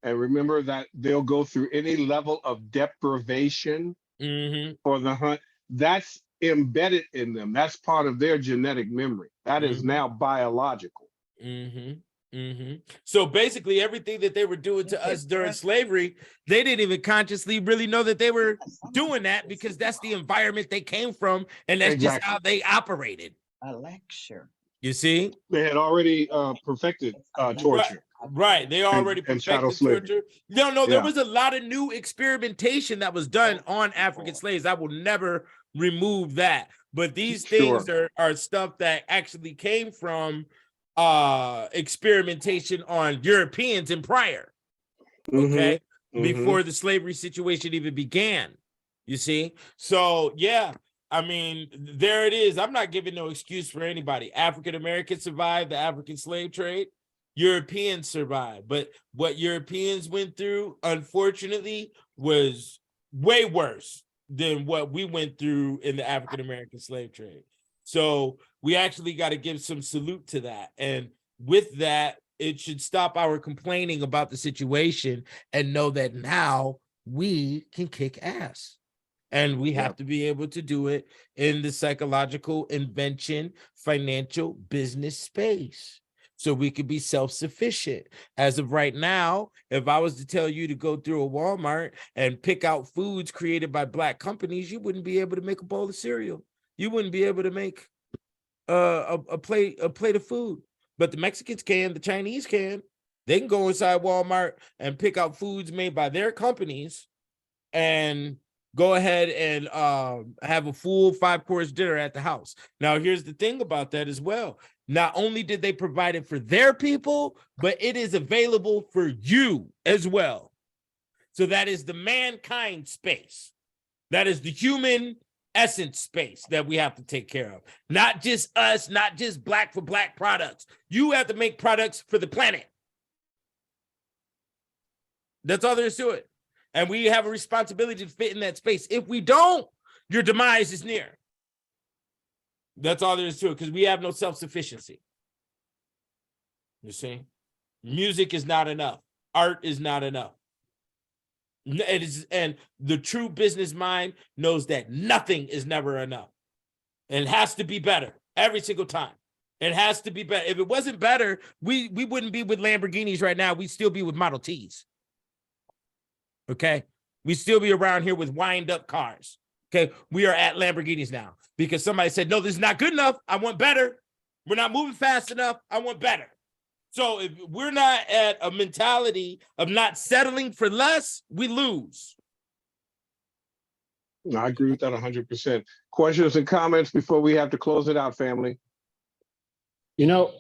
Speaker 1: and remember that they'll go through any level of deprivation for the hunt. That's embedded in them. That's part of their genetic memory. That is now biological.
Speaker 2: So basically everything that they were doing to us during slavery, they didn't even consciously really know that they were doing that because that's the environment they came from and that's just how they operated.
Speaker 3: A lecture.
Speaker 2: You see?
Speaker 1: They had already perfected torture.
Speaker 2: Right. They already perfected torture. No, there was a lot of new experimentation that was done on African slaves. I will never remove that. But these things are stuff that actually came from experimentation on Europeans and prior, okay, before the slavery situation even began, you see? So, yeah, I mean, there it is. I'm not giving no excuse for anybody. African Americans survived the African slave trade. Europeans survived. But what Europeans went through, unfortunately, was way worse than what we went through in the African American slave trade. So we actually got to give some salute to that. And with that, it should stop our complaining about the situation and know that now we can kick ass. And we have to be able to do it in the psychological invention, financial business space. So we could be self-sufficient. As of right now, if I was to tell you to go through a Walmart and pick out foods created by Black companies, you wouldn't be able to make a bowl of cereal. You wouldn't be able to make a plate of food. But the Mexicans can, the Chinese can. They can go inside Walmart and pick out foods made by their companies and go ahead and have a full 5-course dinner at the house. Now, here's the thing about that as well. Not only did they provide it for their people, but it is available for you as well. So that is the mankind space. That is the human essence space that we have to take care of. Not just us, not just Black for Black products. You have to make products for the planet. That's all there is to it. And we have a responsibility to fit in that space. If we don't, your demise is near. That's all there is to it, because we have no self-sufficiency. You see? Music is not enough. Art is not enough. It is, and the true business mind knows that nothing is never enough. And it has to be better every single time. It has to be better. If it wasn't better, we wouldn't be with Lamborghinis right now. We'd still be with Model Ts. Okay? We'd still be around here with wind-up cars. Okay? We are at Lamborghinis now because somebody said, no, this is not good enough. I want better. We're not moving fast enough. I want better. So if we're not at a mentality of not settling for less, we lose.
Speaker 1: I agree with that 100%. Questions and comments before we have to close it out, family?
Speaker 7: You know,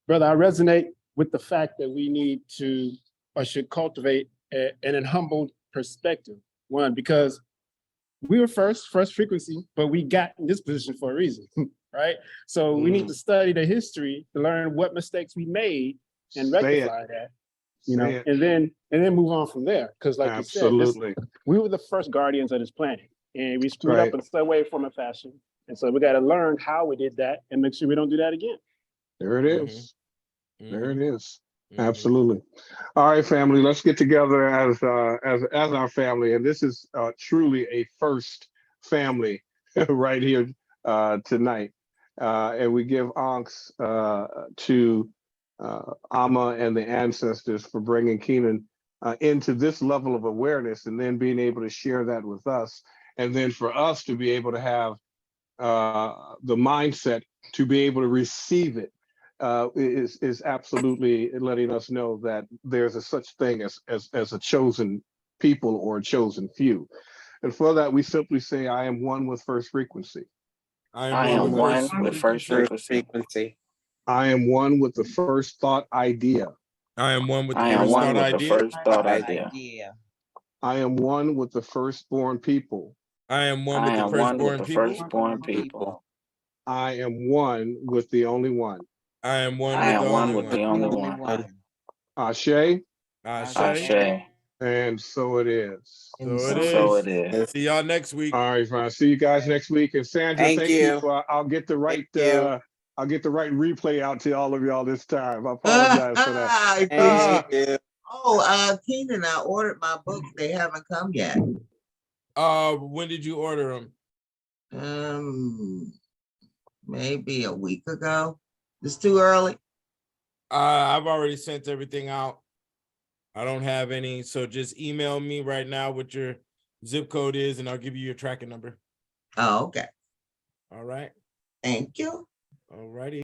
Speaker 7: brother, I resonate with the fact that we need to or should cultivate an humbled perspective. One, because we were first frequency, but we got in this position for a reason, right? So we need to study the history to learn what mistakes we made and
Speaker 1: Say it.
Speaker 7: rectify that, you know,
Speaker 1: Say it.
Speaker 7: and then move on from there. Because like you said,
Speaker 1: Absolutely.
Speaker 7: we were the first guardians of this planet, and we screwed
Speaker 1: Right.
Speaker 7: up in some way, form, or fashion. And so we got to learn how we did that and make sure we don't do that again.
Speaker 1: There it
Speaker 2: Mhm.
Speaker 1: is. There it is.
Speaker 2: Mhm.
Speaker 1: Absolutely. All right, family, let's get together as our family. And this is truly a first family right here tonight. And we give thanks to Amma and the ancestors for bringing Keenan into this level of awareness and then being able to share that with us. And then for us to be able to have the mindset to be able to receive it is absolutely letting us know that there's a such thing as a chosen people or a chosen few. And for that, we simply say, I am one with first frequency.
Speaker 9: I am one with first frequency.
Speaker 1: I am one with the first thought idea.
Speaker 2: I am one with the
Speaker 9: I am
Speaker 2: first
Speaker 9: one
Speaker 2: thought
Speaker 9: with the
Speaker 2: idea.
Speaker 9: first thought idea.
Speaker 1: I am one with the firstborn people.
Speaker 2: I am one
Speaker 9: I
Speaker 2: with the
Speaker 9: am one with
Speaker 2: firstborn
Speaker 9: the
Speaker 2: people.
Speaker 9: firstborn people.
Speaker 1: I am one with the only one.
Speaker 2: I am one
Speaker 9: I
Speaker 2: with
Speaker 9: am
Speaker 2: the
Speaker 9: one
Speaker 2: only
Speaker 9: with the
Speaker 2: one.
Speaker 9: only one.
Speaker 1: Ashe,
Speaker 2: Ashe.
Speaker 1: and so it is.
Speaker 2: So it
Speaker 9: So
Speaker 2: is.
Speaker 9: it is.
Speaker 2: See y'all next week.
Speaker 1: All right, fine. See you guys next week. And Sandra,
Speaker 6: Thank
Speaker 1: thank you
Speaker 6: you.
Speaker 1: for. I'll get the right.
Speaker 6: Thank you.
Speaker 1: I'll get the right replay out to all of y'all this time. I apologize for that.
Speaker 6: Thank you.
Speaker 5: Oh, Keenan, I ordered my books. They haven't come yet.
Speaker 2: When did you order them?
Speaker 5: Maybe a week ago. It's too early.
Speaker 2: I've already sent everything out. I don't have any, so just email me right now what your zip code is, and I'll give you your tracking number.
Speaker 5: Oh, okay.
Speaker 2: All right.
Speaker 5: Thank you.
Speaker 2: All righty.